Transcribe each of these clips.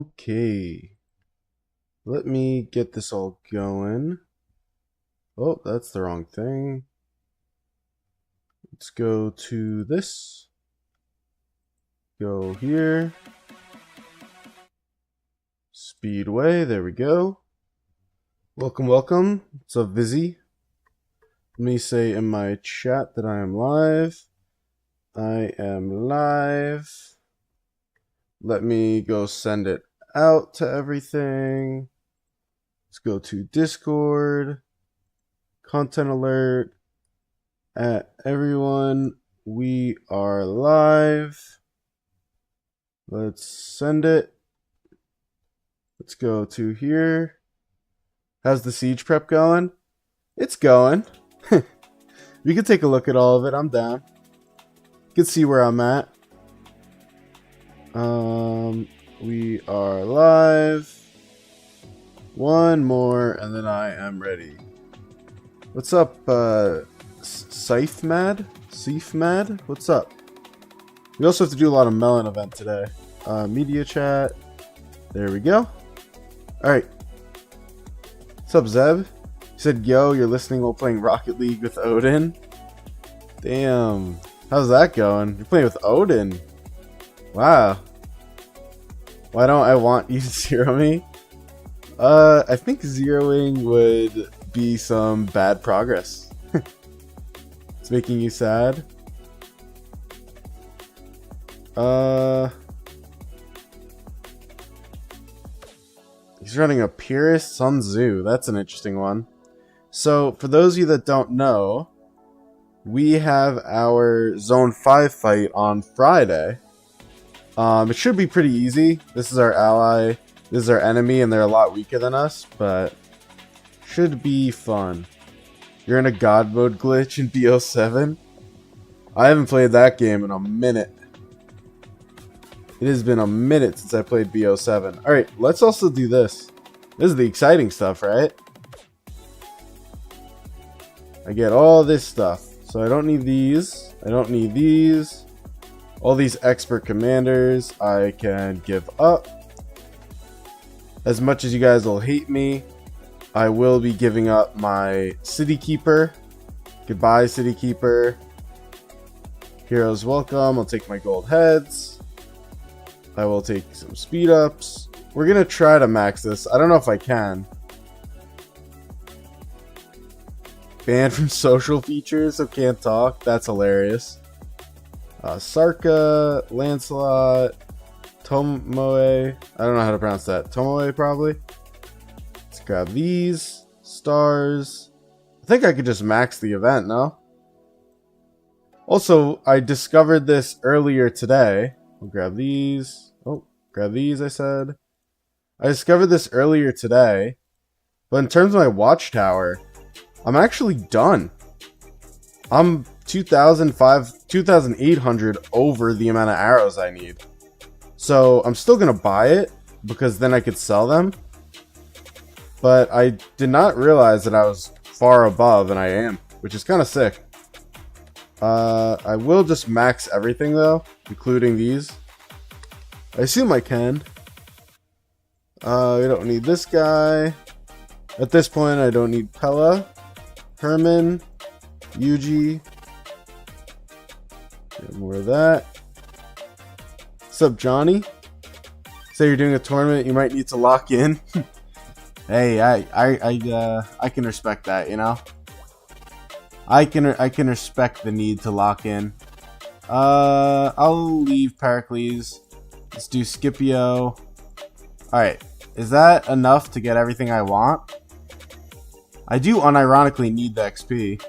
Okay, let me get this all going. Oh, that's the wrong thing. Let's go to this. Go here. Speedway, there we go. Welcome, welcome. What's up, Vizzy? Let me say in my chat that I am live. I am live. Let me go send it out to everything. Let's go to Discord. Content alert. At everyone, we are live. Let's send it. Let's go to here. How's the siege prep going? It's going. We can take a look at all of it. I'm down. You can see where I'm at. We are live. One more, and then I am ready. What's up, Scythe Mad? Seif Mad? What's up? We also have to do a lot of Melon event today. Media chat. There we go. Alright. What's up, Zeb? You said, yo, you're listening while playing Rocket League with Odin? Damn. How's that going? You're playing with Odin? Wow. Why don't I want you to zero me? I think zeroing would be some bad progress. It's making you sad. He's running a Purist Sun Tzu. That's an interesting one. So, for those of you that don't know, we have our Zone 5 fight on Friday. It should be pretty easy. This is our ally. This is our enemy, and they're a lot weaker than us, but should be fun. You're in a God mode glitch in BO7? I haven't played that game in a minute. It has been a minute since I played BO7. Alright, let's also do this. This is the exciting stuff, right? I get all this stuff. So I don't need these. I don't need these. All these expert commanders I can give up. As much as you guys will hate me, I will be giving up my City Keeper. Goodbye, City Keeper. Heroes welcome. I'll take my gold heads. I will take some speed ups. We're going to try to max this. I don't know if I can. Banned from social features, so can't talk. That's hilarious. Sarka, Lancelot, Tomoe. I don't know how to pronounce that. Tomoe, probably. Let's grab these. Stars. I think I could just max the event, no? Also, I discovered this earlier today. We'll grab these. Oh, grab these, I said. I discovered this earlier today. But in terms of my watchtower, I'm actually done. I'm 2,800 over the amount of arrows I need. So I'm still going to buy it because then I could sell them. But I did not realize that I was far above, and I am, which is kind of sick. I will just max everything though, including these. I assume I can. We don't need this guy. At this point, I don't need Pella, Herman, Yuji. Get more of that. What's up, Johnny? Say you're doing a tournament, you might need to lock in. Hey, I can respect that, you know. I can respect the need to lock in. I'll leave Pericles. Let's do Scipio. Alright, is that enough to get everything I want? I do unironically need the XP.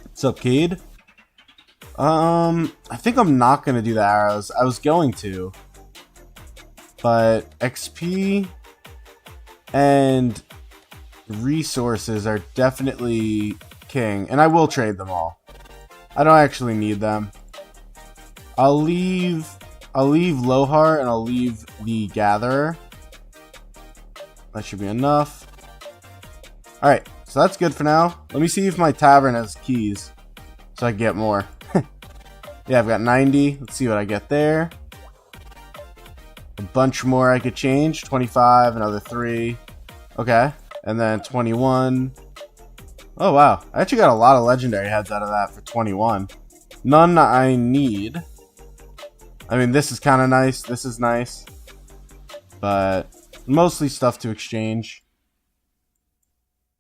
What's up, Cade? I think I'm not gonna do the arrows. I was going to. But XP and resources are definitely king. And I will trade them all. I don't actually need them. I'll leave Lohar and I'll leave the Gatherer. That should be enough. Alright, so that's good for now. Let me see if my tavern has keys so I can get more. Yeah, I've got 90. Let's see what I get there. bunch more I could change. 25, another 3. Okay. And then 21. Oh, wow. I actually got a lot of legendary heads out of that for 21. None I need. I mean, this is kind of nice. This is nice. But mostly stuff to exchange.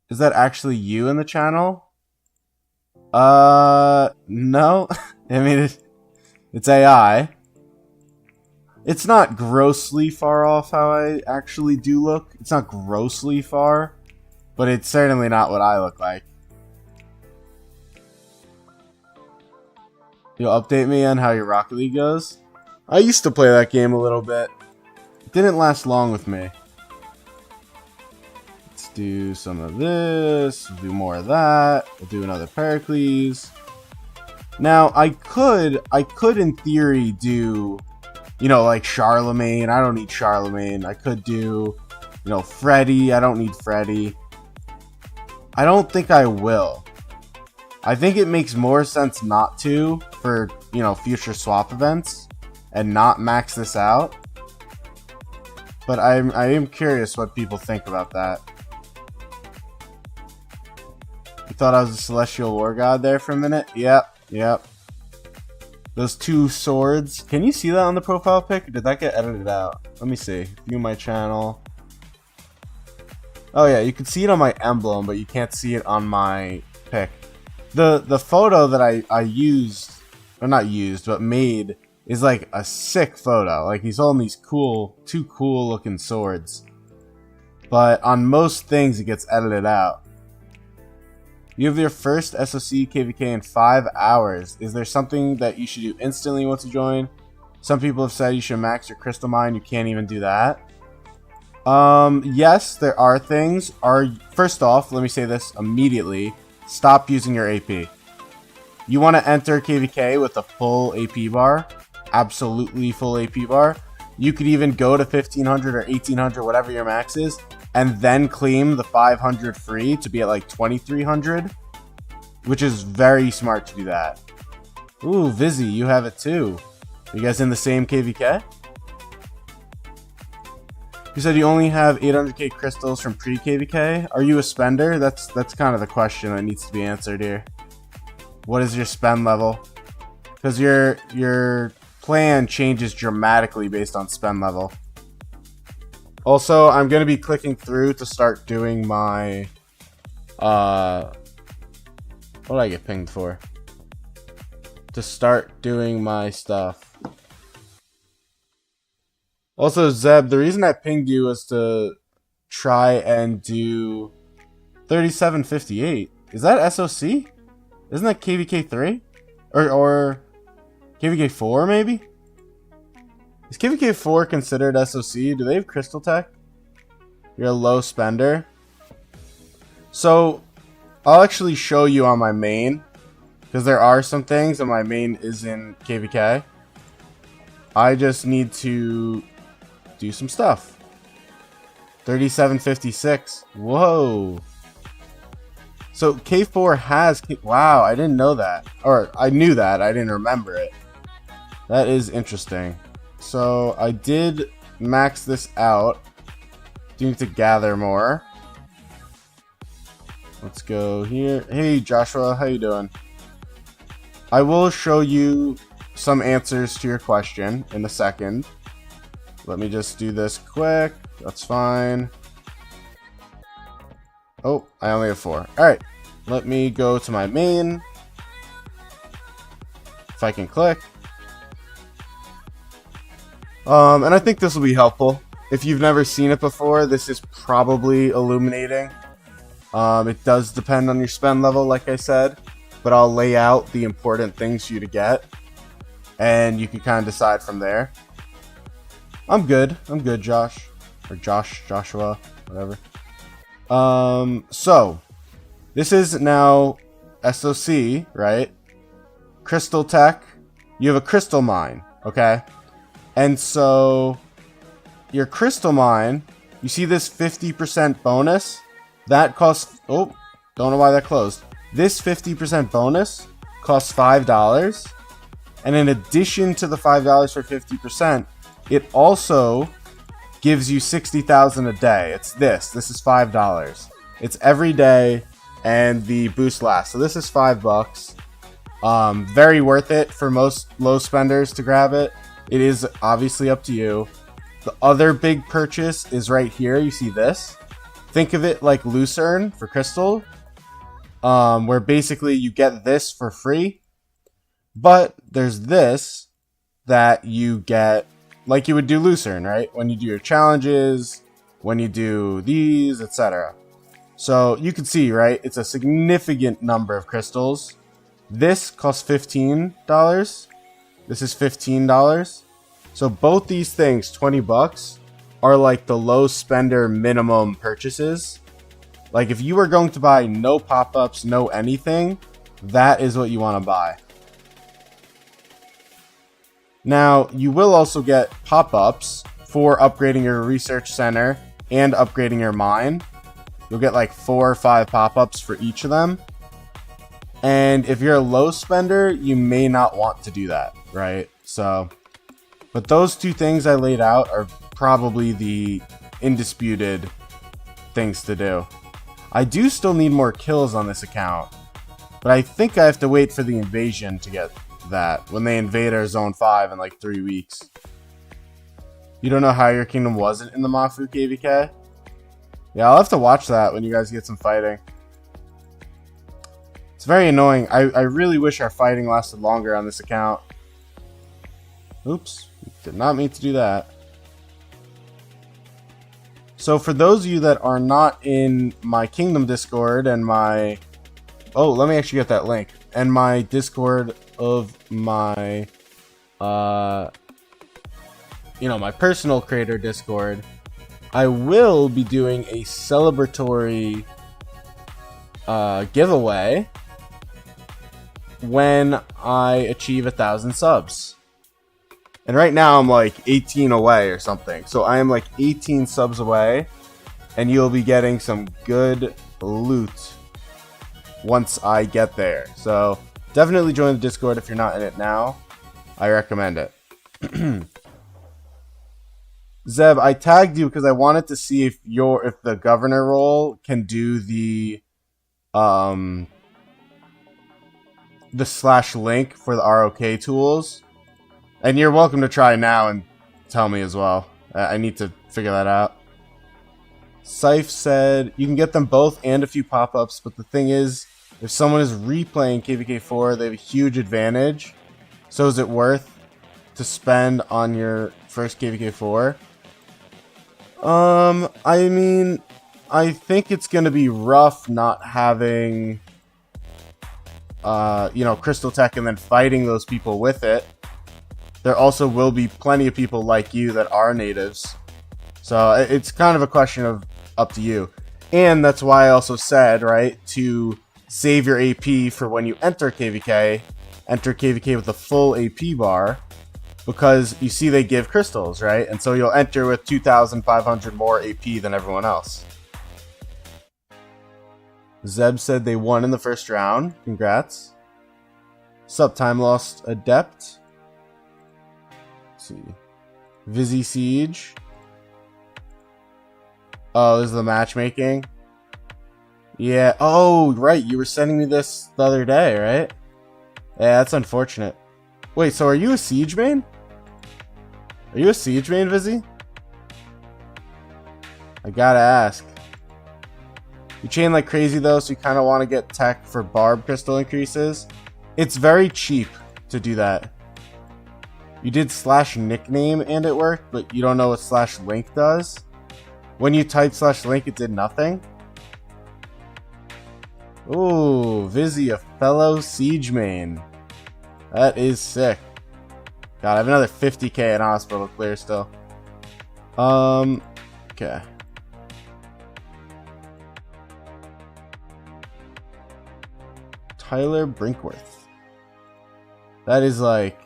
Is that actually you in the channel? No. I mean, it's AI. It's not grossly far off how I actually do look. It's not grossly far, but it's certainly not what I look like. You'll update me on how your Rocket League goes? I used to play that game a little bit. It didn't last long with me. Let's do some of this. We'll do more of that. We'll do another Pericles. Now, I could in theory do, you know, like Charlemagne. I don't need Charlemagne. I could do, you know, Freddy. I don't need Freddy. I don't think I will. I think it makes more sense not to for, you know, future swap events and not max this out. But I am curious what people think about that. You thought I was a Celestial War God there for a minute? Yep. Those 2 swords. Can you see that on the profile pic? Or did that get edited out? Let me see. View my channel. Oh yeah, you can see it on my emblem, but you can't see it on my pic. The photo that I used, or not used, but made, is like a sick photo. Like, he's holding these 2 cool looking swords. But on most things, it gets edited out. You have your first SOC KvK in 5 hours. Is there something that you should do instantly once you join? Some people have said you should max your crystal mine. You can't even do that. Yes, there are things. First off, let me say this immediately. Stop using your AP. You want to enter KvK with a full AP bar. Absolutely full AP bar. You could even go to 1500 or 1800, whatever your max is, and then claim the 500 free to be at like 2300, which is very smart to do that. Ooh, Vizzy, you have it too. Are you guys in the same KvK? You said you only have 800k crystals from pre-KvK. Are you a spender? That's kind of the question that needs to be answered here. What is your spend level? Because your plan changes dramatically based on spend level. Also, I'm going to be clicking through to start doing my... what did I get pinged for? To start doing my stuff. Also, Zeb, the reason I pinged you was to try and do 3758. Is that SOC? Isn't that KvK 3? Or KvK 4 maybe? Is KvK 4 considered SOC? Do they have Crystal Tech? You're a low spender. So, I'll actually show you on my main. Because there are some things, and my main is in KvK. I just need to do some stuff. 3756. Whoa. So K4 has... Wow, I didn't know that. Or, I knew that. I didn't remember it. That is interesting. So, I did max this out. Do need to gather more. Let's go here. Hey, Joshua. How you doing? I will show you some answers to your question in a second. Let me just do this quick. That's fine. Oh, I only have 4. Alright. Let me go to my main. If I can click. And I think this will be helpful. If you've never seen it before, this is probably illuminating. It does depend on your spend level, like I said. But I'll lay out the important things for you to get. And you can kind of decide from there. I'm good, Josh. Or Joshua, whatever. So, this is now SOC, right? Crystal Tech. You have a crystal mine, okay? And so, your crystal mine, you see this 50% bonus? That costs, oh, don't know why that closed. This 50% bonus costs $5. And in addition to the $5 for 50%, it also gives you 60,000 a day. It's this. This is $5. It's every day, and the boost lasts. So this is $5. Very worth it for most low spenders to grab it. It is obviously up to you. The other big purchase is right here. You see this? Think of it like Lucerne for Crystal, where basically you get this for free. But there's this that you get like you would do Lucerne, right? When you do your challenges, when you do these, etc. So you can see, right? It's a significant number of crystals. This costs $15. This is $15. So both these things, 20 bucks, are like the low spender minimum purchases. Like if you were going to buy no pop-ups, no anything, that is what you want to buy. Now, you will also get pop-ups for upgrading your research center and upgrading your mine. You'll get like 4 or 5 pop-ups for each of them. And if you're a low spender, you may not want to do that, right? So, but those two things I laid out are probably the indisputed things to do. I do still need more kills on this account, but I think I have to wait for the invasion to get that, when they invade our zone 5 in like 3 weeks. You don't know how your kingdom wasn't in the Mafu KvK? Yeah, I'll have to watch that when you guys get some fighting. It's very annoying. I really wish our fighting lasted longer on this account. Oops, did not mean to do that. So for those of you that are not in my Kingdom Discord and my... Oh, let me actually get that link. And my Discord of my, my personal creator Discord, I will be doing a celebratory giveaway when I achieve 1,000 subs. And right now I'm like 18 away or something. So I am like 18 subs away, and you'll be getting some good loot once I get there. So definitely join the Discord if you're not in it now. I recommend it. Zeb, I tagged you because I wanted to see if the governor role can do the /link for the ROK tools. And you're welcome to try now and tell me as well. I need to figure that out. Syph said you can get them both and a few pop-ups, but the thing is, if someone is replaying KvK4, they have a huge advantage. So is it worth to spend on your first KvK4? I mean, I think it's going to be rough not having, Crystal Tech and then fighting those people with it. There also will be plenty of people like you that are natives. So it's kind of a question of up to you. And that's why I also said, right, to save your AP for when you enter KvK. Enter KvK with a full AP bar, because you see they give crystals, right? And so you'll enter with 2,500 more AP than everyone else. Zeb said they won in the first round. Congrats. Sup, Time Lost Adept. Let's see. Vizzy Siege. Oh, this is the matchmaking. Yeah. Oh, right. You were sending me this the other day, right? Yeah, that's unfortunate. Wait, so are you a Siege main? Are you a Siege main, Vizzy? I gotta ask. You chain like crazy though, so you kind of want to get tech for barb crystal increases. It's very cheap to do that. You did /nickname and it worked, but you don't know what /link does. When you type /link, it did nothing. Ooh, Vizzy, a fellow Siege main. That is sick. God, I have another 50k in hospital clear still. Okay. Tyler Brinkworth. That is like...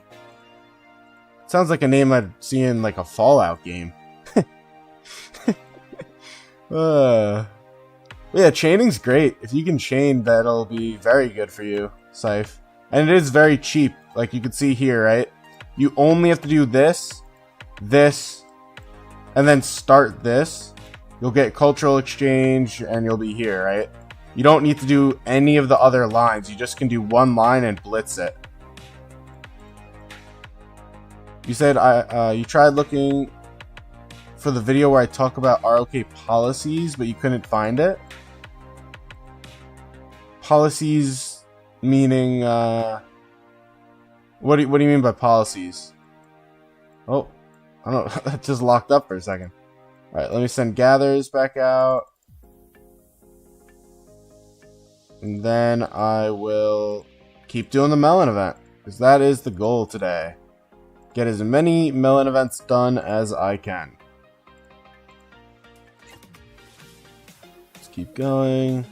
sounds like a name I'd see in like a Fallout game. Yeah, chaining's great. If you can chain, that'll be very good for you, Syph. And it is very cheap, like you can see here, right? You only have to do this, this, and then start this, you'll get cultural exchange and you'll be here, right? You don't need to do any of the other lines. You just can do one line and blitz it. You said you tried looking for the video where I talk about ROK policies, but you couldn't find it. Policies meaning what do you mean by policies? Oh, I don't know. That just locked up for a second. All right, let me send gathers back out. And then I will keep doing the melon event, because that is the goal today. Get as many melon events done as I can. Let's keep going.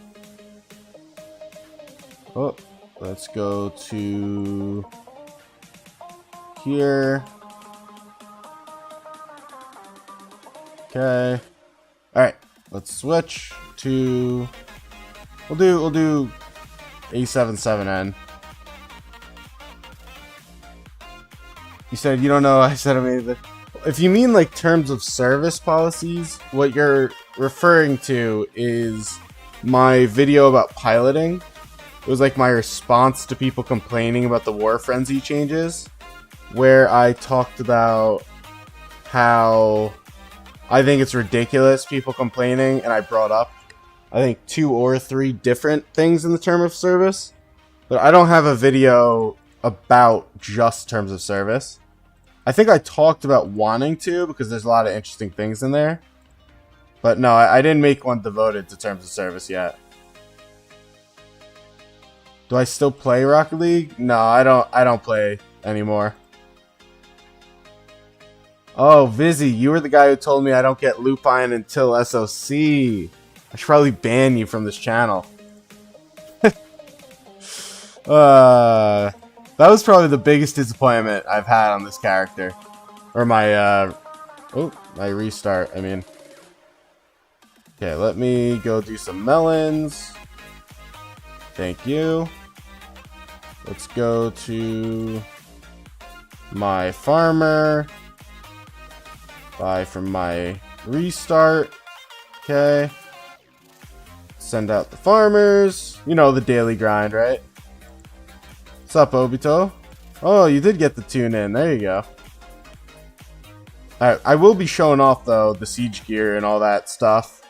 Oh, let's go to here. Okay. All right, let's switch to. We'll do A77N. You said you don't know. I said I made it. If you mean like terms of service policies, what you're referring to is my video about piloting. It was like my response to people complaining about the War Frenzy changes, where I talked about how I think it's ridiculous people complaining, and I brought up I think 2 or 3 different things in the term of service, but I don't have a video about just terms of service. I think I talked about wanting to because there's a lot of interesting things in there, but no, I didn't make one devoted to terms of service yet. Do I still play Rocket League? No, I don't play anymore. Oh, Vizzy, you were the guy who told me I don't get Lupine until SOC. I should probably ban you from this channel. That was probably the biggest disappointment I've had on this character. Or my, my restart, I mean. Okay, let me go do some melons. Thank you. Let's go to my farmer. Buy from my restart. Okay. Send out the farmers. You know, the daily grind, right? What's up, Obito? Oh, you did get the tune in. There you go. Alright, I will be showing off, though, the siege gear and all that stuff,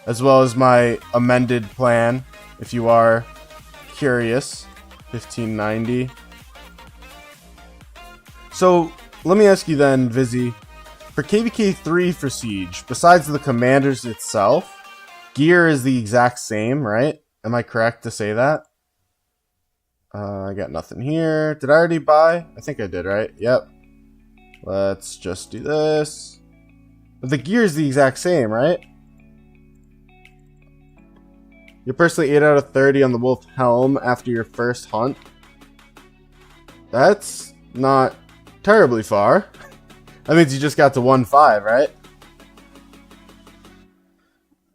as well as my amended plan, if you are curious. 1590. So, let me ask you then, Vizzy. For KvK 3 for siege, besides the commanders itself, gear is the exact same, right? Am I correct to say that? I got nothing here. Did I already buy? I think I did, right? Yep. Let's just do this. But the gear is the exact same, right? You're personally 8 out of 30 on the wolf helm after your first hunt. That's not terribly far. That means you just got to 1-5, right?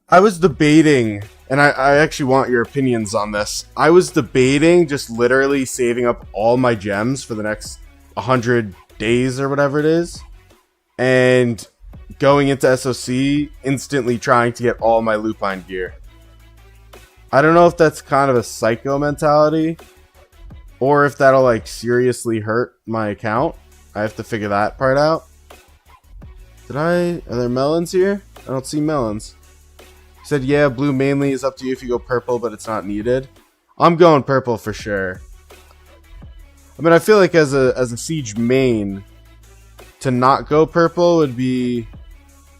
I was debating, and I actually want your opinions on this. I was debating just literally saving up all my gems for the next 100 days or whatever it is, and going into SOC, instantly trying to get all my Lupine gear. I don't know if that's kind of a psycho mentality, or if that'll like seriously hurt my account. I have to figure that part out. Are there melons here? I don't see melons. He said, yeah, blue mainly is up to you if you go purple, but it's not needed. I'm going purple for sure. I mean, I feel like as a siege main, to not go purple would be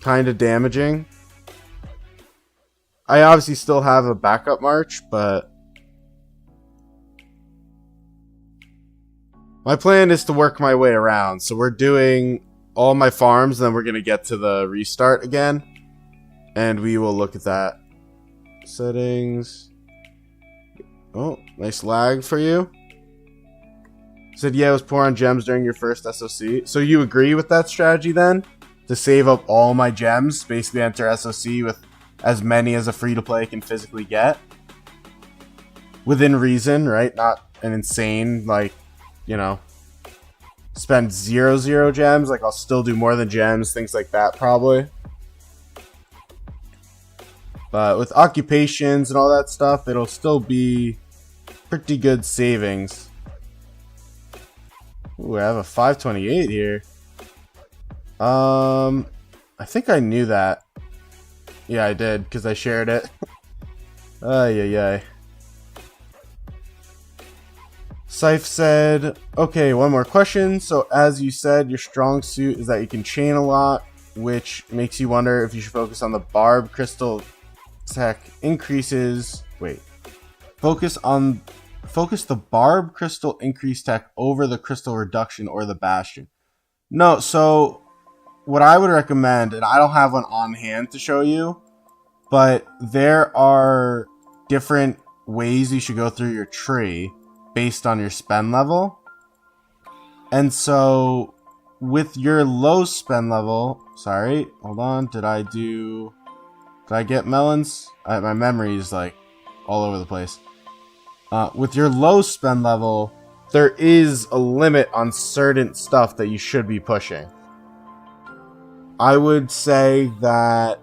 kind of damaging. I obviously still have a backup march, but my plan is to work my way around. So we're doing all my farms, then we're going to get to the restart again. And we will look at that. Settings. Oh, nice lag for you. Said, yeah, it was poor on gems during your first SOC. So you agree with that strategy then? To save up all my gems, basically enter SOC with as many as a free-to-play can physically get. Within reason, right? Not an insane, like, you know, spend 0 gems. Like, I'll still do more than gems, things like that, probably. But with occupations and all that stuff, it'll still be pretty good savings. Ooh, I have a 528 here. I think I knew that. Yeah, I did, because I shared it. Ay, ay, ay. Scythe said, okay, one more question. So as you said, your strong suit is that you can chain a lot, which makes you wonder if you should focus on the barb crystal tech increases. Wait. Focus the barb crystal increase tech over the crystal reduction or the bastion. No, so what I would recommend, and I don't have one on hand to show you, but there are different ways you should go through your tree based on your spend level. And so with your low spend level, sorry, hold on, did I get melons? My memory is like all over the place. With your low spend level, there is a limit on certain stuff that you should be pushing. I would say that,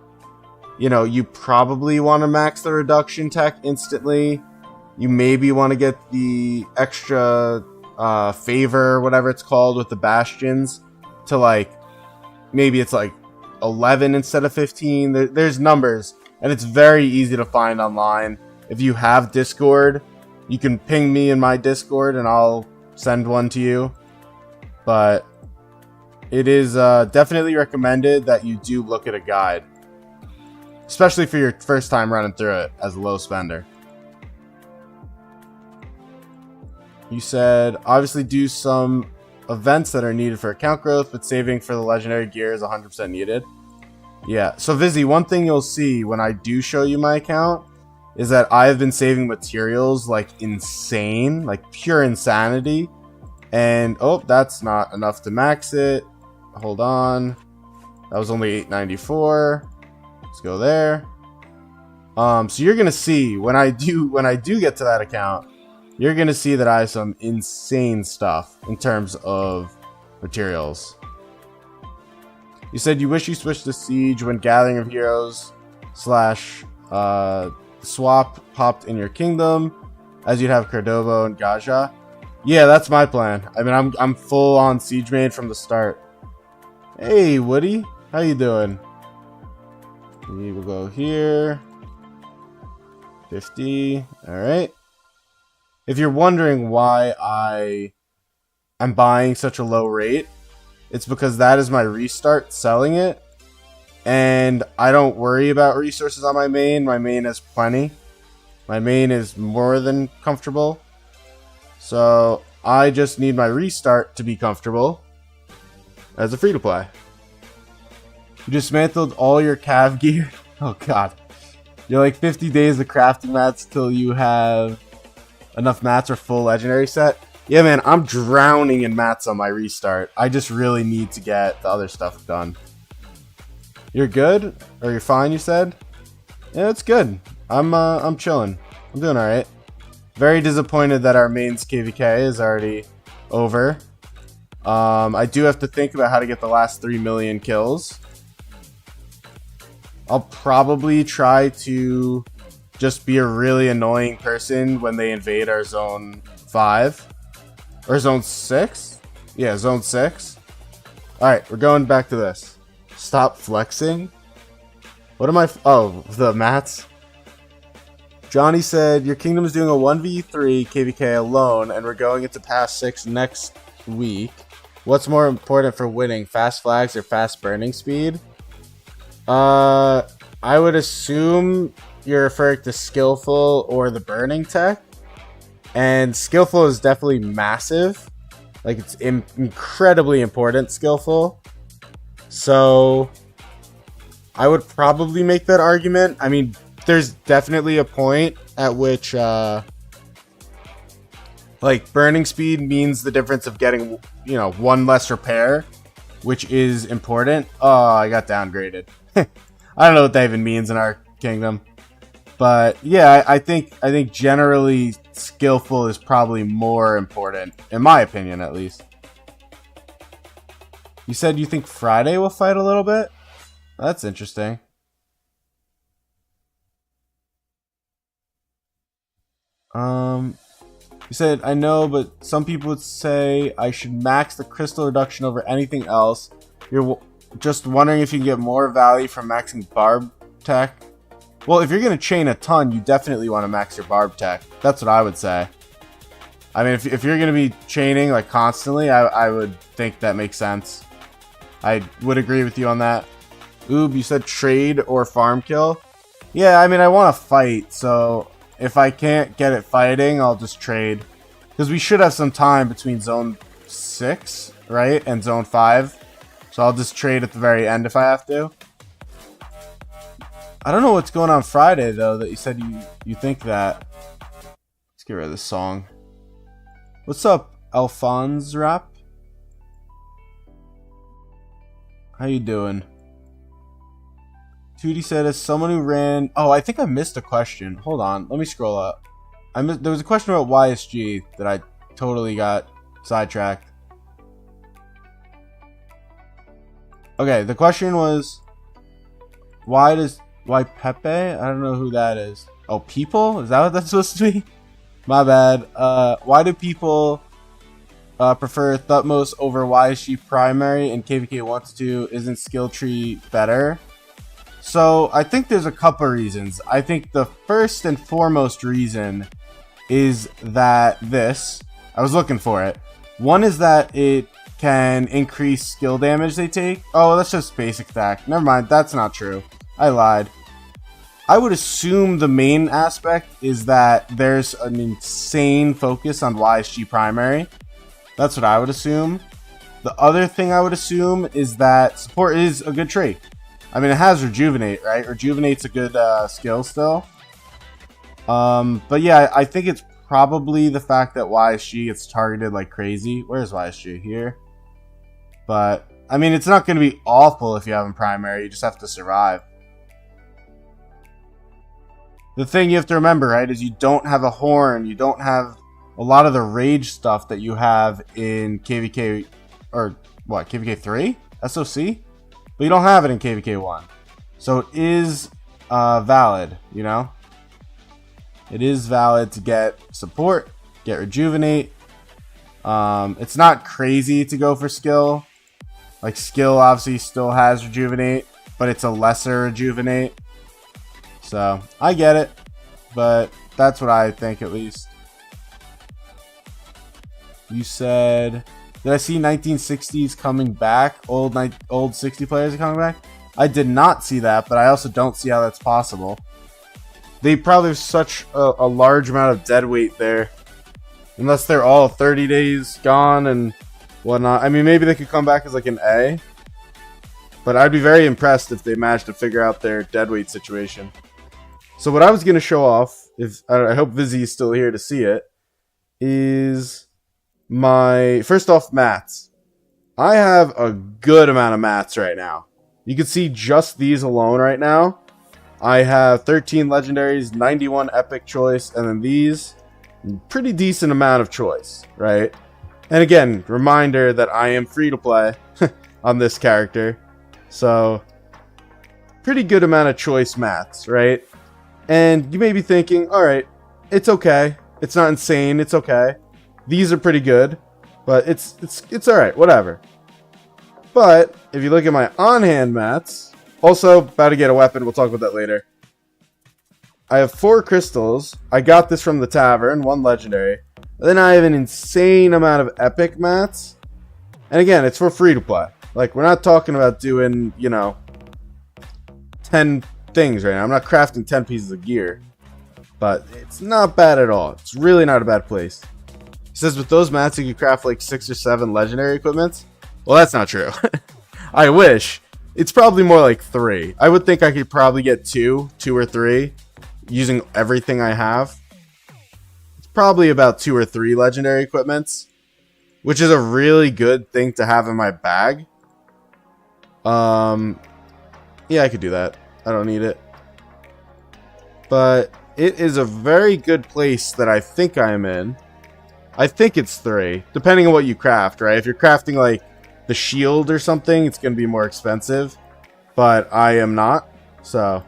you know, you probably want to max the reduction tech instantly. You maybe want to get the extra favor, whatever it's called, with the bastions to like, maybe it's like 11 instead of 15. There's numbers, and it's very easy to find online. If you have Discord, you can ping me in my Discord and I'll send one to you. But it is definitely recommended that you do look at a guide, especially for your first time running through it as a low spender. You said, obviously do some events that are needed for account growth, but saving for the legendary gear is 100% needed. Yeah, so Vizzy, one thing you'll see when I do show you my account is that I've been saving materials like insane, like pure insanity. And, oh, that's not enough to max it. Hold on. That was only 894. Let's go there. So you're gonna see when I do get to that account, you're gonna see that I have some insane stuff in terms of materials. You said you wish you switched to Siege when Gathering of Heroes / swap popped in your kingdom, as you'd have Cordovo and Gaja. Yeah, that's my plan. I mean, I'm full on Siege main from the start. Hey, Woody, how you doing? We will go here. 50. All right. If you're wondering why I'm buying such a low rate, it's because that is my restart selling it, and I don't worry about resources on my main. My main has plenty. My main is more than comfortable. So I just need my restart to be comfortable as a free-to-play. You dismantled all your cav gear. Oh god. You're like 50 days of crafting mats till you have enough mats or full legendary set. Yeah, man, I'm drowning in mats on my restart. I just really need to get the other stuff done. You're good? Or you're fine, you said? Yeah, it's good. I'm chilling. I'm doing alright. Very disappointed that our mains KvK is already over. I do have to think about how to get the last 3 million kills. I'll probably try to just be a really annoying person when they invade our zone 5. Or zone 6? Yeah, zone 6. Alright, we're going back to this. Stop flexing? What am I... Oh, the mats? Johnny said, your kingdom is doing a 1v3 KvK alone, and we're going into Pass 6 next week. What's more important for winning, fast flags or fast burning speed? I would assume you're referring to skillful or the burning tech. And skillful is definitely massive. Like, it's incredibly important, skillful. So I would probably make that argument. I mean, there's definitely a point at which like burning speed means the difference of getting, you know, 1 less repair, which is important. Oh, I got downgraded. I don't know what that even means in our kingdom. But yeah, I think generally skillful is probably more important, in my opinion at least. You said you think Friday will fight a little bit? That's interesting. You said, I know, but some people would say I should max the crystal reduction over anything else. You're just wondering if you can get more value from maxing barb tech. Well, if you're going to chain a ton, you definitely want to max your barb tech. That's what I would say. I mean, if you're going to be chaining like constantly, I would think that makes sense. I would agree with you on that. Oob, you said trade or farm kill? Yeah, I mean, I want to fight, so if I can't get it fighting, I'll just trade. Because we should have some time between Zone 6, right, and Zone 5. So I'll just trade at the very end if I have to. I don't know what's going on Friday, though, that you said you think that. Let's get rid of this song. What's up, Alphonse Rap? How you doing? Tootie said, as someone who ran... Oh, I think I missed a question. Hold on. Let me scroll up. There was a question about YSG that I totally got sidetracked. Okay, the question was... Why Pepe? I don't know who that is. Oh, people? Is that what that's supposed to be? My bad. Why do people prefer Thutmose over YSG primary and KvK 1 to 2? Isn't skill tree better? So I think there's a couple reasons. I think the first and foremost reason is that I was looking for it. One is that it can increase skill damage they take. Oh, that's just basic attack. Never mind, that's not true. I lied. I would assume the main aspect is that there's an insane focus on YSG primary. That's what I would assume. The other thing I would assume is that support is a good trait. I mean, it has Rejuvenate, right? Rejuvenate's a good skill still. But yeah, I think it's probably the fact that YSG gets targeted like crazy. Where's YSG? Here. But, I mean, it's not going to be awful if you have him primary. You just have to survive. The thing you have to remember, right, is you don't have a horn. You don't have a lot of the rage stuff that you have in KvK, or what, KvK 3? SOC? But you don't have it in KvK 1. So it is valid, you know? It is valid to get support, get Rejuvenate. It's not crazy to go for skill. Like, skill obviously still has Rejuvenate, but it's a lesser Rejuvenate. So, I get it. But that's what I think, at least. You said... Did I see 1960s coming back? Old 60 players are coming back? I did not see that, but I also don't see how that's possible. They probably have such a large amount of dead weight there. Unless they're all 30 days gone and whatnot. I mean, maybe they could come back as like an A. But I'd be very impressed if they managed to figure out their dead weight situation. So what I was going to show off, I hope Vizzy is still here to see it, is... first off, mats. I have a good amount of mats right now. You can see just these alone right now. I have 13 legendaries, 91 epic choice, and then these, pretty decent amount of choice, right? And again, reminder that I am free to play on this character. So, pretty good amount of choice mats, right? And you may be thinking, alright, it's okay. It's not insane, it's okay. These are pretty good, but it's alright, whatever. But, if you look at my on-hand mats, also, about to get a weapon, we'll talk about that later. I have 4 crystals, I got this from the tavern, 1 legendary. Then I have an insane amount of epic mats. And again, it's for free to play. Like, we're not talking about doing, you know, 10 things right now. I'm not crafting 10 pieces of gear. But it's not bad at all. It's really not a bad place. It says with those mats you can craft like 6 or 7 legendary equipments. Well, that's not true. I wish. It's probably more like 3. I would think I could probably get 2 or 3 using everything I have. It's probably about 2 or 3 legendary equipments, which is a really good thing to have in my bag. Yeah, I could do that. I don't need it. But it is a very good place that I think I'm in. I think it's 3, depending on what you craft, right? If you're crafting like the shield or something, it's going to be more expensive. But I am not, so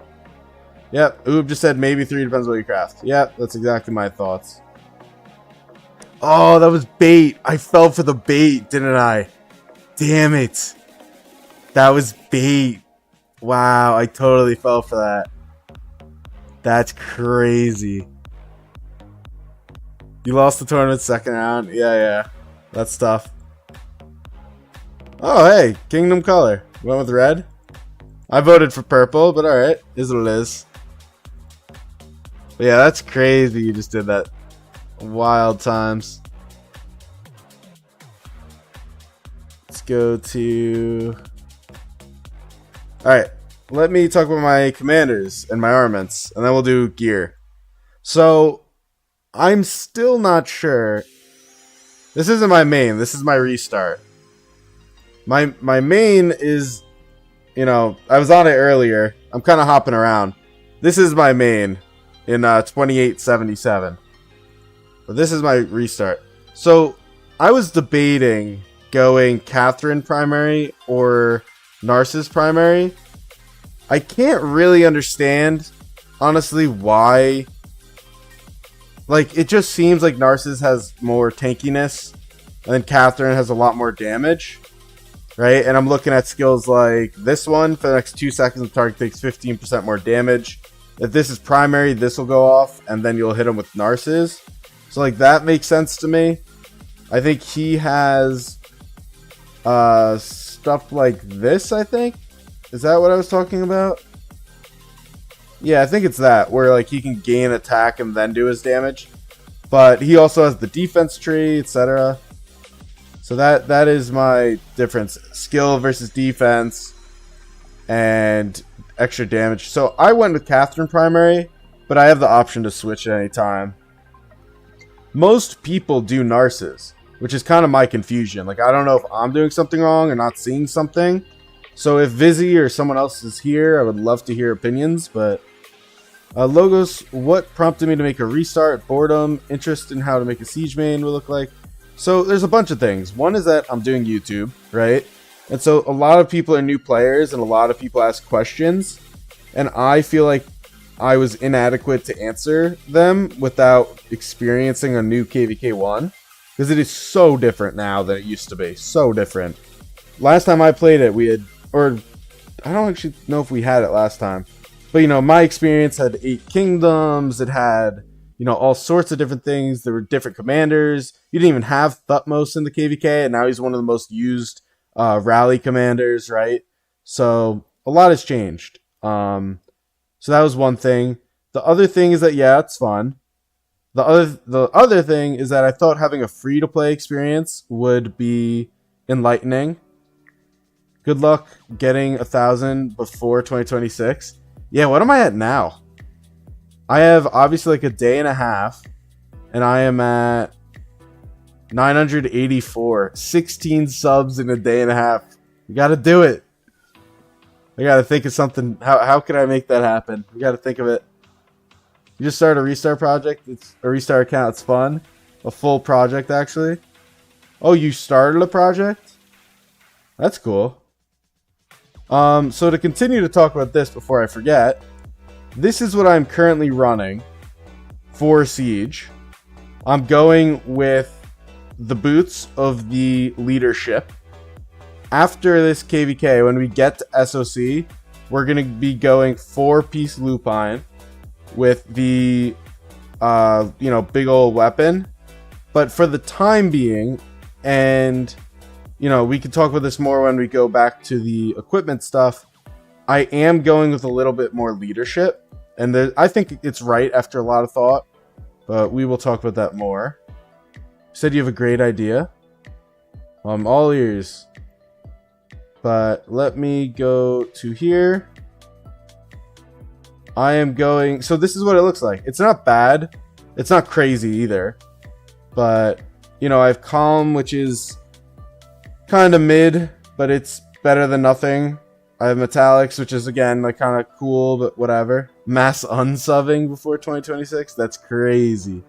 Yep, Oob just said maybe 3, depends what you craft. Yep, that's exactly my thoughts. Oh, that was bait. I fell for the bait, didn't I? Damn it. That was bait. Wow, I totally fell for that. That's crazy. You lost the tournament second round? Yeah. That's tough. Oh, hey, Kingdom Color. Went with red. I voted for purple, but alright. Is what it is. But yeah, that's crazy you just did that. Wild times. Let's go to... Alright, let me talk about my commanders and my armaments, and then we'll do gear. So, I'm still not sure. This isn't my main, this is my restart. My main is, you know, I was on it earlier. I'm kind of hopping around. This is my main in 2877. But this is my restart. So, I was debating going Catherine primary or Narcissus primary. I can't really understand, honestly, why. Like, it just seems like Narcissus has more tankiness, and then Catherine has a lot more damage, right? And I'm looking at skills like this one. For the next 2 seconds, the target takes 15% more damage. If this is primary, this will go off, and then you'll hit him with Narcissus. So, like, that makes sense to me. I think he has stuff like this, I think. Is that what I was talking about? Yeah, I think it's that, where like he can gain attack and then do his damage. But he also has the defense tree, etc. So that is my difference. Skill versus defense and extra damage. So I went with Catherine primary, but I have the option to switch at any time. Most people do Narcissus, which is kind of my confusion. Like, I don't know if I'm doing something wrong or not seeing something. So if Vizzy or someone else is here, I would love to hear opinions. But Logos, what prompted me to make a restart? Boredom, interest in how to make a siege main will look like. So there's a bunch of things. One is that I'm doing YouTube, right? And so a lot of people are new players and a lot of people ask questions. And I feel like I was inadequate to answer them without experiencing a new KvK 1. Because it is so different now than it used to be. So different. Last time I played it, we had... Or, I don't actually know if we had it last time. But, you know, my experience had 8 kingdoms. It had, you know, all sorts of different things. There were different commanders. You didn't even have Thutmose in the KvK. And now he's one of the most used rally commanders, right? So, a lot has changed. So, that was one thing. The other thing is that, yeah, it's fun. The other thing is that I thought having a free-to-play experience would be enlightening. Good luck getting 1,000 before 2026. Yeah, what am I at now? I have obviously like a day and a half, and I am at 984. 16 subs in a day and a half. You gotta do it. I gotta think of something. How can I make that happen? We gotta think of it. You just start a restart project. It's a restart account. It's fun. A full project, actually. Oh, you started a project? That's cool. So to continue to talk about this before I forget, this is what I'm currently running for Siege. I'm going with the boots of the leadership. After this KvK, when we get to SOC, we're going to be going 4-piece lupine with the, you know, big old weapon. But for the time being, and... you know, we can talk about this more when we go back to the equipment stuff. I am going with a little bit more leadership. And I think it's right after a lot of thought. But we will talk about that more. You said you have a great idea. Well, I'm all ears. But let me go to here. I am going... So this is what it looks like. It's not bad. It's not crazy either. But, you know, I have Calm, which is... kind of mid, but it's better than nothing. I have Metallics, which is again like kind of cool, but whatever. Mass unsubbing before 2026. That's crazy.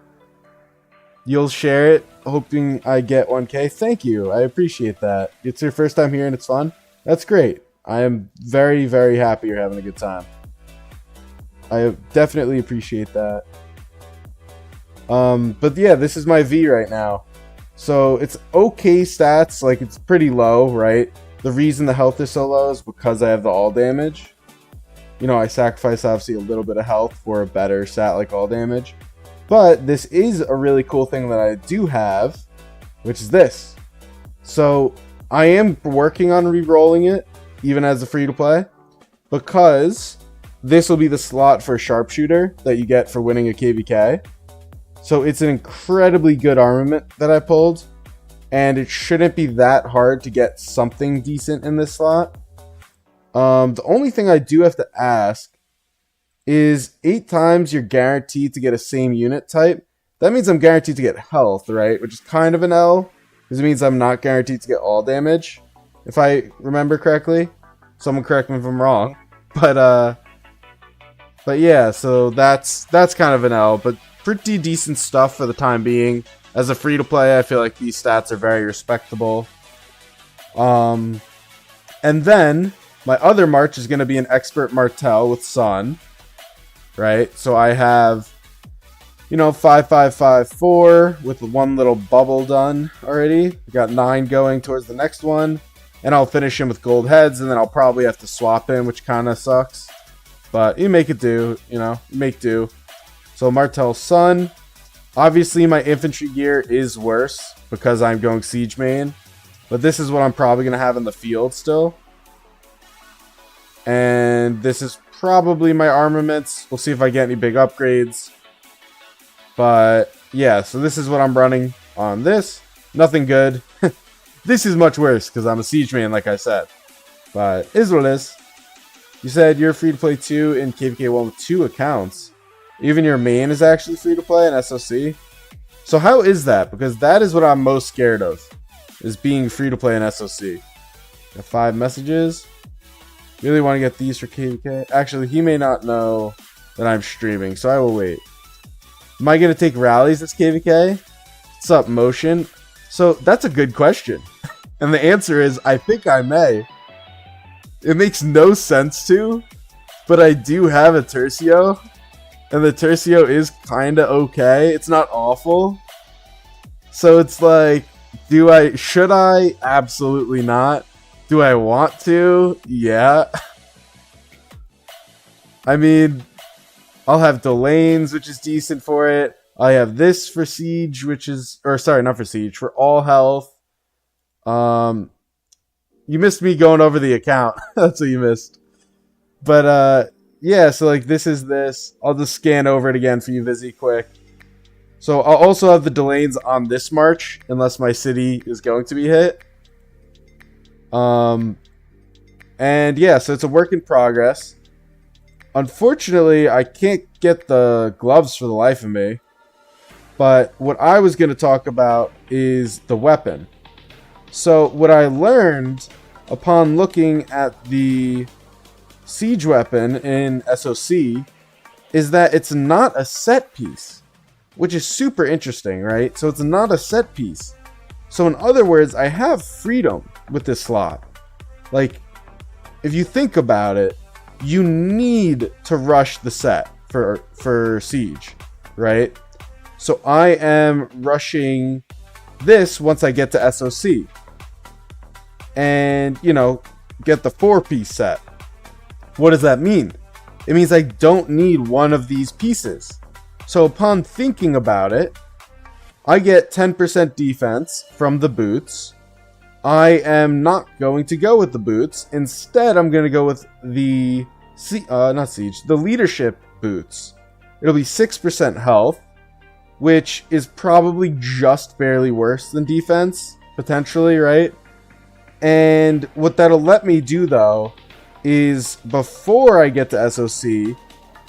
You'll share it, hoping I get 1K. Thank you. I appreciate that. It's your first time here and it's fun. That's great. I am very, very happy you're having a good time. I definitely appreciate that. But yeah, this is my V right now. So it's okay stats, like it's pretty low, right? The reason the health is so low is because I have the all damage. You know, I sacrifice obviously a little bit of health for a better stat like all damage. But this is a really cool thing that I do have, which is this. So I am working on re-rolling it, even as a free-to-play, because this will be the slot for sharpshooter that you get for winning a KvK. So it's an incredibly good armament that I pulled, and it shouldn't be that hard to get something decent in this slot. The only thing I do have to ask is 8 times you're guaranteed to get a same unit type. That means I'm guaranteed to get health, right? Which is kind of an L, because it means I'm not guaranteed to get all damage, if I remember correctly. Someone correct me if I'm wrong. But yeah, so that's kind of an L, but pretty decent stuff for the time being. As a free-to-play, I feel like these stats are very respectable. And then my other March is going to be an Expert Martel with Sun, right? So I have, you know, 5554 with one little bubble done already. We got 9 going towards the next one, and I'll finish him with gold heads, and then I'll probably have to swap him, which kind of sucks. But you make it do, you know, make do. So Martel Sun. Obviously, my infantry gear is worse because I'm going siege main, but this is what I'm probably going to have in the field still. And this is probably my armaments. We'll see if I get any big upgrades. But yeah, so this is what I'm running on this. Nothing good. This is much worse because I'm a siege main, like I said. But is what it is. You said you're free to play too in KvK 1 with 2 accounts. Even your main is actually free to play in SOC. So how is that? Because that is what I'm most scared of, is being free to play in SOC. Got 5 messages. Really want to get these for KvK. Actually, he may not know that I'm streaming, so I will wait. Am I going to take rallies as KvK? What's up, Motion? So that's a good question. And the answer is, I think I may. It makes no sense to, but I do have a Tercio. And the Tercio is kind of okay. It's not awful. So it's like, should I? Absolutely not. Do I want to? Yeah. I mean, I'll have Delanes, which is decent for it. I have this for Siege, which is, or sorry, not for Siege, for all health. You missed me going over the account. That's what you missed. But, yeah, so like this is this. I'll just scan over it again for you, Vizzy, quick. So I'll also have the Delanes on this march, unless my city is going to be hit. And yeah, so it's a work in progress. Unfortunately, I can't get the gloves for the life of me. But what I was going to talk about is the weapon. So what I learned upon looking at the siege weapon in SOC is that it's not a set piece, which is super interesting, right? So it's not a set piece. So in other words, I have freedom with this slot. Like, if you think about it, you need to rush the set for siege, right? So I am rushing this once I get to SOC. And, you know, get the 4-piece set. What does that mean? It means I don't need one of these pieces. So upon thinking about it, I get 10% defense from the boots. I am not going to go with the boots. Instead, I'm going to go with the the leadership boots. It'll be 6% health, which is probably just barely worse than defense, potentially, right? And what that'll let me do, though, is before I get to SOC,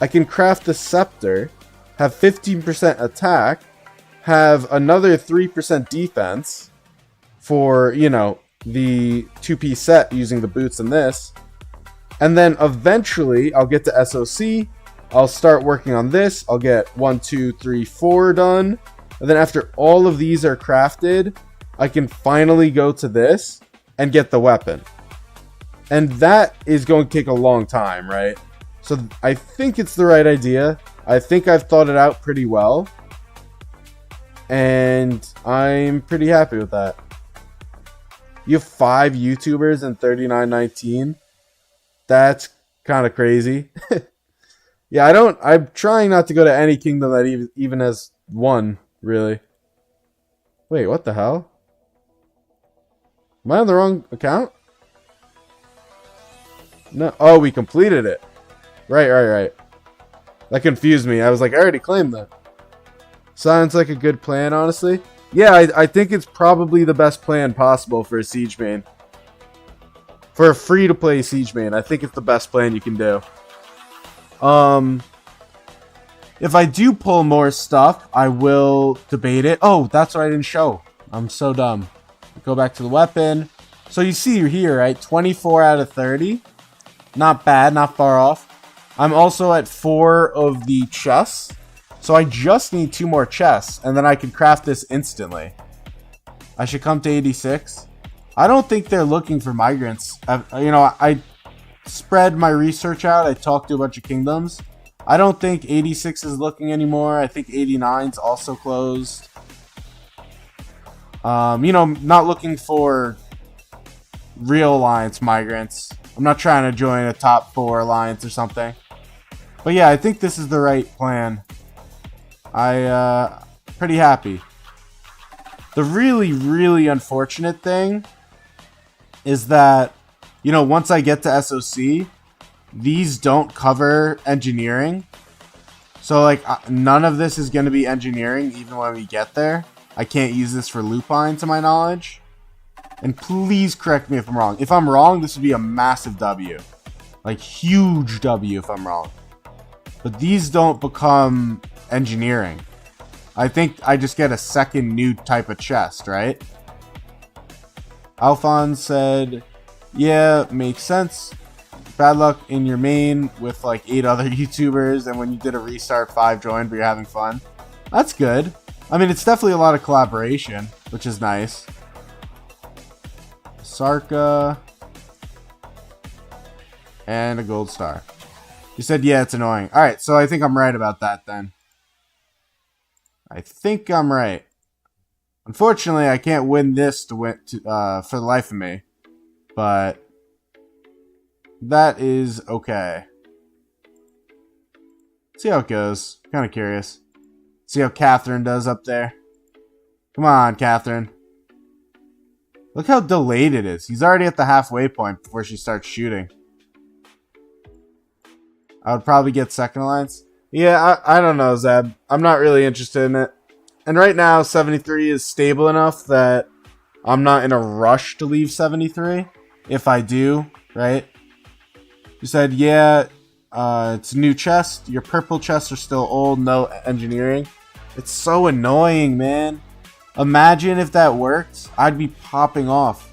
I can craft the scepter, have 15% attack, have another 3% defense for, you know, the 2-piece set using the boots and this. And then eventually I'll get to SOC, I'll start working on this, I'll get 1, 2, 3, 4 done. And then after all of these are crafted, I can finally go to this and get the weapon. And that is going to take a long time, right? So I think it's the right idea. I think I've thought it out pretty well. And I'm pretty happy with that. You have 5 YouTubers and 3919. That's kind of crazy. Yeah, I'm trying not to go to any kingdom that even has 1, really. Wait, what the hell? Am I on the wrong account? No. Oh, we completed it. Right. That confused me. I was like, I already claimed that. Sounds like a good plan, honestly. Yeah, I think it's probably the best plan possible for a siege main. For a free-to-play siege main, I think it's the best plan you can do. If I do pull more stuff, I will debate it. Oh, that's what I didn't show. I'm so dumb. Go back to the weapon. So you see here, right? 24 out of 30. Not bad, not far off. I'm also at 4 of the chests. So I just need 2 more chests, and then I can craft this instantly. I should come to 86. I don't think they're looking for migrants. I spread my research out. I talked to a bunch of kingdoms. I don't think 86 is looking anymore. I think 89's also closed. Not looking for real alliance migrants. I'm not trying to join a top 4 alliance or something. But yeah, I think this is the right plan. Pretty happy. The really, really unfortunate thing is that, once I get to SOC, these don't cover engineering. So, none of this is going to be engineering even when we get there. I can't use this for lupine, to my knowledge. And please correct me if I'm wrong. If I'm wrong, this would be a massive W. Huge W if I'm wrong. But these don't become engineering. I think I just get a second new type of chest, right? Alphonse said, yeah, makes sense. Bad luck in your main with 8 other YouTubers, and when you did a restart, 5 joined, but you're having fun. That's good. I mean, it's definitely a lot of collaboration, which is nice. Sarka. And a gold star. You said, yeah, it's annoying. Alright, so I think I'm right about that then. I think I'm right. Unfortunately, I can't win this for the life of me. But that is okay. See how it goes. Kind of curious. See how Catherine does up there. Come on, Catherine. Look how delayed it is. He's already at the halfway point before she starts shooting. I would probably get second alliance. Yeah, I don't know, Zeb. I'm not really interested in it. And right now, 73 is stable enough that I'm not in a rush to leave 73. If I do, right? You said, yeah, it's a new chest. Your purple chests are still old, no engineering. It's so annoying, man. Imagine if that worked. I'd be popping off.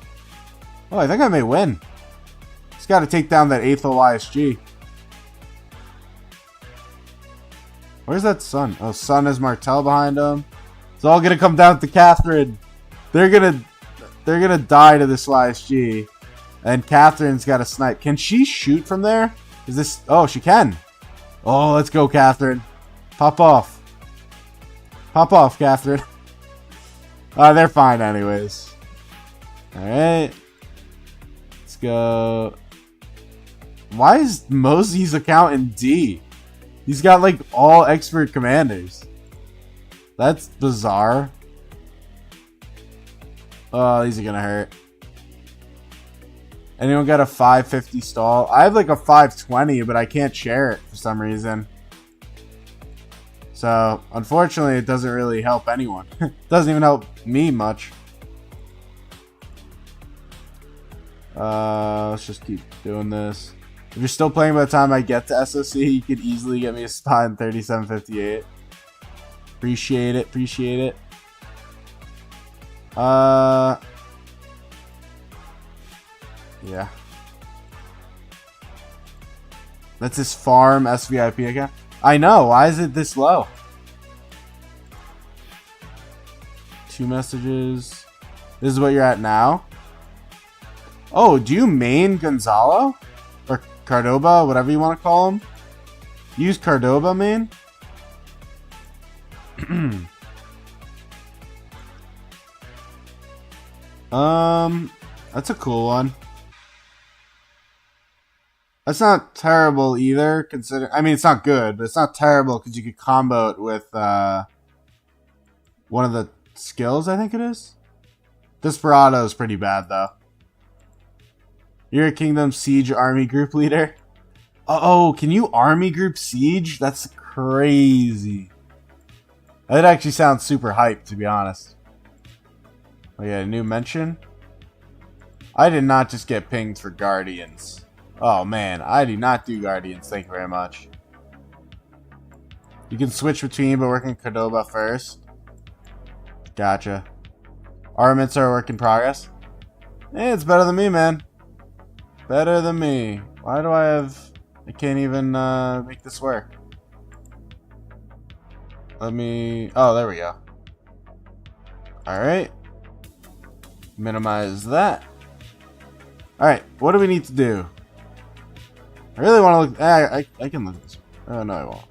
Oh, I think I may win. Just got to take down that 8th YSG. Where's that sun? Oh, sun is Martel behind him. It's all gonna come down to Catherine. They're gonna die to this YSG. And Catherine's got a snipe. Can she shoot from there? Is this... Oh, she can. Oh, let's go, Catherine. Pop off. Pop off, Catherine. They're fine anyways. Alright. Let's go. Why is Mosey's account in D? He's got all expert commanders. That's bizarre. Oh, these are gonna hurt. Anyone got a 550 stall? I have a 520, but I can't share it for some reason. So, unfortunately, it doesn't really help anyone. It doesn't even help me much. Let's just keep doing this. If you're still playing by the time I get to SOC, you could easily get me a spot in 3758. Appreciate it, appreciate it. Yeah. That's his farm SVIP account. I know, why is it this low? 2 messages. This is what you're at now? Oh, do you main Gonzalo? Or Cordoba, whatever you want to call him? Use Cordoba, man? That's a cool one. That's not terrible either, considering... I mean, it's not good, but it's not terrible because you could combo it with one of the skills, I think it is. Desperado is pretty bad, though. You're a Kingdom Siege Army Group Leader? Oh, can you Army Group Siege? That's crazy. That actually sounds super hyped, to be honest. Oh yeah, new mention? I did not just get pinged for Guardians. Oh man, I do not do Guardians, thank you very much. You can switch between, but working Cordoba first. Gotcha. Armaments are a work in progress. Hey, it's better than me, man. Better than me. Why do I have... I can't even make this work. Let me... Oh, there we go. Alright. Minimize that. Alright, what do we need to do? I really want to look... I can look at this. Oh, no, I won't.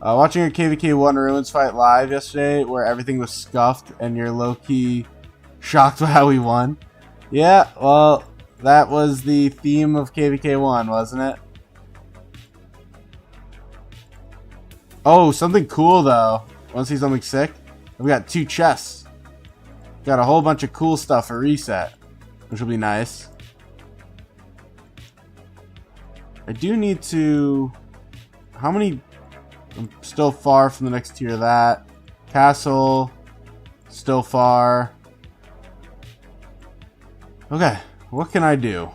Watching your KvK 1 Ruins fight live yesterday, where everything was scuffed, and you're low-key shocked by how we won. Yeah, well, that was the theme of KvK 1, wasn't it? Oh, something cool, though. Want to see something sick? We got 2 chests. Got a whole bunch of cool stuff for reset, which will be nice. I do need to... How many... I'm still far from the next tier of that. Castle. Still far. Okay. What can I do?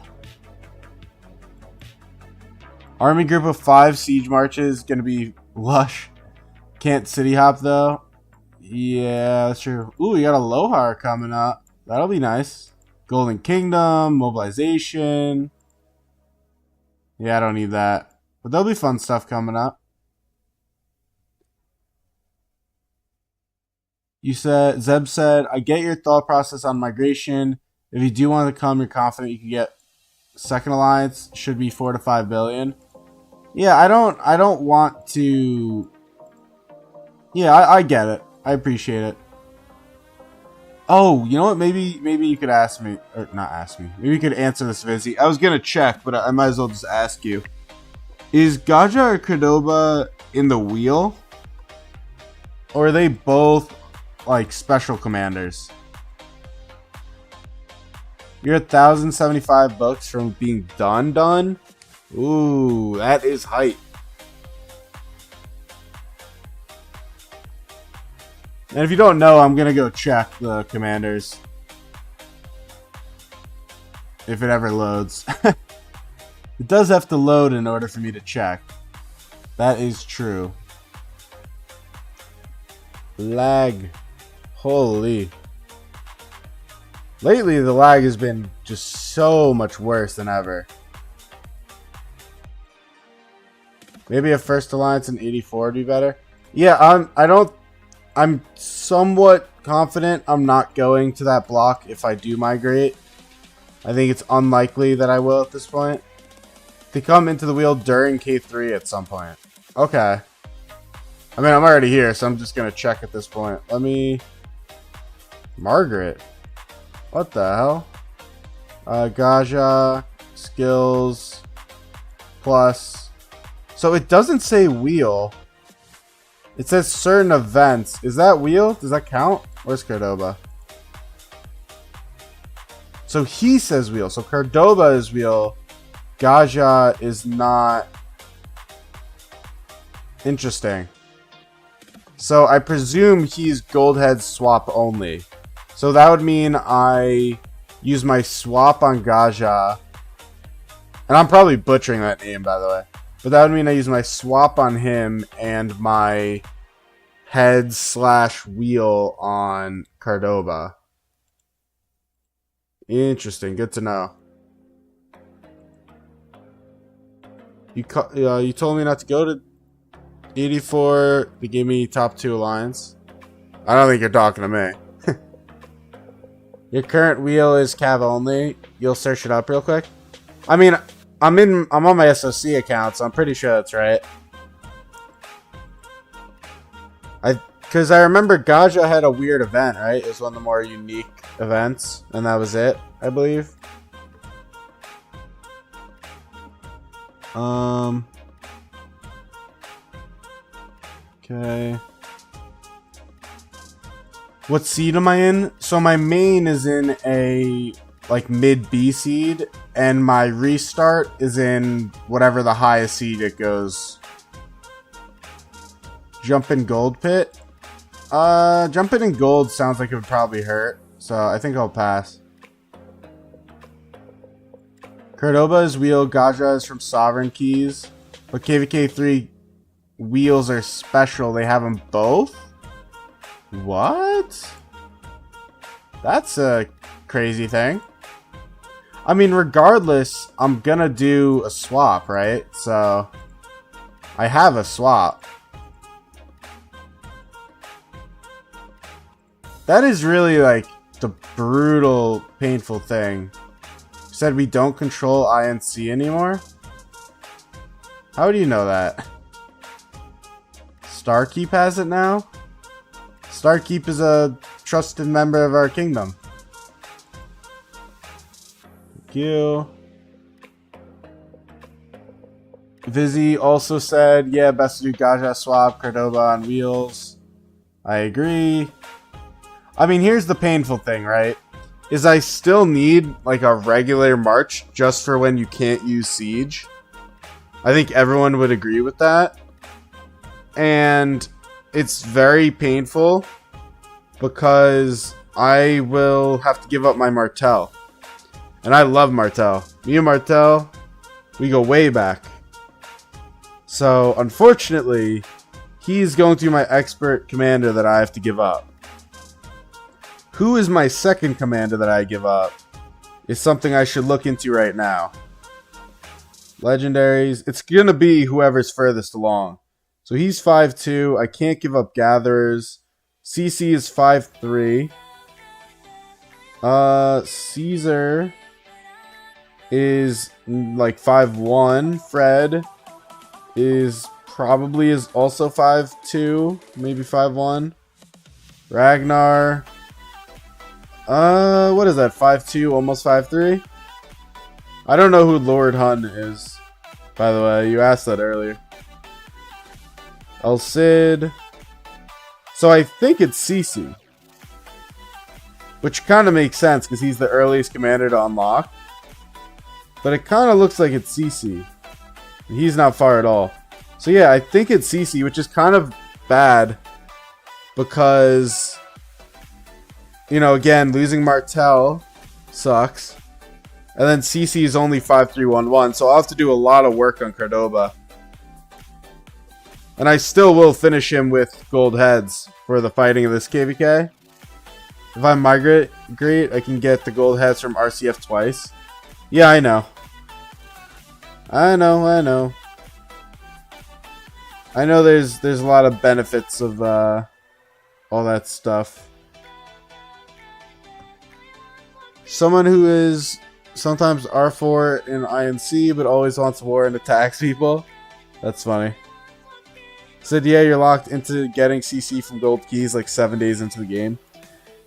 Army group of 5 siege marches. Gonna be lush. Can't city hop though. Yeah, that's true. Ooh, we got a Lohar coming up. That'll be nice. Golden Kingdom. Mobilization. Yeah, I don't need that. But there'll be fun stuff coming up. You said, Zeb said, I get your thought process on migration. If you do want to come, you're confident you can get second alliance. Should be 4 to 5 billion. Yeah, I don't want to. Yeah, I get it. I appreciate it. Oh, you know what? Maybe you could ask me, or not ask me. Maybe you could answer this, Vizzy. I was gonna check, but I might as well just ask you. Is Gaja or Cordoba in the wheel? Or are they both like special commanders? You're 1,075 bucks from being done. Ooh, that is hype. And if you don't know, I'm gonna go check the commanders if it ever loads. It does have to load in order for me to check. That is true. Lag. Holy. Lately, the lag has been just so much worse than ever. Maybe a first alliance in 84 would be better. Yeah, I'm somewhat confident I'm not going to that block if I do migrate. I think it's unlikely that I will at this point. They come into the wheel during K3 at some point. Okay. I mean, I'm already here, so I'm just going to check at this point. Let me... Margaret. What the hell? Gaja. Skills. Plus. So it doesn't say wheel. It says certain events. Is that wheel? Does that count? Where's Cordoba? So he says wheel. So Cordoba is wheel. Gaja is not. Interesting. So I presume he's Goldhead swap only. So that would mean I use my swap on Gaja. And I'm probably butchering that name, by the way. But that would mean I use my swap on him and my head/wheel on Cordoba. Interesting. Good to know. You told me not to go to 84. They gave me top 2 alliance. I don't think you're talking to me. Your current wheel is Cav only. You'll search it up real quick. I mean, I'm on my SOC account, so I'm pretty sure that's right. Because I remember Gaja had a weird event, right? It was one of the more unique events, and that was it, I believe. Okay. What seed am I in? So my main is in a like mid B seed, and my restart is in whatever the highest seed it goes. Jump in gold pit. Jumping in gold sounds like it would probably hurt, so I think I'll pass. Cordoba is wheel, Gaja is from Sovereign Keys, but KvK 3 wheels are special. They have them both? What? That's a crazy thing. I mean, regardless, I'm gonna do a swap, right? So, I have a swap. That is really, like, the brutal, painful thing. Said we don't control INC anymore? How do you know that? Starkeep has it now? Starkeep is a trusted member of our kingdom. Thank you. Vizzy also said, yeah, best to do Gaja swap, Cordoba on wheels. I agree. I mean, here's the painful thing, right? Is I still need, like, a regular march just for when you can't use siege. I think everyone would agree with that. And it's very painful because I will have to give up my Martel. And I love Martel. Me and Martel, we go way back. So, unfortunately, he's going to be my expert commander that I have to give up. Who is my second commander that I give up is something I should look into right now. Legendaries. It's going to be whoever's furthest along. So he's 5'2". I can't give up Gatherers. CC is 5'3". Caesar is like 5'1". Fred is probably also 5'2", maybe 5'1". Ragnar. What is that? 5'2", almost 5'3"? I don't know who Lord Hun is, by the way. You asked that earlier. El Cid. So I think it's CC. Which kind of makes sense, because he's the earliest commander to unlock. But it kind of looks like it's CC. He's not far at all. So yeah, I think it's CC, which is kind of bad. Because, you know, again, losing Martel sucks. And then CC is only 5'3", so I'll have to do a lot of work on Cordoba. And I still will finish him with gold heads for the fighting of this KvK. If I migrate, I can get the gold heads from RCF twice. Yeah, I know. I know there's a lot of benefits of all that stuff. Someone who is sometimes R4 in INC, but always wants war and attacks people. That's funny. Said, yeah, you're locked into getting CC from gold keys like 7 days into the game.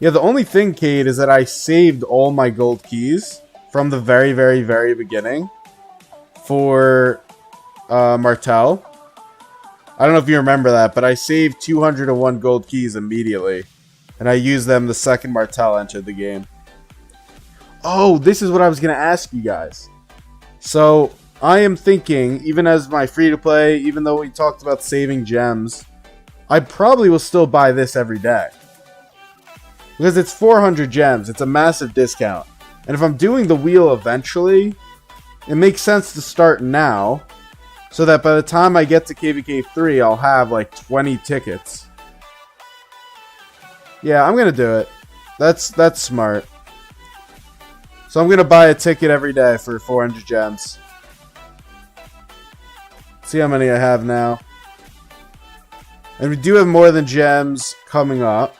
Yeah, the only thing, Cade, is that I saved all my gold keys from the very, very, very beginning for Martel. I don't know if you remember that, but I saved 201 gold keys immediately. And I used them the second Martel entered the game. Oh, this is what I was going to ask you guys. So, I am thinking, even as my free-to-play, even though we talked about saving gems, I probably will still buy this every day. Because it's 400 gems, it's a massive discount. And if I'm doing the wheel eventually, it makes sense to start now, so that by the time I get to KvK 3, I'll have like 20 tickets. Yeah, I'm going to do it. That's smart. So I'm going to buy a ticket every day for 400 gems. See how many I have now. And we do have more than gems coming up,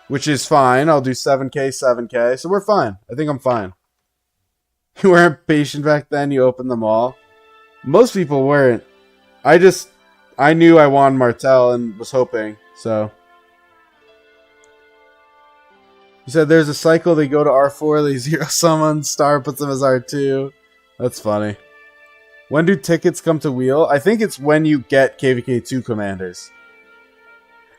which is fine. I'll do 7k, 7k. So we're fine. I think I'm fine. You weren't patient back then, you opened them all. Most people weren't. I knew I wanted Martel and was hoping, so. You said there's a cycle, they go to R4, they zero summon, Star puts them as R2. That's funny. When do tickets come to wheel? I think it's when you get KvK 2 commanders.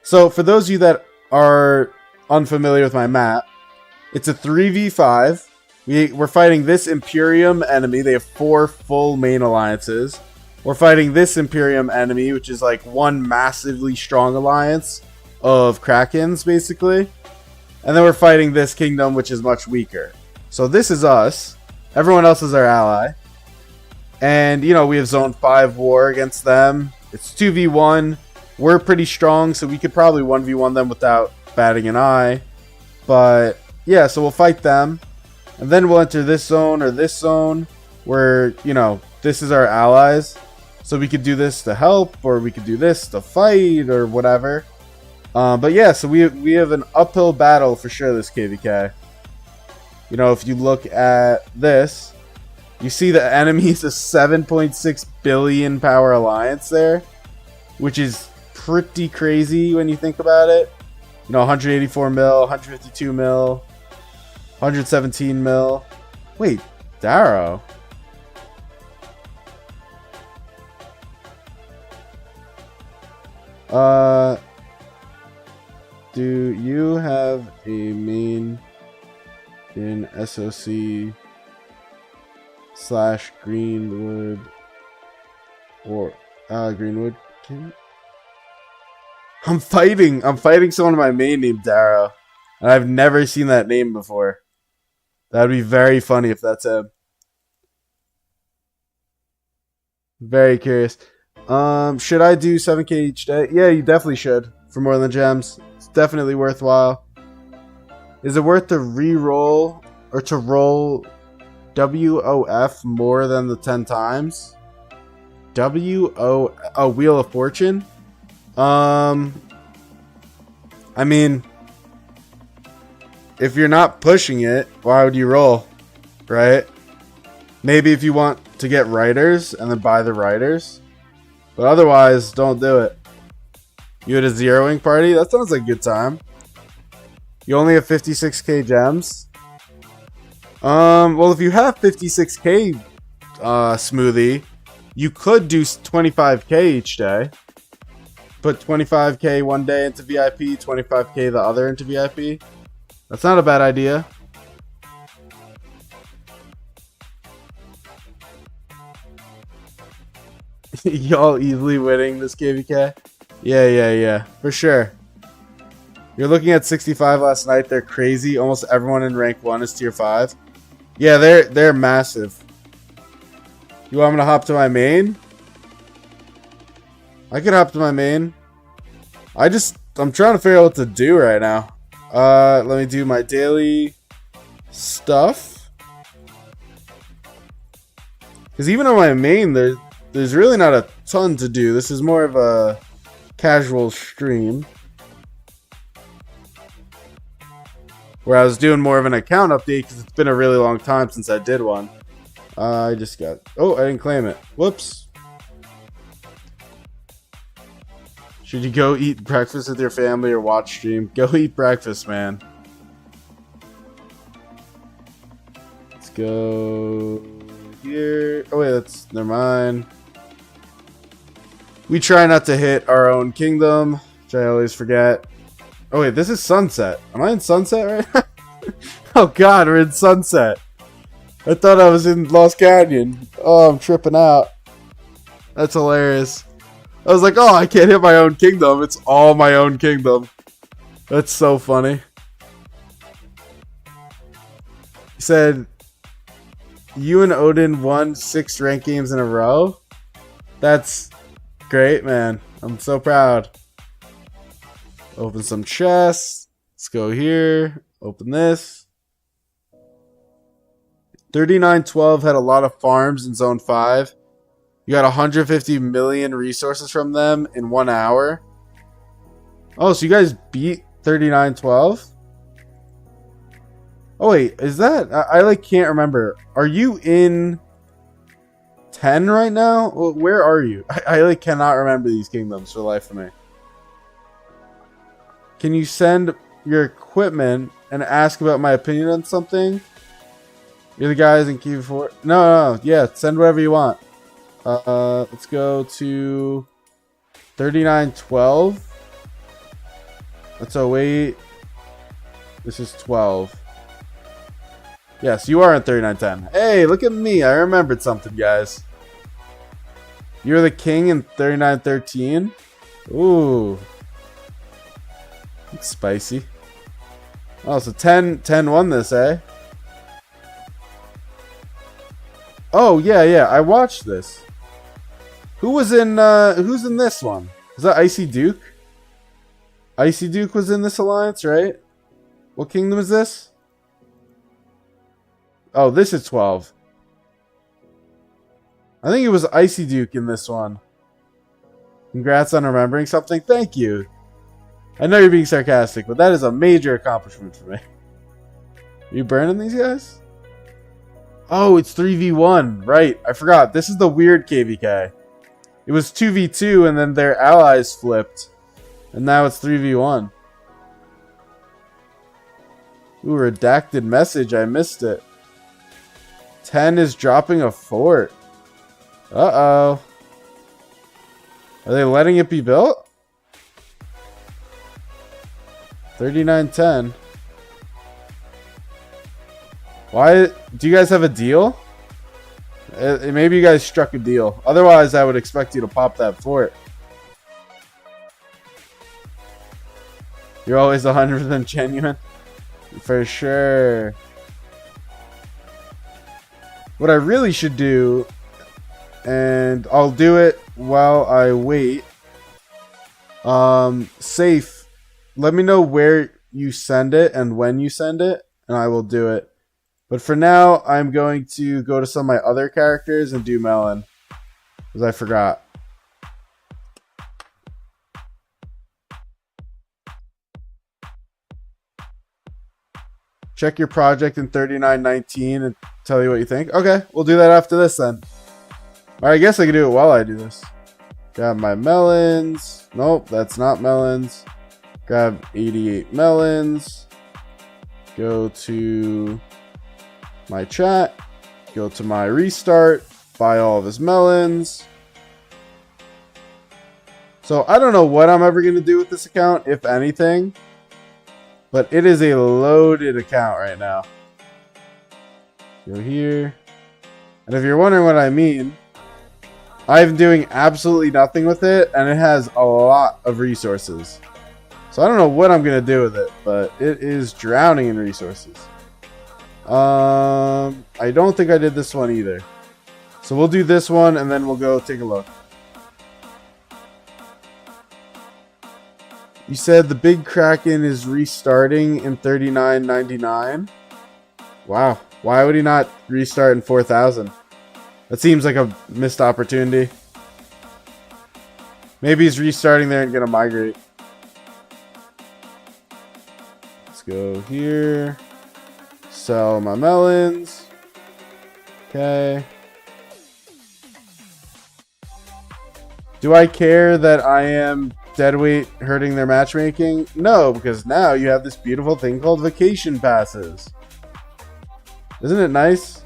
So, for those of you that are unfamiliar with my map, it's a 3v5. We're fighting this Imperium enemy. They have 4 full main alliances. We're fighting this Imperium enemy, which is like one massively strong alliance of Krakens, basically. And then we're fighting this kingdom, which is much weaker. So this is us. Everyone else is our ally. And, you know, we have Zone 5 war against them. It's 2v1. We're pretty strong, so we could probably 1v1 them without batting an eye. But, yeah, so we'll fight them. And then we'll enter this zone or this zone where, you know, this is our allies. So we could do this to help, or we could do this to fight, or whatever. But yeah, so we have an uphill battle for sure this KvK. You know, if you look at this, you see the enemy's a 7.6 billion power alliance there, which is pretty crazy when you think about it. You know, 184 mil, 152 mil, 117 mil. Wait, Darrow. Do you have a main in SOC / Greenwood or Greenwood? I'm fighting someone in my main named Darrow, and I've never seen that name before. That'd be very funny if that's him. Very curious. Should I do 7k each day? Yeah, you definitely should. For more than gems. It's definitely worthwhile. Is it worth to re-roll or to roll WOF more than the 10 times? Wheel of Fortune? I mean, if you're not pushing it, why would you roll? Right? Maybe if you want to get writers and then buy the writers. But otherwise, don't do it. You had a zeroing party? That sounds like a good time. You only have 56k gems? Well, if you have 56k smoothie, you could do 25k each day. Put 25k one day into VIP, 25k the other into VIP. That's not a bad idea. Y'all easily winning this KvK? Yeah, for sure. You're looking at 65 last night. They're crazy. Almost everyone in rank 1 is tier 5. Yeah, they're massive. You want me to hop to my main? I could hop to my main. I'm trying to figure out what to do right now. Let me do my daily stuff. Because even on my main, there's really not a ton to do. This is more of a casual stream. Where I was doing more of an account update because it's been a really long time since I did one. I just got... Oh, I didn't claim it. Whoops. Should you go eat breakfast with your family or watch stream? Go eat breakfast, man. Let's go here. Oh, wait, never mind. We try not to hit our own kingdom, which I always forget. Oh, wait, this is Sunset. Am I in Sunset right now? Oh, God, we're in Sunset. I thought I was in Lost Canyon. Oh, I'm tripping out. That's hilarious. I was like, oh, I can't hit my own kingdom. It's all my own kingdom. That's so funny. He said, you and Odin won 6 ranked games in a row? That's great, man. I'm so proud. Open some chests. Let's go here. Open this. 3912 had a lot of farms in Zone 5. You got 150 million resources from them in 1 hour. Oh, so you guys beat 3912? Oh wait, is that... I like can't remember. Are you in 10 right now? Where are you? I like cannot remember these kingdoms for the life of me. Can you send your equipment and ask about my opinion on something? You're the guys in KvK. No, yeah, send whatever you want. Let's go to 3912. Let's wait. This is 12. Yes, you are in 3910. Hey, look at me. I remembered something, guys. You're the king in 3913. Ooh. It's spicy. Oh, so 10 won this, eh? Oh, yeah. I watched this. Who's in this one? Is that Icy Duke? Icy Duke was in this alliance, right? What kingdom is this? Oh, this is 12. I think it was Icy Duke in this one. Congrats on remembering something. Thank you. I know you're being sarcastic, but that is a major accomplishment for me. Are you burning these guys? Oh, it's 3v1. Right. I forgot. This is the weird KvK. It was 2v2 and then their allies flipped. And now it's 3v1. Ooh, redacted message. I missed it. 10 is dropping a fort. Uh-oh. Are they letting it be built? 3910. Why? Do you guys have a deal? Maybe you guys struck a deal. Otherwise, I would expect you to pop that fort. You're always 100% genuine. For sure. What I really should do, and I'll do it while I wait. Safe. Let me know where you send it and when you send it, and I will do it. But for now, I'm going to go to some of my other characters and do Melon. Because I forgot. Check your project in 3919 and tell you what you think. Okay, we'll do that after this then. Alright, I guess I can do it while I do this. Grab my melons. Nope, that's not melons. Grab 88 melons. Go to my chat. Go to my restart. Buy all of his melons. So I don't know what I'm ever going to do with this account, if anything. But it is a loaded account right now. Go here. And if you're wondering what I mean, I'm doing absolutely nothing with it, and it has a lot of resources. So I don't know what I'm going to do with it, but it is drowning in resources. I don't think I did this one either. So we'll do this one, and then we'll go take a look. You said the big Kraken is restarting in 39.99. Wow. Why would he not restart in 4,000? That seems like a missed opportunity. Maybe he's restarting there and gonna migrate. Let's go here. Sell my melons. Okay. Do I care that I am deadweight hurting their matchmaking? No, because now you have this beautiful thing called vacation passes. Isn't it nice?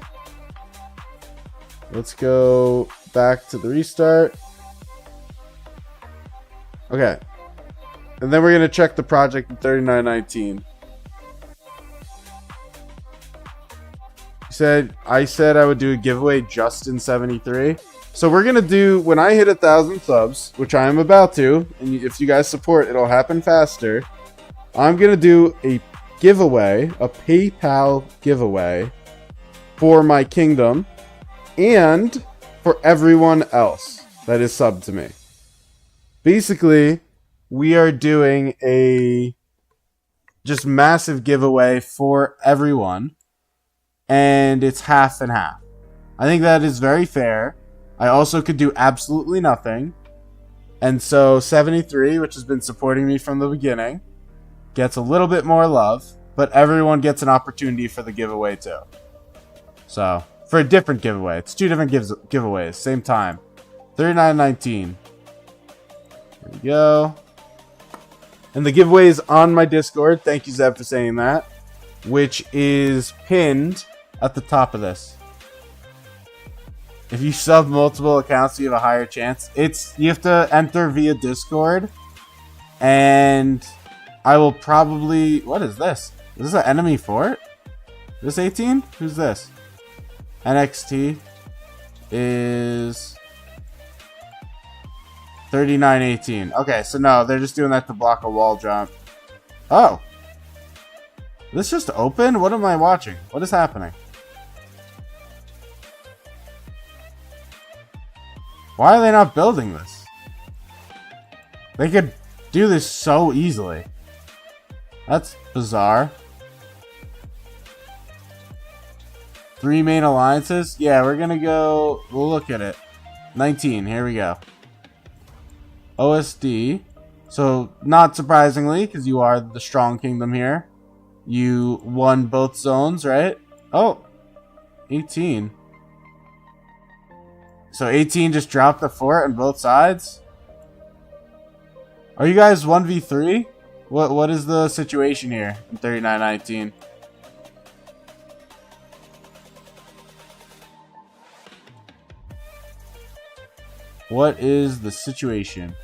Let's go back to the restart. Okay. And then we're going to check the project in 3919. I said I would do a giveaway just in 73. So we're going to do, when I hit 1,000 subs, which I am about to, and if you guys support, it'll happen faster. I'm going to do a giveaway, a PayPal giveaway for my kingdom and for everyone else that is subbed to me. Basically, we are doing a just massive giveaway for everyone, and it's half and half. I think that is very fair. I also could do absolutely nothing. And so 73, which has been supporting me from the beginning, gets a little bit more love. but everyone gets an opportunity for the giveaway too. So, for a different giveaway. It's 2 different giveaways, same time. $39.19. Here we go. And the giveaway is on my Discord. Thank you, Zeb, for saying that. Which is pinned at the top of this. If you sub multiple accounts, you have a higher chance. You have to enter via Discord. And I will probably... What is this? Is this an enemy fort? This 18? Who's this? NXT is 39.18. Okay, so no, they're just doing that to block a wall jump. Oh. This just open? What am I watching? What is happening? Why are they not building this? They could do this so easily. That's bizarre. 3 main alliances? Yeah, we're gonna go... We'll look at it. 19, here we go. OSD. So, not surprisingly, because you are the strong kingdom here. You won both zones, right? Oh! 18. So 18 just dropped the fort on both sides? Are you guys 1v3? What is the situation here in 39.19? What is the situation?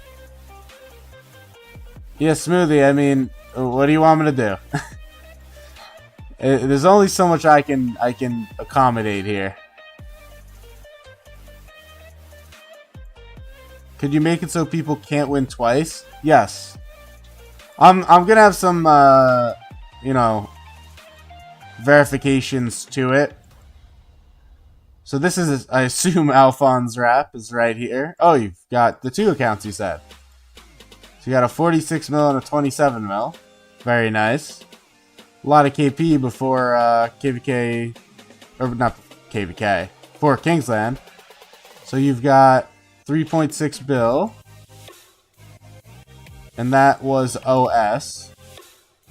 Yeah, Smoothie, I mean, what do you want me to do? There's only so much I can accommodate here. Could you make it so people can't win twice? Yes. I'm gonna have some you know, verifications to it. So this is, I assume, Alphon's rap is right here. Oh, you've got the 2 accounts, you said. So you got a 46 mil and a 27 mil. Very nice. A lot of KP before KvK, or not KvK, for Kingsland. So you've got 3.6 bill. And that was OS.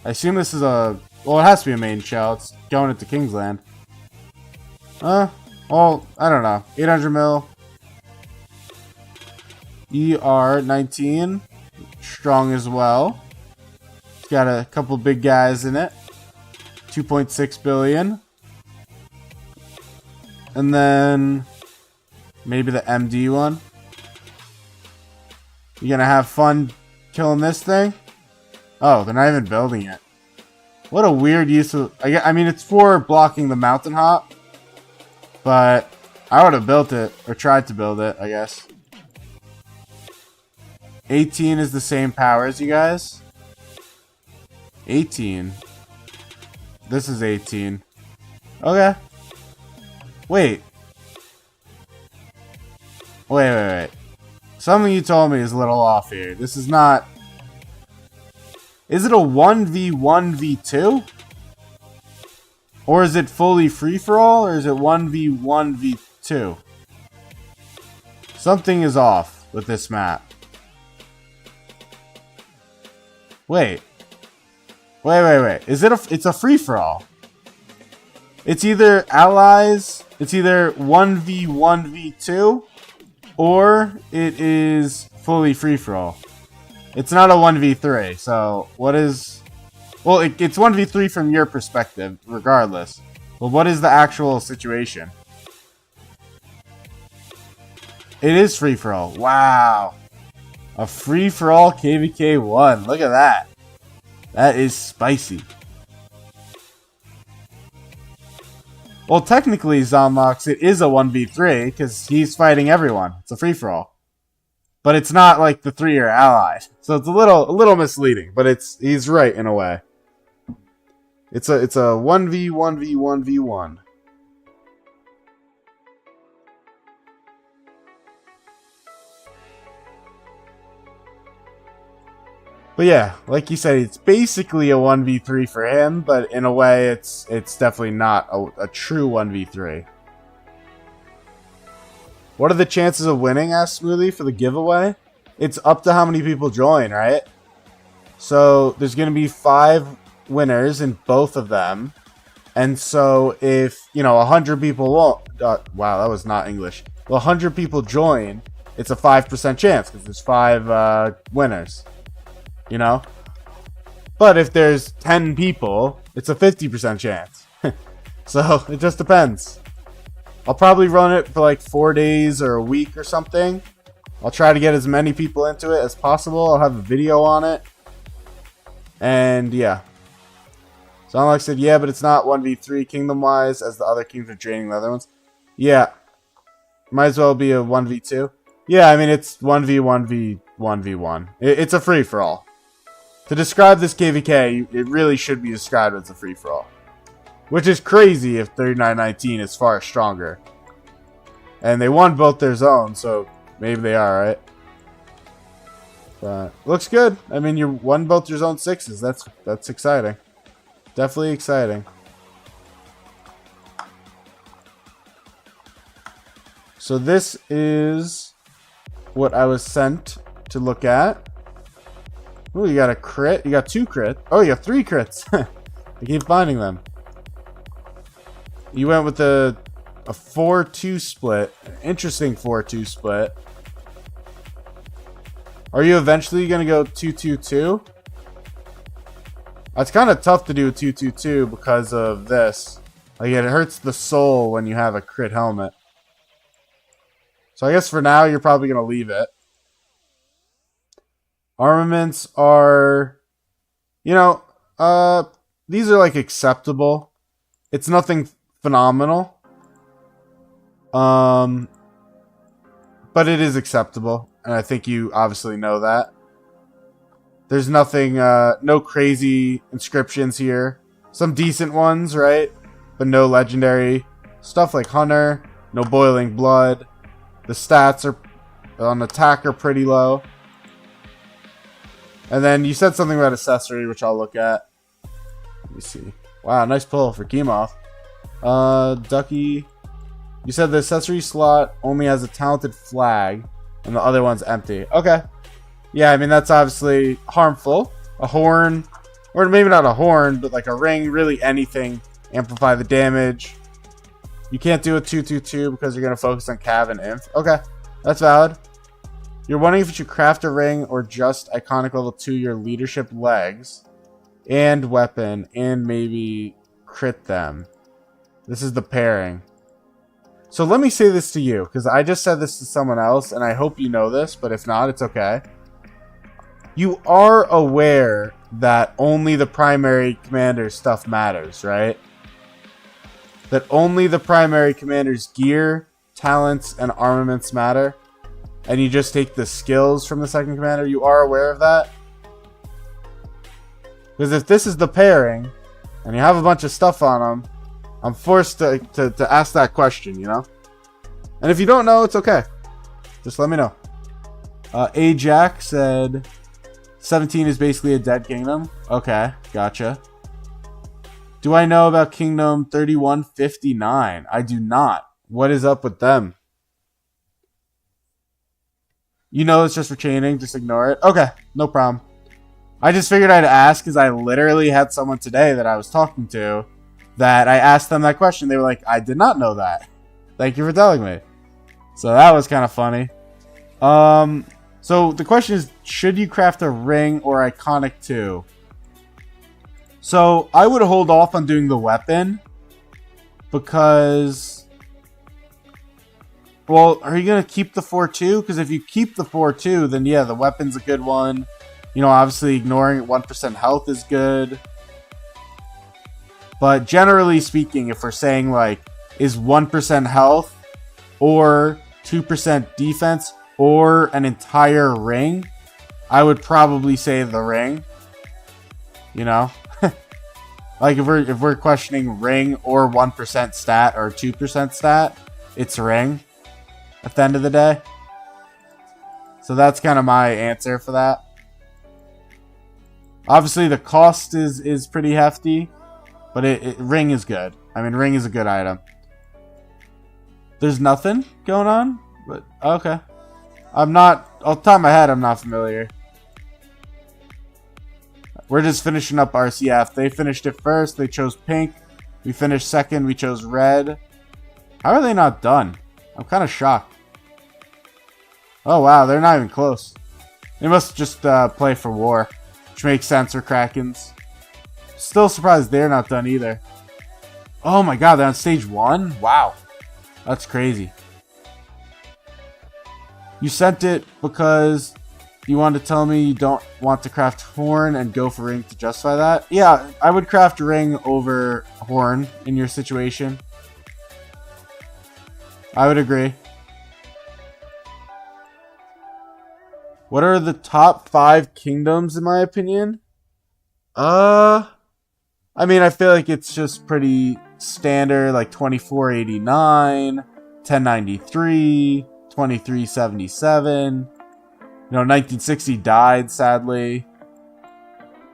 I assume this is a... Well, it has to be a main shell. It's going into Kingsland. Well, I don't know. 800 mil. ER19. Strong as well. It's got a couple big guys in it. 2.6 billion. And then... maybe the MD one. You gonna have fun killing this thing? Oh, they're not even building it. What a weird use of... I mean, it's for blocking the mountain hop. But I would have built it, or tried to build it, I guess. 18 is the same power as you guys. 18. This is 18. Okay. Wait. Wait. Something you told me is a little off here. This is not... Is it a 1v1v2? Or is it fully free-for-all? Or is it 1v1v2? Something is off with this map. Wait. Is it it's a free-for-all? It's either allies, it's either 1v1v2, or it is fully free-for-all. It's not a 1v3, so what is... Well, it's 1v3 from your perspective, regardless. But what is the actual situation? It is free-for-all. Wow. A free-for-all KvK 1. Look at that. That is spicy. Well, technically, Zombox, it is a 1v3, because he's fighting everyone. It's a free-for-all. But it's not like the 3 are allies. So it's a little misleading, but he's right in a way. It's a 1v1v1v1. But yeah, like you said, it's basically a 1v3 for him, but in a way it's definitely not a true 1v3. What are the chances of winning, asked Smoothie, for the giveaway? It's up to how many people join, right? So there's going to be 5 winners in both of them. And so if, 100 people won't... wow, that was not English. Well, 100 people join, it's a 5% chance because there's 5 winners. But if there's 10 people, it's a 50% chance. So it just depends. I'll probably run it for like 4 days or a week or something. I'll try to get as many people into it as possible. I'll have a video on it. And yeah. So Alex said, yeah, but it's not 1v3 kingdom-wise as the other kings are draining the other ones. Yeah. Might as well be a 1v2. Yeah, I mean, it's 1v1v1v1. It's a free-for-all. To describe this KvK, it really should be described as a free-for-all. Which is crazy if 3919 is far stronger. And they won both their zones, so maybe they are, right? But looks good. I mean, you won both your zone 6s. That's exciting. Definitely exciting. So this is what I was sent to look at. Oh, you got a crit. You got 2 crits. Oh, you got 3 crits. I keep finding them. You went with a 4-2 split. Interesting 4-2 split. Are you eventually going to go 2-2-2? It's kind of tough to do a 2-2-2 because of this. Like, it hurts the soul when you have a crit helmet. So I guess for now, you're probably going to leave it. Armaments are, these are like acceptable. It's nothing phenomenal. But it is acceptable. And I think you obviously know that. There's nothing, no crazy inscriptions here. Some decent ones, right? But no legendary. Stuff like Hunter, no boiling blood. The stats are on attack are pretty low. And then you said something about accessory, which I'll look at. Let me see. Wow, nice pull for Kemoth. Ducky. You said the accessory slot only has a talented flag, and the other one's empty. Okay. Yeah, I mean, that's obviously harmful. A horn, or maybe not a horn, but like a ring, really anything. Amplify the damage. You can't do a 2-2-2 because you're going to focus on Cav and Inf. Okay, that's valid. You're wondering if you should craft a ring or just iconic level 2 your leadership legs and weapon and maybe crit them. This is the pairing. So let me say this to you, because I just said this to someone else, and I hope you know this, but if not, it's okay. You are aware that only the primary commander's stuff matters, right? That only the primary commander's gear, talents, and armaments matter, and you just take the skills from the second commander. You are aware of that? Because if this is the pairing, and you have a bunch of stuff on them, I'm forced to ask that question, And if you don't know, it's okay. Just let me know. Ajax said 17 is basically a dead kingdom. Okay, gotcha. Do I know about Kingdom 3159? I do not. What is up with them? It's just for chaining. Just ignore it. Okay, no problem. I just figured I'd ask because I literally had someone today that I was talking to that I asked them that question. They were like, I did not know that. Thank you for telling me. So that was kind of funny. So the question is, should you craft a ring or iconic 2? So I would hold off on doing the weapon because, well, are you going to keep the 4-2? Because if you keep the 4-2, then yeah, the weapon's a good one. Obviously ignoring 1% health is good. But generally speaking, if we're saying like, is 1% health or 2% defense or an entire ring, I would probably say the ring. Like if we're questioning ring or 1% stat or 2% stat, it's ring at the end of the day. So that's kind of my answer for that. Obviously the cost is pretty hefty, but ring is good. I mean, ring is a good item. There's nothing going on, but okay. I'm not, off the top of my head, I'm not familiar. We're just finishing up RCF. They finished it first. They chose pink. We finished second. We chose red. How are they not done? I'm kind of shocked. Oh, wow. They're not even close. They must just play for war, which makes sense for Krakens. Still surprised they're not done either. Oh my god, they're on stage 1? Wow. That's crazy. You sent it because you wanted to tell me you don't want to craft horn and go for ring to justify that? Yeah, I would craft ring over horn in your situation. I would agree. What are the top 5 kingdoms in my opinion? I mean, I feel like it's just pretty standard, like 2489, 1093, 2377. You know, 1960 died, sadly.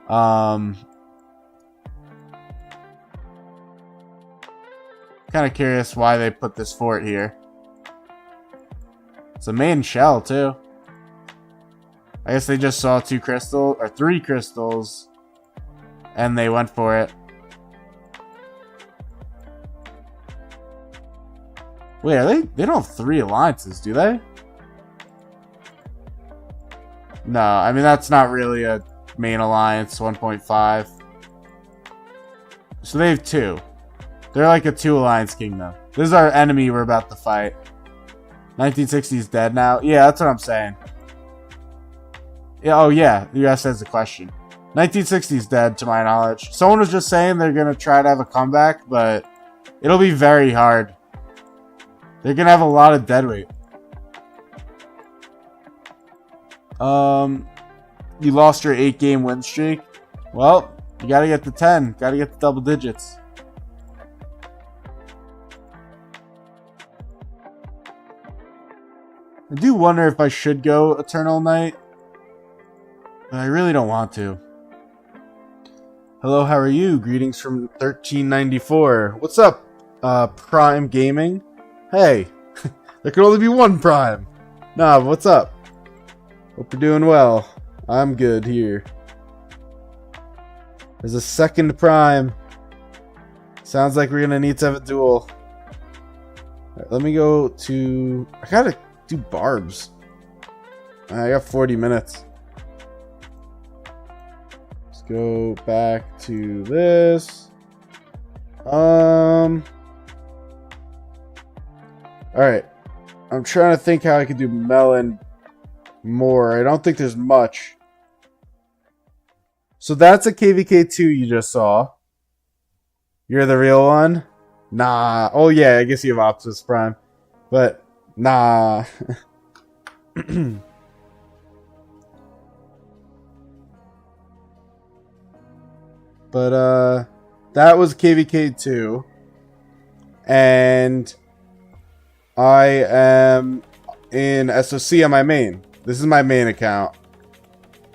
Kind of curious why they put this fort here. It's a main shell, too. I guess they just saw 2 crystals, or 3 crystals, and they went for it. Wait, are they don't have 3 alliances, do they? No, I mean, that's not really a main alliance, 1.5. So they have 2. They're like a 2 alliance kingdom. This is our enemy we're about to fight. 1960 is dead now? Yeah, that's what I'm saying. Yeah, oh yeah, the US has a question. 1960 is dead, to my knowledge. Someone was just saying they're going to try to have a comeback, but it'll be very hard. They're going to have a lot of deadweight. You lost your 8-game win streak. Well, you got to get to 10. Got to get to double digits. I do wonder if I should go Eternal Night, but I really don't want to. Hello, how are you? Greetings from 1394. What's up, Prime Gaming? Hey, there can only be one Prime. Nah, what's up? Hope you're doing well. I'm good here. There's a second Prime. Sounds like we're gonna need to have a duel. Alright, let me go to... I gotta do barbs. I got 40 minutes. Let's go back to this. Alright. I'm trying to think how I could do melon more. I don't think there's much. So that's a KvK 2 you just saw. You're the real one? Nah. Oh yeah, I guess you have Optimus Prime. But, nah. But, that was KvK 2. And I am in SOC on my main. This is my main account.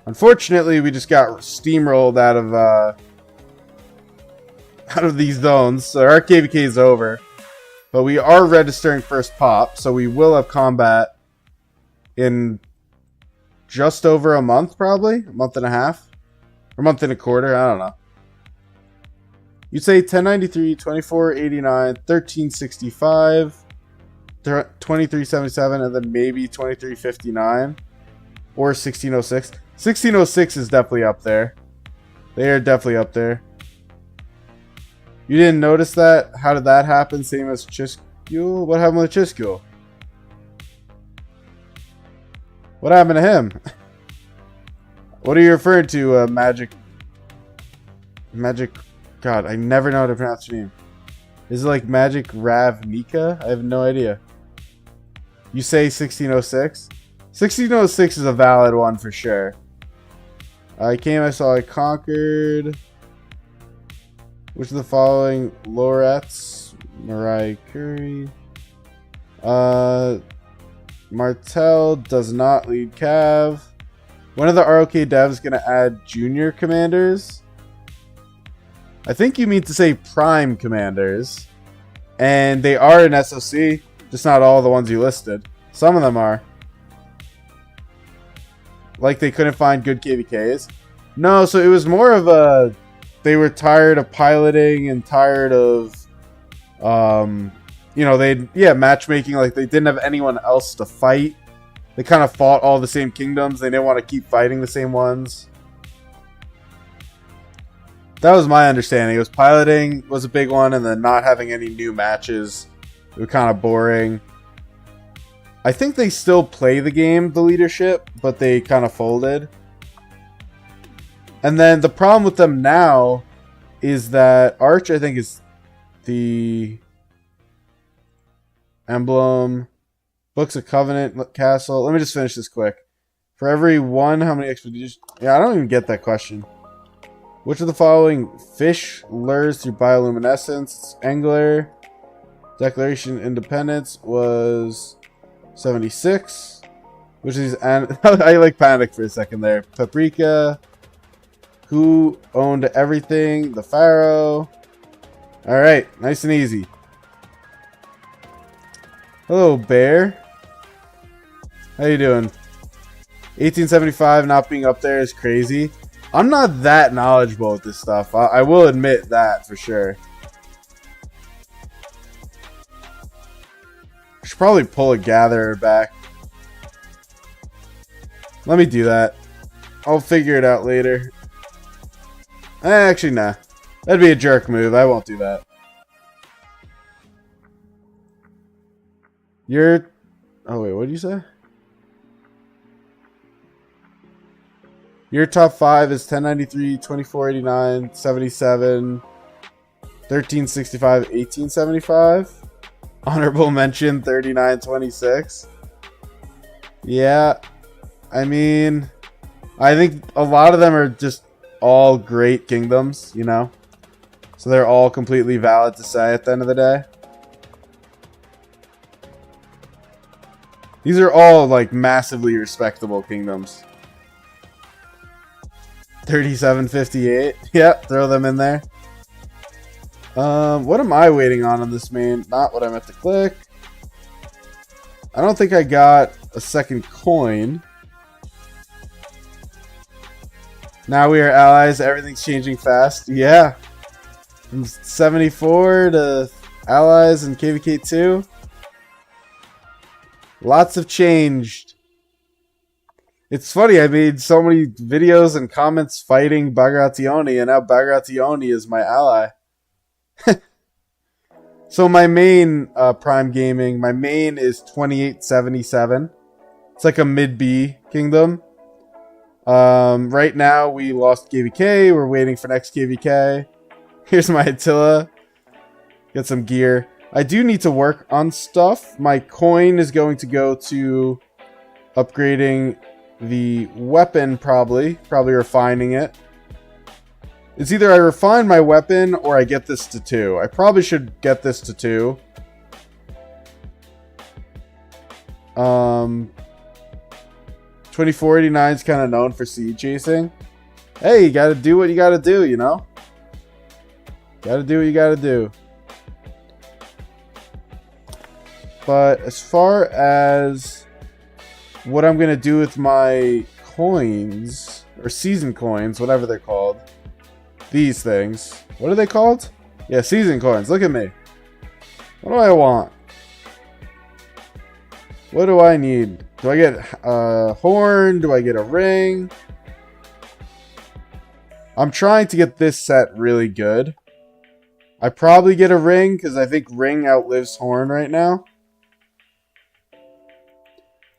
Unfortunately, we just got steamrolled out of these zones, so our KvK is over. But we are registering first pop, so we will have combat in just over a month, probably? A month and a half? Or a month and a quarter, I don't know. You'd say 1093, 2489, 1365, 2377, and then maybe 2359. Or 1606. 1606 is definitely up there. They are definitely up there. You didn't notice that? How did that happen? Same as Chiskul? What happened with Chiskul? What happened to him? What are you referring to, Magic? God, I never know how to pronounce your name. Is it like Magic Ravnica? I have no idea. You say 1606? 1606 is a valid one for sure. I came, I saw, I conquered. Which of the following? Loretz, Mariah Curry. Martel does not lead Cav. When are the ROK devs going to add junior commanders? I think you mean to say prime commanders. And they are in SOC. Just not all the ones you listed. Some of them are. Like they couldn't find good KvKs. No, so it was more of a... They were tired of piloting and tired of... you know, matchmaking. Like, they didn't have anyone else to fight. They kind of fought all the same kingdoms. They didn't want to keep fighting the same ones. That was my understanding. It was piloting was a big one, and then not having any new matches. It was kind of boring. I think they still play the game, the leadership, but they kind of folded. And then the problem with them now is that Arch, I think, is the emblem. Books of Covenant Castle. Let me just finish this quick. For every one, how many expeditions? Yeah, I don't even get that question. Which of the following fish lures through bioluminescence? Angler. Declaration Independence was 76. Which is... I like panicked for a second there. Paprika. Who owned everything? The Pharaoh. Alright, nice and easy. Hello, Bear. How you doing? 1875 not being up there is crazy. I'm not that knowledgeable with this stuff. I will admit that for sure. I should probably pull a gatherer back. Let me do that. I'll figure it out later. Actually, nah. That'd be a jerk move. I won't do that. Oh, wait. What did you say? Your top 5 is 1093, 2489, 77, 1365, 1875. Honorable mention 3926. Yeah. I mean, I think a lot of them are just all great kingdoms, you know? So they're all completely valid to say at the end of the day. These are all, like, massively respectable kingdoms. 3758. Yep, throw them in there. What am I waiting on this main? Not what I meant to click. I don't think I got a second coin. Now we are allies. Everything's changing fast. Yeah. From 74 to allies and KvK 2. Lots have changed. It's funny, I made so many videos and comments fighting Bagration, and now Bagration is my ally. So my main, Prime Gaming, my main is 2877. It's like a mid-B kingdom. Right now we lost KvK, we're waiting for next KvK. Here's my Attila. Get some gear. I do need to work on stuff. My coin is going to go to upgrading the weapon, probably refining it. It's either I refine my weapon or I get this to 2. I probably should get this to 2. 2489 is kind of known for seed chasing. Hey, you gotta do what you gotta do, you know? Gotta do what you gotta do. But as far as what I'm going to do with my coins, or season coins, whatever they're called. These things. What are they called? Yeah, season coins. Look at me. What do I want? What do I need? Do I get a horn? Do I get a ring? I'm trying to get this set really good. I probably get a ring, because I think ring outlives horn right now.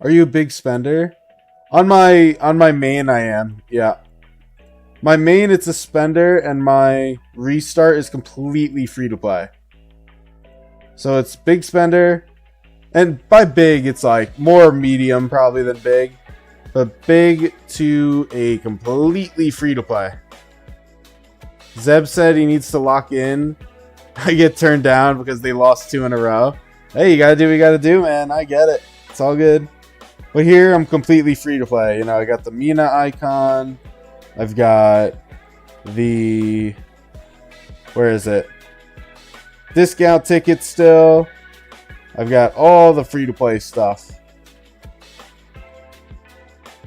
Are you a big spender? On my main, I am. Yeah. My main, it's a spender, and my restart is completely free to play. So it's big spender, and by big, it's like more medium probably than big, but big to a completely free to play. Zeb said he needs to lock in. I get turned down because they lost 2 in a row. Hey, you gotta do what you gotta do, man. I get it. It's all good. But here, I'm completely free to play. You know, I got the Mina icon. I've got the... Where is it? Discount tickets still. I've got all the free to play stuff.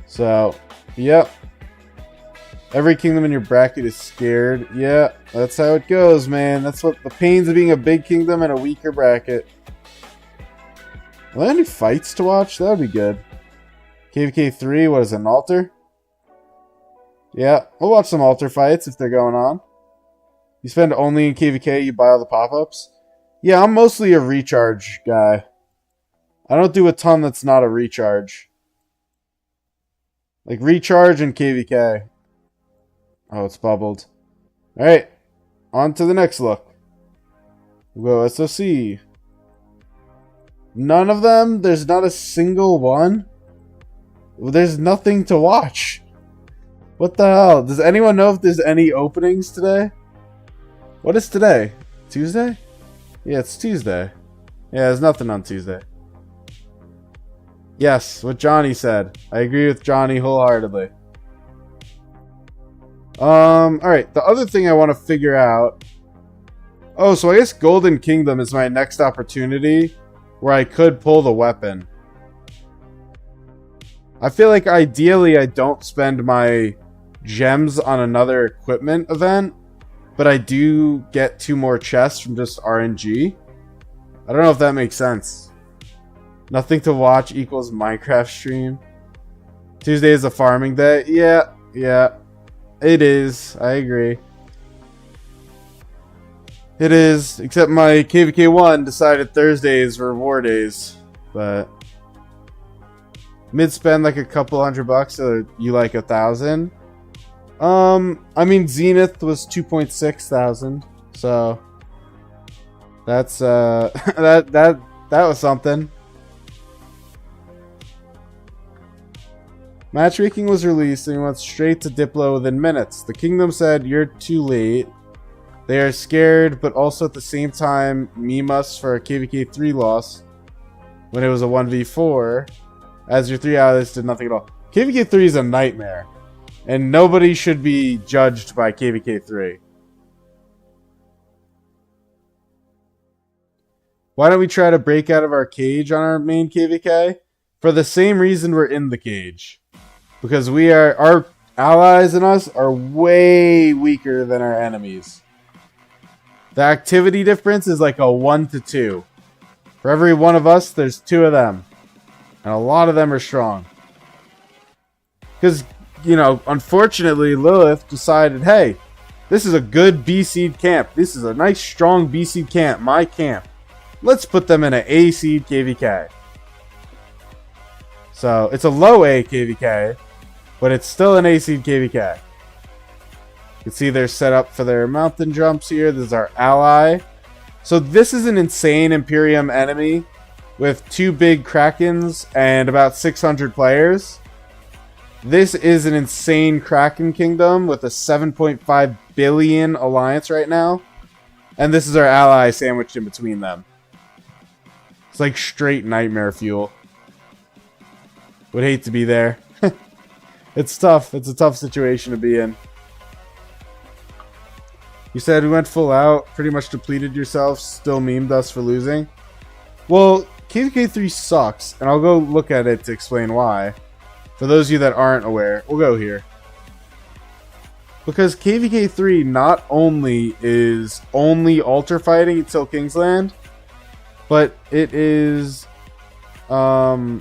So, yep. Every kingdom in your bracket is scared. Yeah, that's how it goes, man. That's what the pains of being a big kingdom and a weaker bracket. Are there any fights to watch? That would be good. KvK 3, what is it, an altar? Yeah, we'll watch some altar fights if they're going on. You spend only in KvK, you buy all the pop-ups? Yeah, I'm mostly a recharge guy. I don't do a ton that's not a recharge. Like recharge and KvK. Oh, it's bubbled. Alright, on to the next look. We'll go SOC. None of them? There's not a single one? There's nothing to watch. What the hell? Does anyone know if there's any openings today? What is today? Tuesday? Yeah, it's Tuesday. Yeah, there's nothing on Tuesday. Yes, what Johnny said. I agree with Johnny wholeheartedly. Alright, the other thing I want to figure out... Oh, so I guess Golden Kingdom is my next opportunity where I could pull the weapon. I feel like ideally I don't spend my gems on another equipment event, but I do get 2 more chests from just RNG. I don't know if that makes sense. Nothing to watch equals Minecraft stream. Tuesday is a farming day. Yeah. It is. I agree. It is. Except my KvK 1 decided Thursdays were war days. But mid-spend like a couple $100, so you like 1,000. I mean Zenith was 2.6 thousand, so that's that was something. Matchmaking was released and we went straight to Diplo within minutes. The kingdom said, "You're too late." They are scared, but also at the same time meme us for a KvK 3 loss when it was a 1v4, as your 3 allies did nothing at all. KvK 3 is a nightmare, and nobody should be judged by KvK 3. Why don't we try to break out of our cage on our main KvK? For the same reason we're in the cage. Because our allies and us are way weaker than our enemies. The activity difference is like a 1 to 2. For every one of us, there's 2 of them. And a lot of them are strong. Because, you know, unfortunately, Lilith decided, hey, this is a good B-seed camp. This is a nice, strong B-seed camp. My camp. Let's put them in an A-seed KvK. So, it's a low A KvK, but it's still an A-seed KvK. You can see they're set up for their mountain jumps here. This is our ally. So this is an insane Imperium enemy with 2 big Krakens and about 600 players. This is an insane Kraken kingdom with a 7.5 billion alliance right now. And this is our ally sandwiched in between them. It's like straight nightmare fuel. Would hate to be there. It's tough. It's a tough situation to be in. You said we went full out, pretty much depleted yourself, still memed us for losing. Well, KvK 3 sucks, and I'll go look at it to explain why. For those of you that aren't aware, we'll go here. Because KvK 3 not only is only altar fighting until Kingsland, but it is a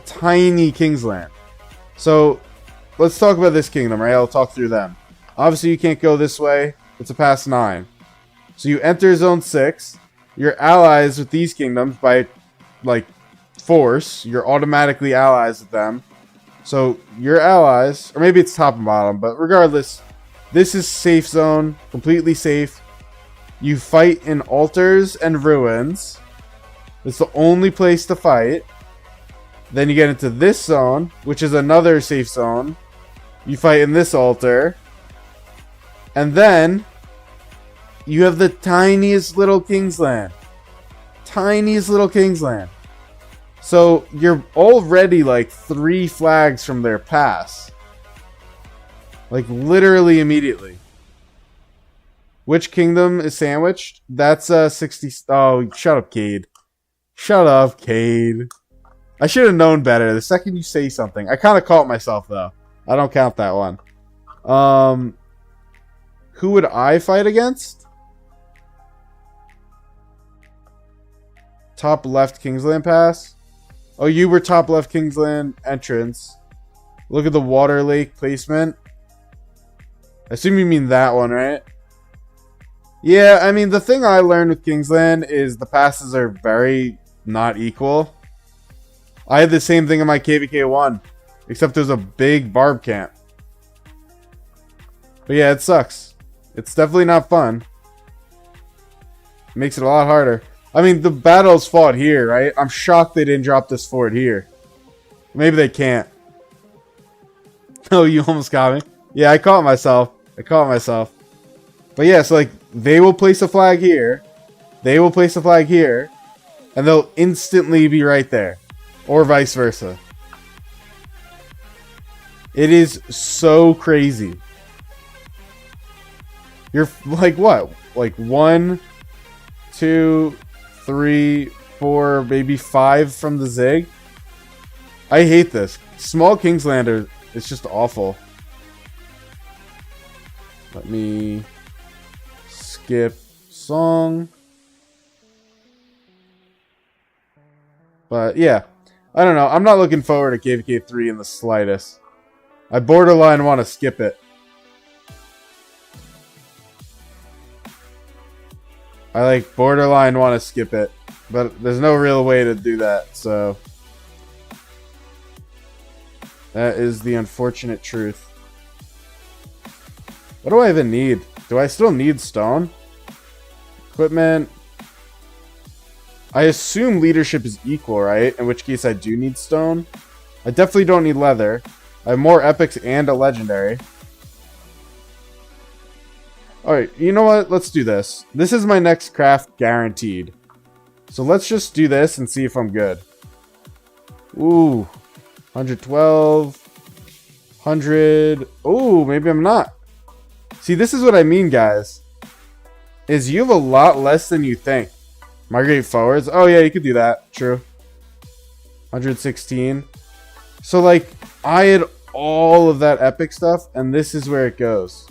tiny Kingsland. So let's talk about this kingdom, right? I'll talk through them. Obviously, you can't go this way. It's a pass 9. So you enter Zone 6. You're allies with these kingdoms by, like, force. You're automatically allies with them. So your allies, or maybe it's top and bottom, but regardless, this is safe zone. Completely safe. You fight in altars and ruins. It's the only place to fight. Then you get into this zone, which is another safe zone. You fight in this altar. And then you have the tiniest little Kingsland. Tiniest little Kingsland. So you're already like 3 flags from their pass. Like literally immediately. Which kingdom is sandwiched? That's 60. Oh, shut up, Cade. Shut up, Cade. I should have known better the second you say something. I kind of caught myself though. I don't count that one. Who would I fight against? Top left Kingsland pass. Oh, you were top left Kingsland entrance. Look at the water lake placement. I assume you mean that one, right? Yeah, I mean, the thing I learned with Kingsland is the passes are very not equal. I had the same thing in my KvK 1, except there's a big barb camp. But yeah, it sucks. It's definitely not fun. It makes it a lot harder. I mean, the battle's fought here, right? I'm shocked they didn't drop this fort here. Maybe they can't. Oh, you almost got me. Yeah, I caught myself. But yeah, so like, they will place a flag here. They will place a flag here. And they'll instantly be right there. Or vice versa. It is so crazy. You're like what? Like 1, 2, 3, 4, maybe 5 from the zig? I hate this. Small Kingslander, it's just awful. Let me skip song. But yeah, I don't know. I'm not looking forward to KvK 3 in the slightest. I borderline want to skip it. I like borderline want to skip it, but there's no real way to do that, so that is the unfortunate truth. What do I even need? Do I still need stone? Equipment. I assume leadership is equal, right? In which case I do need stone. I definitely don't need leather. I have more epics and a legendary. Alright, you know what? Let's do this. This is my next craft guaranteed. So let's just do this and see if I'm good. Ooh. 112. 100. Ooh, maybe I'm not. See, this is what I mean, guys. Is you have a lot less than you think. Migrate forwards. Oh, yeah, you could do that. True. 116. So, like, I had all of that epic stuff, and this is where it goes.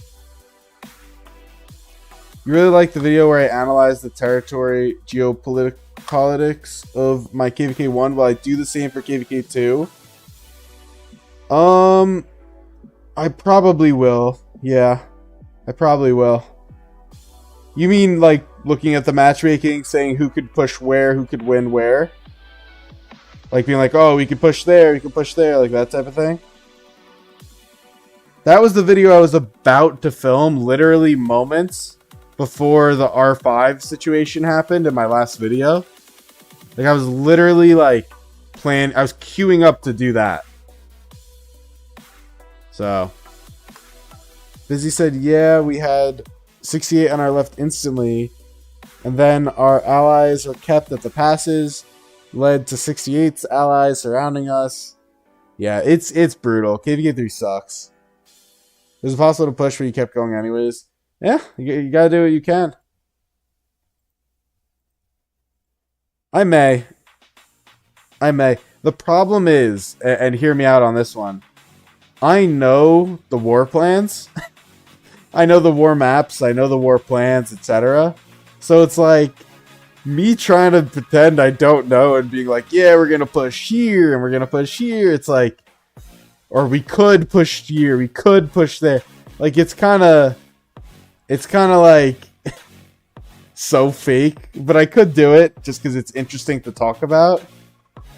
You really like the video where I analyzed the territory geopolitics of my KvK 1? Well, I do the same for KvK 2. I probably will. Yeah, I probably will. You mean, like, looking at the matchmaking, saying who could push where, who could win where? Like, being like, oh, we could push there, like that type of thing? That was the video I was about to film, literally moments before the R5 situation happened in my last video. Like, I was literally, like, I was queuing up to do that. So, Busy said, yeah, we had 68 on our left instantly, and then our allies were kept at the passes, led to 68's allies surrounding us. Yeah, it's brutal. KvK 3 sucks. It was possible to push, but you kept going anyways. Yeah, you gotta do what you can. I may. The problem is, and hear me out on this one, I know the war plans. I know the war maps. I know the war plans, etc. So it's like me trying to pretend I don't know and being like, yeah, we're gonna push here and we're gonna push here. It's like, or we could push here, we could push there. Like, it's kind of like so fake, but I could do it just because it's interesting to talk about.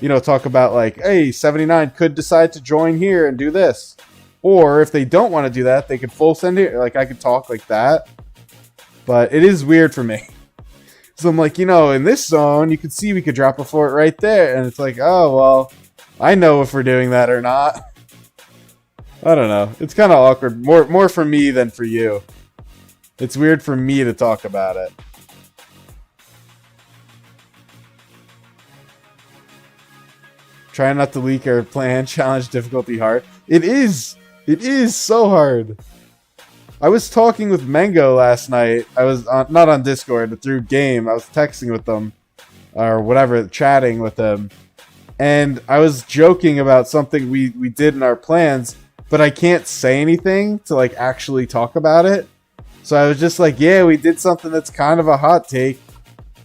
You know, talk about like, hey, 79 could decide to join here and do this. Or if they don't want to do that, they could full send it. Like, I could talk like that. But it is weird for me. So I'm like, you know, in this zone, you could see we could drop a fort right there. And it's like, oh, well, I know if we're doing that or not. I don't know. It's kind of awkward. More for me than for you. It's weird for me to talk about it. Try not to leak our plan. Challenge difficulty hard. It is so hard. I was talking with Mango last night. I was not on Discord, but through game. I was texting with them. Or whatever, chatting with them. And I was joking about something we did in our plans. but I can't say anything to like actually talk about it. So I was just like, yeah, we did something that's kind of a hot take.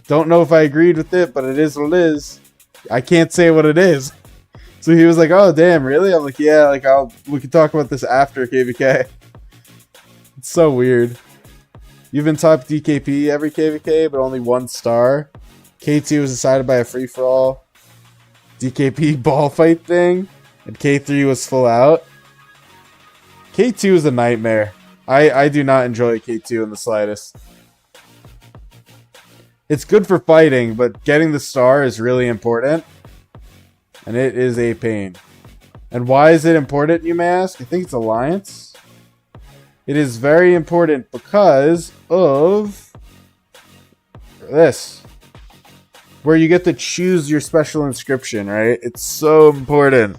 Don't know if I agreed with it, but it is what it is. I can't say what it is. So he was like, oh, damn, really? I'm like, yeah, like we can talk about this after KvK. It's so weird. You've been top DKP every KvK, but only 1 star. K2 was decided by a free-for-all DKP ball fight thing, and K3 was full out. K2 is a nightmare. I do not enjoy K2 in the slightest. It's good for fighting, but getting the star is really important. And it is a pain. And why is it important, you may ask? I think it's Alliance. It is very important because of this. Where you get to choose your special inscription, right? It's so important.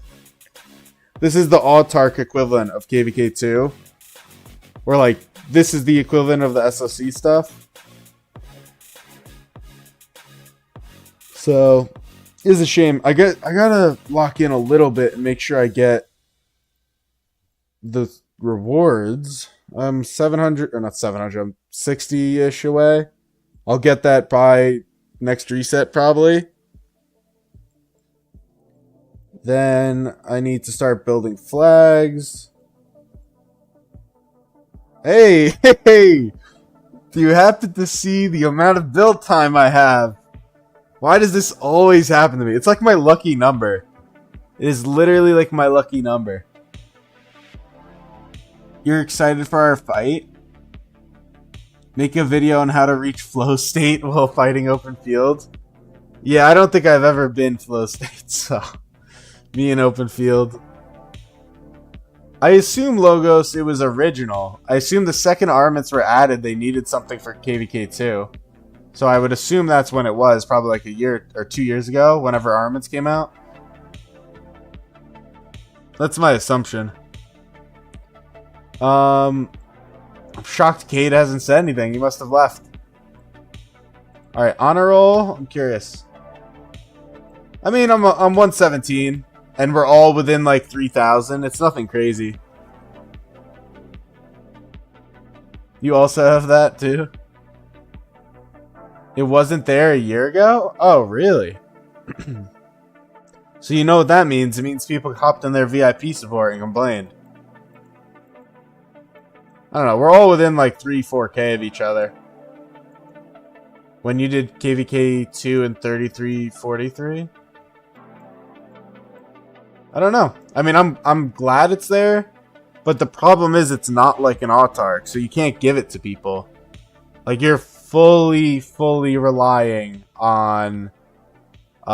This is the Autark equivalent of KvK2. Where, like, this is the equivalent of the SOC stuff. So, it is a shame. I gotta lock in a little bit and make sure I get the rewards. I'm 700, or not 700, I'm 60-ish away. I'll get that by next reset, probably. Then I need to start building flags. Hey! Do you happen to see the amount of build time I have? Why does this always happen to me? It's like my lucky number. It is literally like my lucky number. You're excited for our fight? Make a video on how to reach flow state while fighting open field? Yeah, I don't think I've ever been flow state, so... Me in open field. I assume Logos, it was original. I assume the second armaments were added, they needed something for KvK2. So I would assume that's when it was, probably like a year or 2 years ago, whenever armaments came out. That's my assumption. I'm shocked Cade hasn't said anything. He must have left. Alright, honor roll. I'm curious. I mean, I'm 117, and we're all within like 3,000. It's nothing crazy. You also have that too? It wasn't there a year ago? Oh, really? So you know what that means. It means people hopped in their VIP support and complained. I don't know. We're all within like 3-4K of each other. When you did KvK 2 and 3343? I don't know. I mean, I'm glad it's there, but the problem is it's not like an Autark, so you can't give it to people. Like, you're fully relying on, you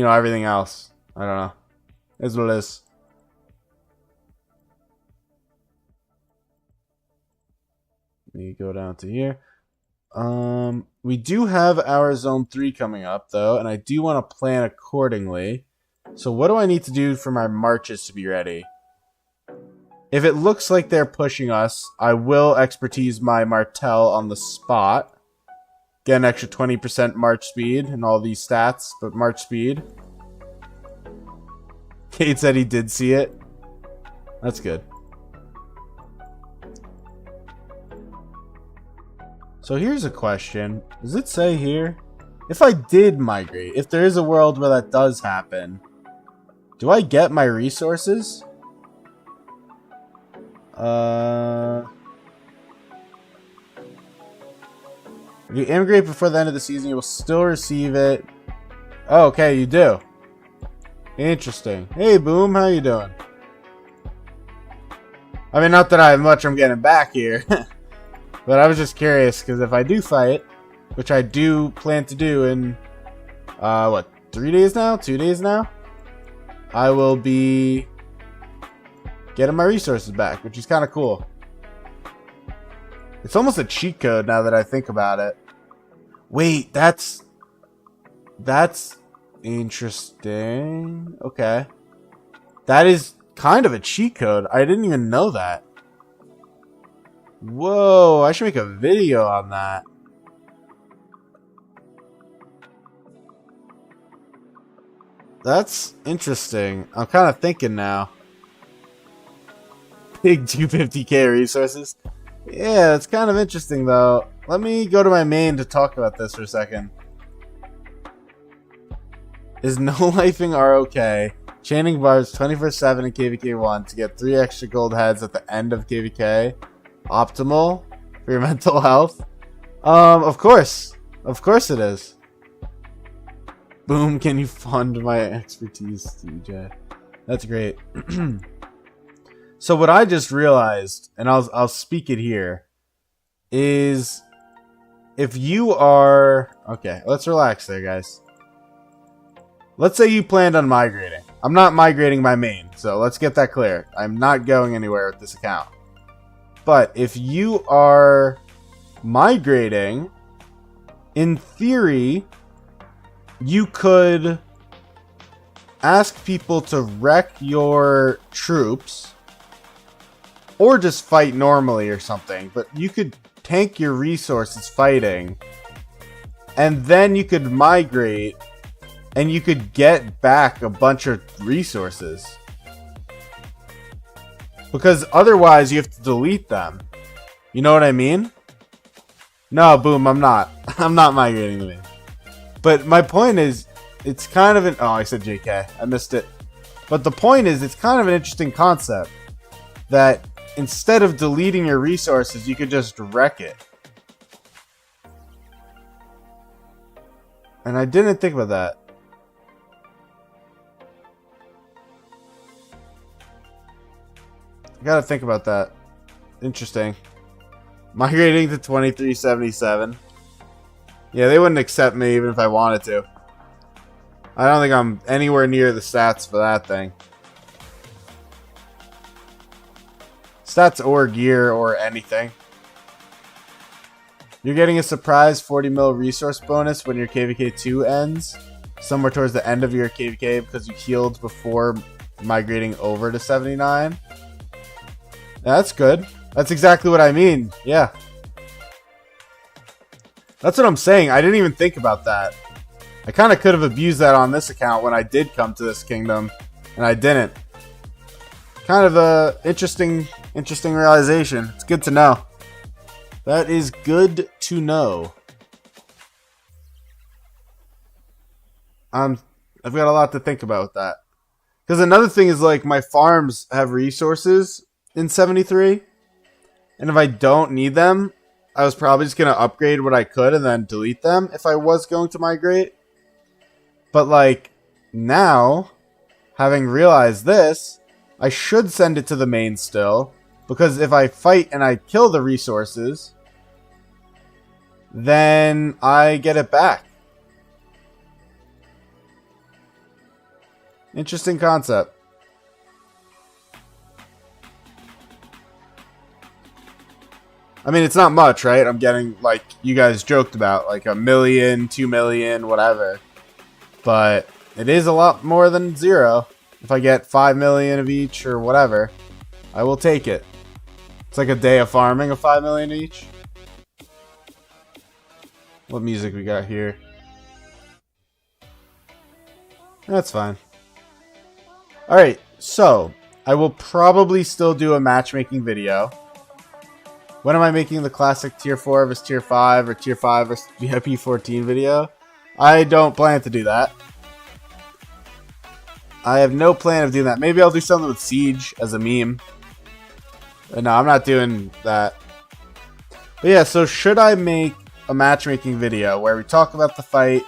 know, everything else. I don't know. It's what it is. Let me go down to here. We do have our Zone 3 coming up, though, and I do want to plan accordingly. So what do I need to do for my marches to be ready? If it looks like they're pushing us, I will expertise my Martel on the spot. Get an extra 20% march speed and all these stats, but march speed. Kate said he did see it. That's good. So here's a question. Does it say here? If I did migrate, if there is a world where that does happen, do I get my resources? If you immigrate before the end of the season, you will still receive it. Oh, okay, you do. Interesting. Hey, Boom, how you doing? I mean, not that I have much I'm getting back here. But I was just curious, because if I do fight, which I do plan to do in, what, 3 days now? 2 days now? I will be getting my resources back, which is kind of cool. It's almost a cheat code now that I think about it. Wait, that's interesting. Okay. That is kind of a cheat code. I didn't even know that. Whoa, I should make a video on that. That's interesting. I'm kind of thinking now. Big 250k resources. Yeah, it's kind of interesting though. Let me go to my main to talk about this for a second. Is no-lifing ROK, chaining barbs 24/7 in KvK 1 to get 3 extra gold heads at the end of KvK optimal for your mental health? Of course. Of course it is. Boom, can you fund my expertise, DJ? That's great. So what I just realized, and I'll speak it here, is if you are... Okay, let's relax there, guys. Let's say you planned on migrating. I'm not migrating my main, so let's get that clear. I'm not going anywhere with this account. But if you are migrating, in theory, you could ask people to wreck your troops or just fight normally or something, but you could tank your resources fighting, and then you could migrate and you could get back a bunch of resources. Because otherwise you have to delete them. You know what I mean? No, boom, I'm not. I'm not migrating the main. But my point is, it's kind of an... Oh, I said JK. I missed it. But the point is, it's kind of an interesting concept. That instead of deleting your resources, you could just wreck it. And I didn't think about that. I gotta think about that. Interesting. Migrating to 2377. Yeah, they wouldn't accept me even if I wanted to. I don't think I'm anywhere near the stats for that thing. Stats or gear or anything. You're getting a surprise 40 mil resource bonus when your KvK 2 ends. Somewhere towards the end of your KvK because you healed before migrating over to 79. Yeah, that's good. That's exactly what I mean. Yeah. That's what I'm saying. I didn't even think about that. I kind of could have abused that on this account when I did come to this kingdom, and I didn't. Kind of a interesting realization. It's good to know. That is good to know. I've got a lot to think about with that. Because another thing is, like, my farms have resources in 73, and if I don't need them, I was probably just going to upgrade what I could and then delete them if I was going to migrate. But, like, now, having realized this, I should send it to the main still, because if I fight and I kill the resources, then I get it back. Interesting concept. I mean, it's not much, right? I'm getting, like you guys joked about, like 1 million, 2 million, whatever. But it is a lot more than 0. If I get 5 million of each or whatever, I will take it. It's like a day of farming of 5 million each. What music we got here? That's fine. Alright, so I will probably still do a matchmaking video. When am I making the classic tier 4 versus tier 5 or tier 5 versus VIP 14 video? I don't plan to do that. I have no plan of doing that. Maybe I'll do something with Siege as a meme. But no, I'm not doing that. But yeah, so should I make a matchmaking video where we talk about the fight?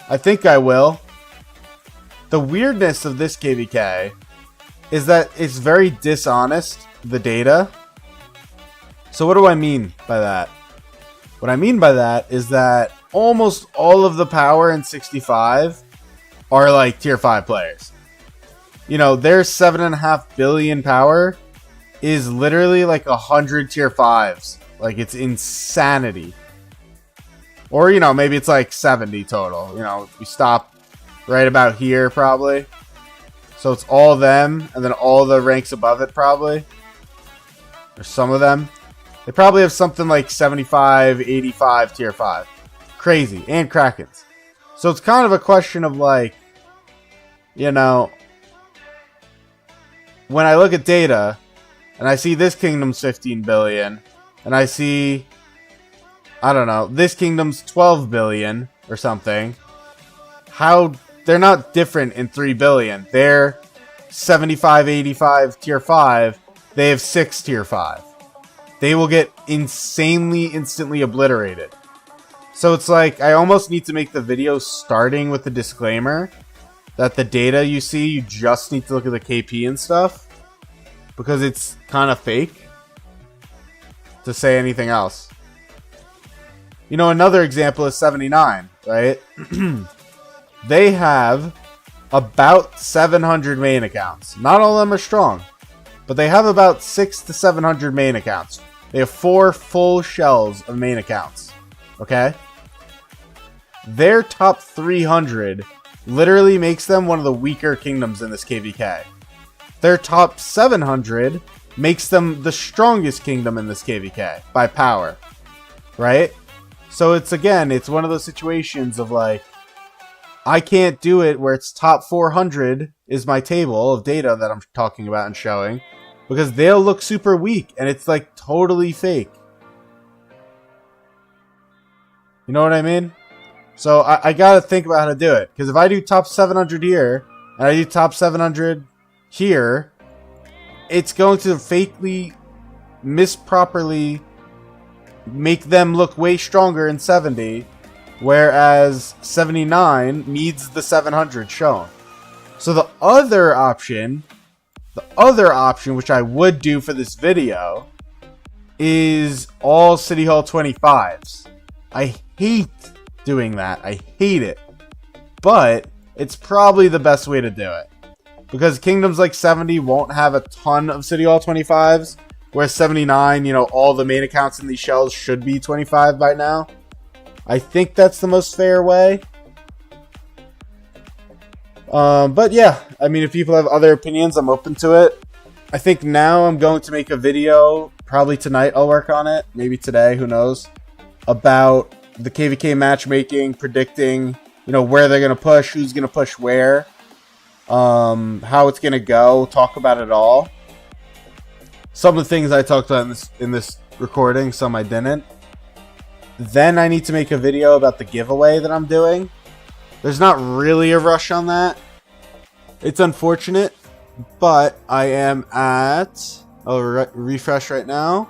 I think I will. The weirdness of this KvK is that it's very dishonest, the data. So what do I mean by that? What I mean by that is that almost all of the power in 65 are like tier 5 players. You know, their 7.5 billion power is literally like 100 tier 5s. Like, it's insanity. Or, you know, maybe it's like 70 total. You know, we stop right about here probably. So it's all them and then all the ranks above it probably. Or some of them. They probably have something like 75, 85 tier 5. Crazy. And Krakens. So it's kind of a question of like, you know, when I look at data and I see this kingdom's 15 billion and I see, I don't know, this kingdom's 12 billion or something, how they're not different in 3 billion. They're 75, 85 tier 5. They have 6 tier 5. They will get insanely, instantly obliterated. So it's like, I almost need to make the video starting with the disclaimer that the data you see, you just need to look at the KP and stuff, because it's kind of fake to say anything else. You know, another example is 79, right? They have about 700 main accounts. Not all of them are strong, but they have about 600 to 700 main accounts. They have 4 full shells of main accounts. Okay? Their top 300 literally makes them one of the weaker kingdoms in this KvK. Their top 700 makes them the strongest kingdom in this KvK by power. Right? So it's, again, it's one of those situations of like, I can't do it where it's top 400 is my table of data that I'm talking about and showing, because they'll look super weak and it's like totally fake. You know what I mean? So I gotta think about how to do it, because if I do top 700 here and I do top 700 here, it's going to fakely, misproperly make them look way stronger in 70, whereas 79 needs the 700 shown. So the other option, which I would do for this video, is all City Hall 25s. I hate doing that. I hate it. But it's probably the best way to do it, because kingdoms like 70 won't have a ton of City Hall 25s, whereas 79, you know, all the main accounts in these shells should be 25 by now. I think that's the most fair way. But yeah, I mean, if people have other opinions, I'm open to it. I think now I'm going to make a video, probably tonight I'll work on it, maybe today, who knows, about the KvK matchmaking, predicting, you know, where they're going to push, who's going to push where, how it's going to go, talk about it all. Some of the things I talked about in this recording, some I didn't. Then I need to make a video about the giveaway that I'm doing. There's not really a rush on that. It's unfortunate, but I am at, I'll refresh right now,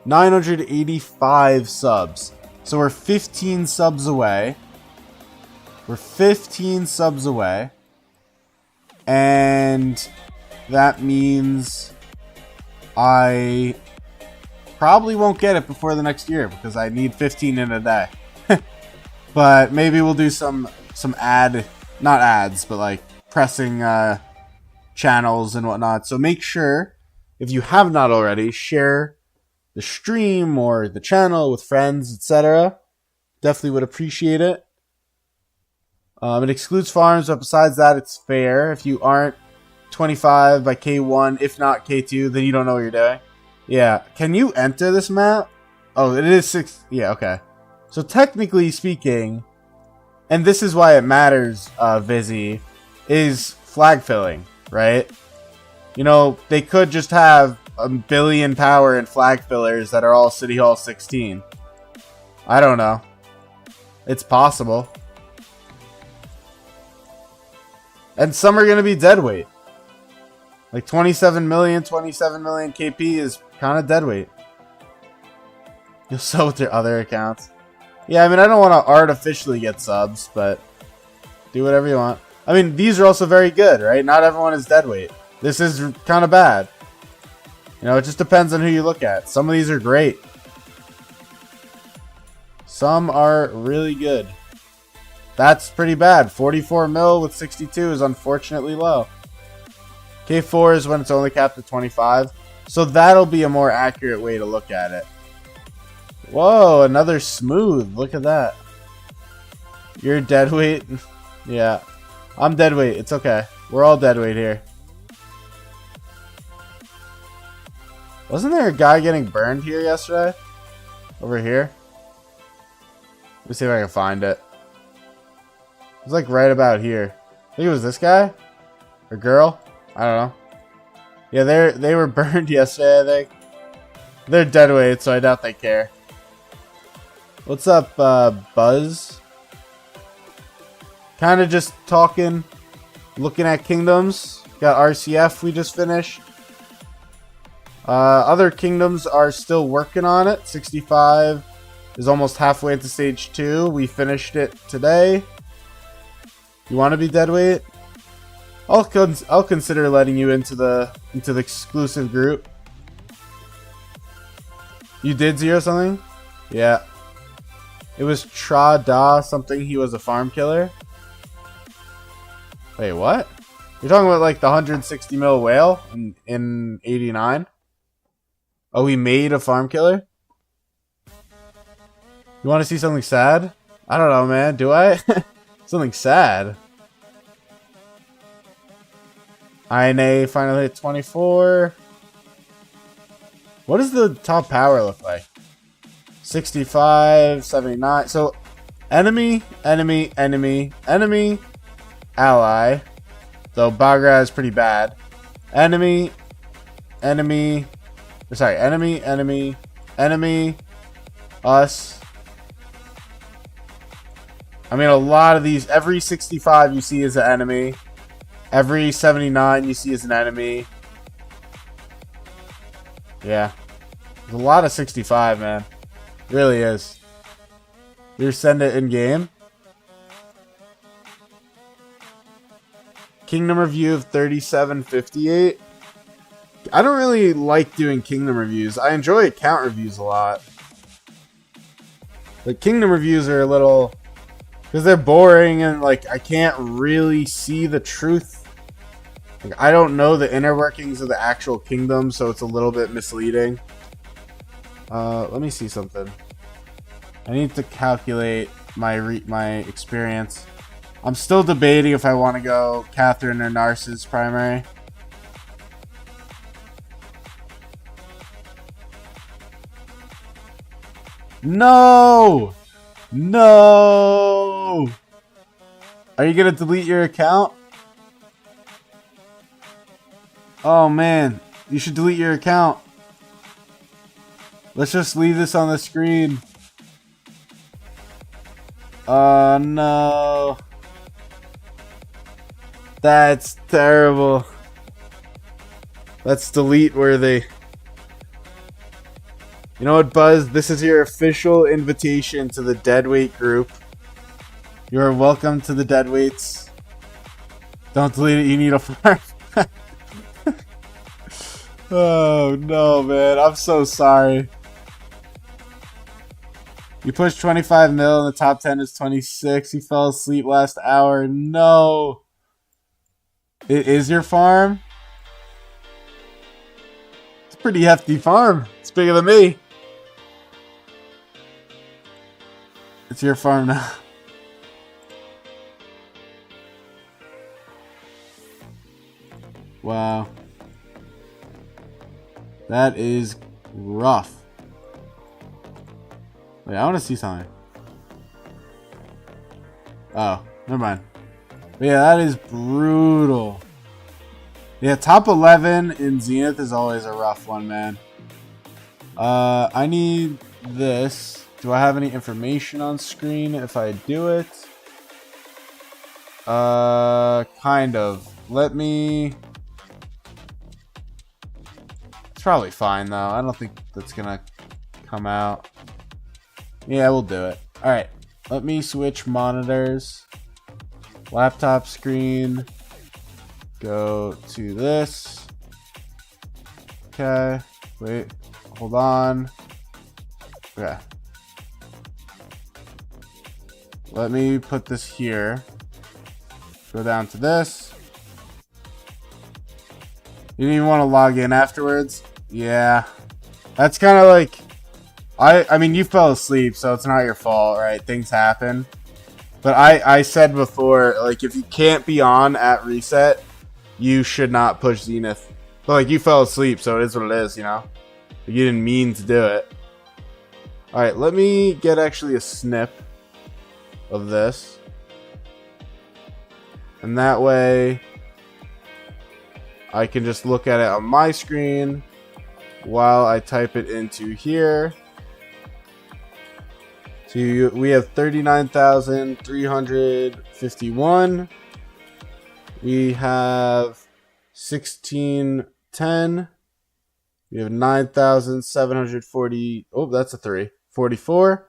985 subs. So we're 15 subs away. We're 15 subs away. And that means I probably won't get it before the next year, because I need 15 in a day. But maybe we'll do some not ads, but like pressing channels and whatnot. So make sure, if you have not already, share the stream or the channel with friends, etc. Definitely would appreciate it. It excludes farms, but besides that, it's fair. If you aren't 25 by K1, if not K2, then you don't know what you're doing. Yeah, can you enter this map? Oh, it is 6. Yeah, okay. So technically speaking, and this is why it matters, Vizzy, is flag filling, right? You know, they could just have a billion power in flag fillers that are all City Hall 16. I don't know. It's possible. And some are going to be deadweight. Like 27 million KP is kind of deadweight. You'll sell with your other accounts. Yeah, I mean, I don't want to artificially get subs, but do whatever you want. I mean, these are also very good, right? Not everyone is deadweight. This is kind of bad. You know, it just depends on who you look at. Some of these are great. Some are really good. That's pretty bad. 44 mil with 62 is unfortunately low. K4 is when it's only capped at 25. So that'll be a more accurate way to look at it. Whoa, another smooth. Look at that. You're deadweight? Yeah. I'm deadweight. It's okay. We're all deadweight here. Wasn't there a guy getting burned here yesterday? Over here? Let me see if I can find it. It's like right about here. think it was this guy or girl. I don't know. Yeah, they were burned yesterday. I think they're dead weight, so I doubt they care. What's up, Buzz? Kind of just talking, looking at kingdoms. Got RCF we just finished. Other kingdoms are still working on it. 65 is almost halfway into stage 2. We finished it today. You want to be deadweight? I'll consider letting you into the exclusive group. You did 0 something? Yeah. It was Tra-Da something. He was a farm killer. Wait, what? You're talking about like the 160 mil whale in 89? Oh, he made a farm killer? You want to see something sad? I don't know, man. Do I? Something sad. INA finally hit 24. What does the top power look like? 65, 79. So, enemy, ally. Though Bagra is pretty bad. Enemy, us. I mean, a lot of these, every 65 you see is an enemy. Every 79 you see is an enemy. Yeah. There's a lot of 65, man. It really is. You send it in game. Kingdom review of 3758. I don't really like doing kingdom reviews. I enjoy account reviews a lot. The kingdom reviews are a little... because they're boring and like I can't really see the truth. Like, I don't know the inner workings of the actual kingdom, so it's a little bit misleading. Let me see something. I need to calculate my experience. I'm still debating if I want to go Catherine or Narcissus primary. No! No! Are you gonna delete your account? Oh man, you should delete your account. Let's just leave this on the screen. Oh no. That's terrible. That's delete worthy. You know what, Buzz? This is your official invitation to the Deadweight group. You are welcome to the Deadweights. Don't delete it, you need a farm. Oh no, man. I'm so sorry. You pushed 25 mil and the top 10 is 26. You fell asleep last hour. No. It is your farm? It's a pretty hefty farm. It's bigger than me. It's your farm now. Wow. That is rough. Wait, I want to see something. Oh, never mind. But yeah, that is brutal. Yeah, top 11 in Zenith is always a rough one, man. I need this. Do I have any information on screen if I do it? Kind of. Let me... It's probably fine, though. I don't think that's gonna come out. Yeah, we'll do it. Alright. Let me switch monitors. Laptop screen. Go to this. Okay. Wait. Hold on. Okay. Let me put this here. Go down to this. You didn't even want to log in afterwards? Yeah. That's kind of like... I mean, you fell asleep, so it's not your fault, right? Things happen. But I said before, like, if you can't be on at reset, you should not push Zenith. But, like, you fell asleep, so it is what it is, you know? You didn't mean to do it. Alright, let me get actually a snip of this. And that way I can just look at it on my screen while I type it into here. So we have 39,351. We have 1610. We have 9,740. Oh, that's a 3. 44.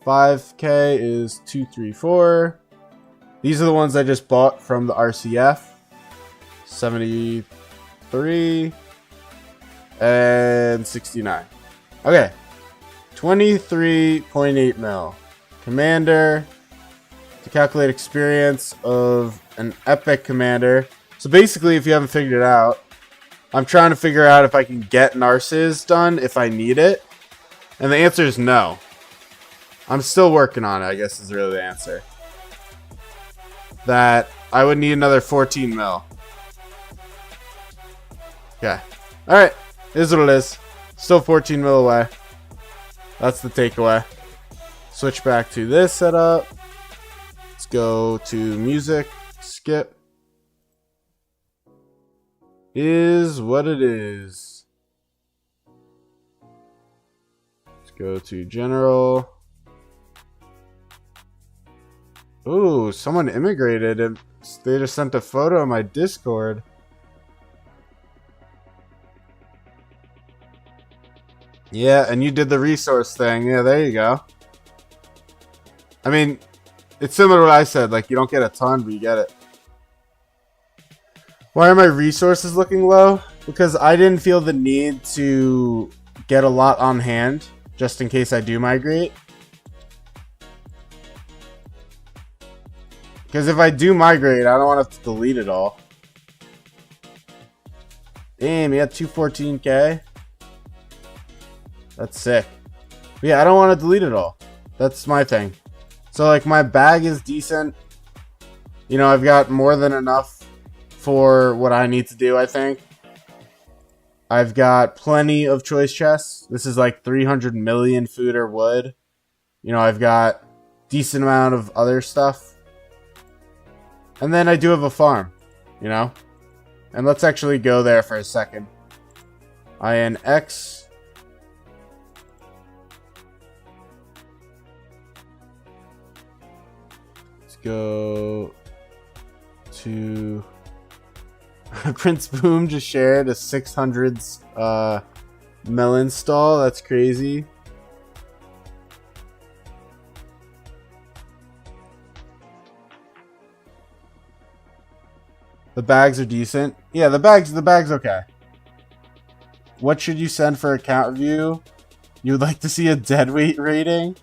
5K is 234. These are the ones I just bought from the RCF. 73 and 69. Okay. 23.8 mil. Commander. To calculate experience of an epic commander. So basically, if you haven't figured it out, I'm trying to figure out if I can get Narcissus done if I need it. And the answer is no. I'm still working on it, I guess is really the answer. That I would need another 14 mil. Okay. Alright. It is what it is. Still 14 mil away. That's the takeaway. Switch back to this setup. Let's go to music. Skip. Is what it is. Let's go to general. Ooh, someone immigrated and they just sent a photo on my Discord. Yeah, and you did the resource thing. Yeah, there you go. I mean, it's similar to what I said. Like, you don't get a ton, but you get it. Why are my resources looking low? Because I didn't feel the need to get a lot on hand, just in case I do migrate. Because if I do migrate, I don't want to have to delete it all. Damn, you got 214K. That's sick. But yeah, I don't want to delete it all. That's my thing. So, like, my bag is decent. You know, I've got more than enough for what I need to do, I think. I've got plenty of choice chests. This is like 300 million food or wood. You know, I've got decent amount of other stuff. And then I do have a farm, you know? And let's actually go there for a second. INX. Let's go to... Prince Boom just shared a 600s melon stall. That's crazy. The bags are decent. Yeah, the bag's okay. What should you send for account review? You would like to see a deadweight rating?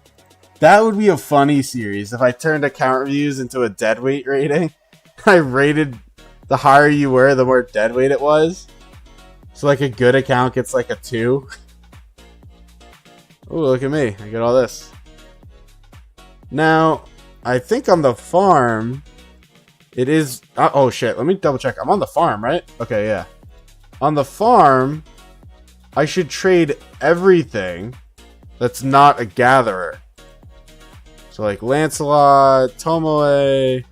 That would be a funny series if I turned account reviews into a deadweight rating. I rated the higher you were, the more deadweight it was. So like a good account gets like a 2. Oh, look at me. I get all this. Now, I think on the farm... It is... oh, shit. Let me double check. I'm on the farm, right? Okay, yeah. On the farm, I should trade everything that's not a gatherer. So, like, Lancelot, Tomoe.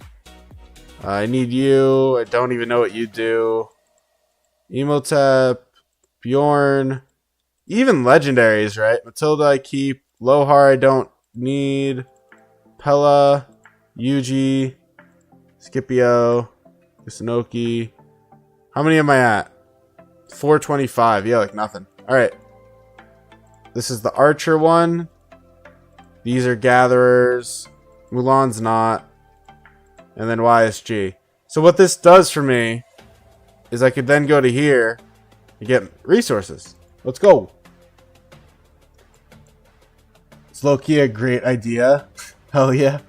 I need you. I don't even know what you do. Emotep, Bjorn. Even legendaries, right? Matilda I keep. Lohar I don't need. Pella. Yuji. Scipio, Kusunoki. How many am I at? 425. Yeah, like nothing. Alright. This is the Archer one. These are Gatherers. Mulan's not. And then YSG. So what this does for me is I could then go to here and get resources. Let's go. It's low-key a great idea. Hell yeah.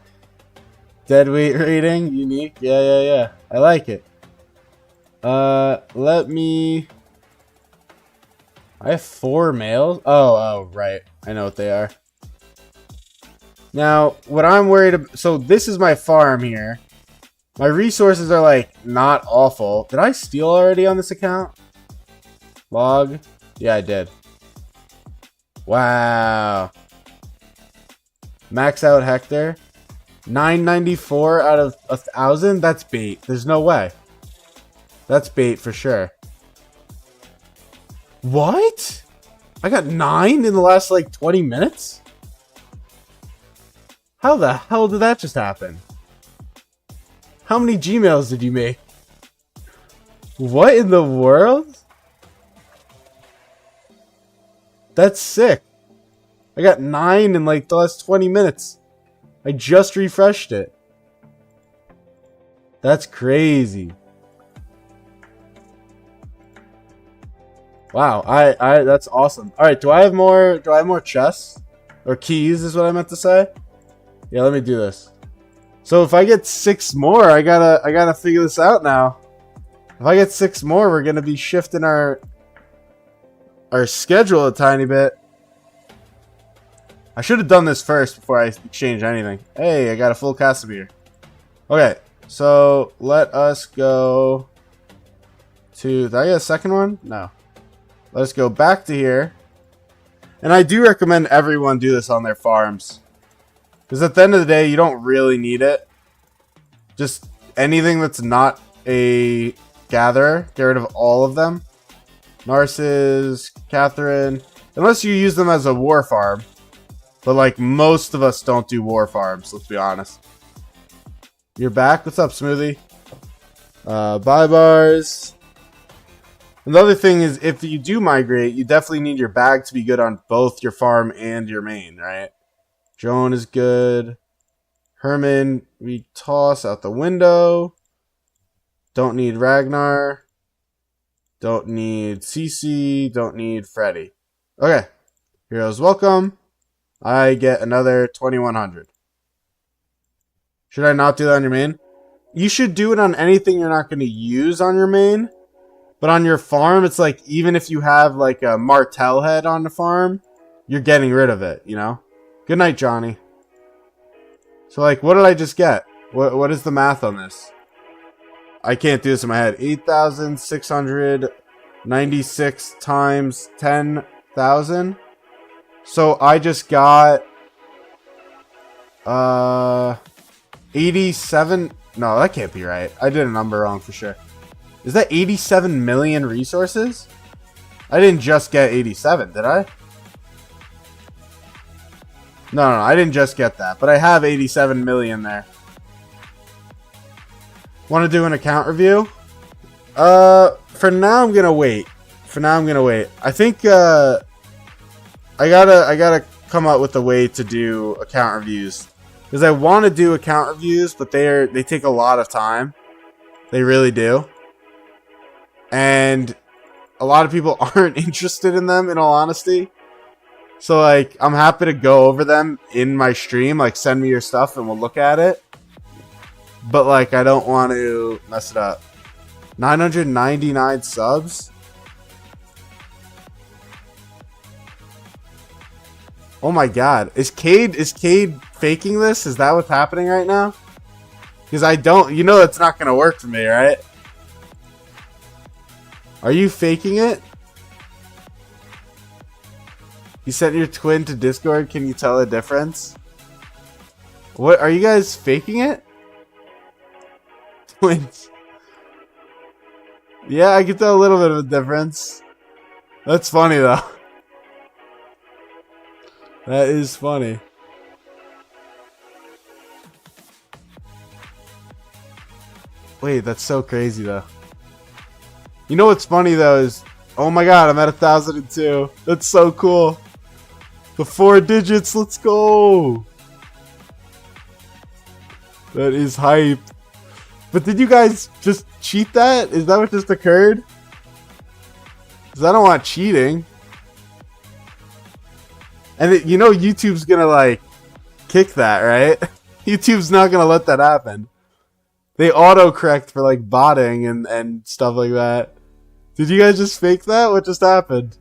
Deadweight rating, unique. Yeah. I like it. Let me... I have 4 males. Oh, right. I know what they are. Now, what I'm worried about... So, this is my farm here. My resources are, like, not awful. Did I steal already on this account? Log? Yeah, I did. Wow. Max out Hector. 994 out of 1,000? That's bait. There's no way. That's bait for sure. What? I got 9 in the last like 20 minutes? How the hell did that just happen? How many Gmails did you make? What in the world? That's sick. I got 9 in like the last 20 minutes. I just refreshed it. That's crazy. Wow, that's awesome. All right, do I have more chests or keys is what I meant to say? Yeah, let me do this. So if I get 6 more, I gotta figure this out now. If I get 6 more, we're gonna be shifting our schedule a tiny bit. I should have done this first before I exchange anything. Hey, I got a full cast of beer. Okay, so let us go to... Did I get a second one? No. Let us go back to here. And I do recommend everyone do this on their farms. Because at the end of the day, you don't really need it. Just anything that's not a gatherer, get rid of all of them. Narcissus, Catherine. Unless you use them as a war farm. But like most of us don't do war farms, let's be honest. You're back? What's up, Smoothie? Bye bars. Another thing is if you do migrate, you definitely need your bag to be good on both your farm and your main, right? Joan is good. Herman, we toss out the window. Don't need Ragnar. Don't need CC. Don't need Freddy. Okay. Heroes welcome. I get another 2100. Should I not do that on your main? You should do it on anything you're not going to use on your main. But on your farm, it's like even if you have like a Martel head on the farm, you're getting rid of it, you know? Good night, Johnny. So like, what did I just get? What is the math on this? I can't do this in my head. 8,696 times 10,000. So I just got 87. No, that can't be right. I did a number wrong for sure. Is that 87 million resources? I didn't just get 87, did I? No, I didn't just get that, but I have 87 million there. Want to do an account review? For now I'm gonna wait. I think I gotta come up with a way to do account reviews because I want to do account reviews, but they take a lot of time. They really do, and a lot of people aren't interested in them. In all honesty, so like I'm happy to go over them in my stream. Like send me your stuff and we'll look at it. But like I don't want to mess it up. 999 subs. Oh my god. Is Cade faking this? Is that what's happening right now? Because I don't... You know that's not going to work for me, right? Are you faking it? You sent your twin to Discord. Can you tell the difference? What? Are you guys faking it? Twins. Yeah, I can tell a little bit of a difference. That's funny, though. That is funny. Wait, that's so crazy, though. You know what's funny, though, is... Oh my god, I'm at 1,002. That's so cool. The 4 digits, let's go! That is hype. But did you guys just cheat that? Is that what just occurred? Because I don't want cheating. And you know YouTube's gonna like kick that, right? YouTube's not gonna let that happen. They autocorrect for like botting and stuff like that. Did you guys just fake that? What just happened?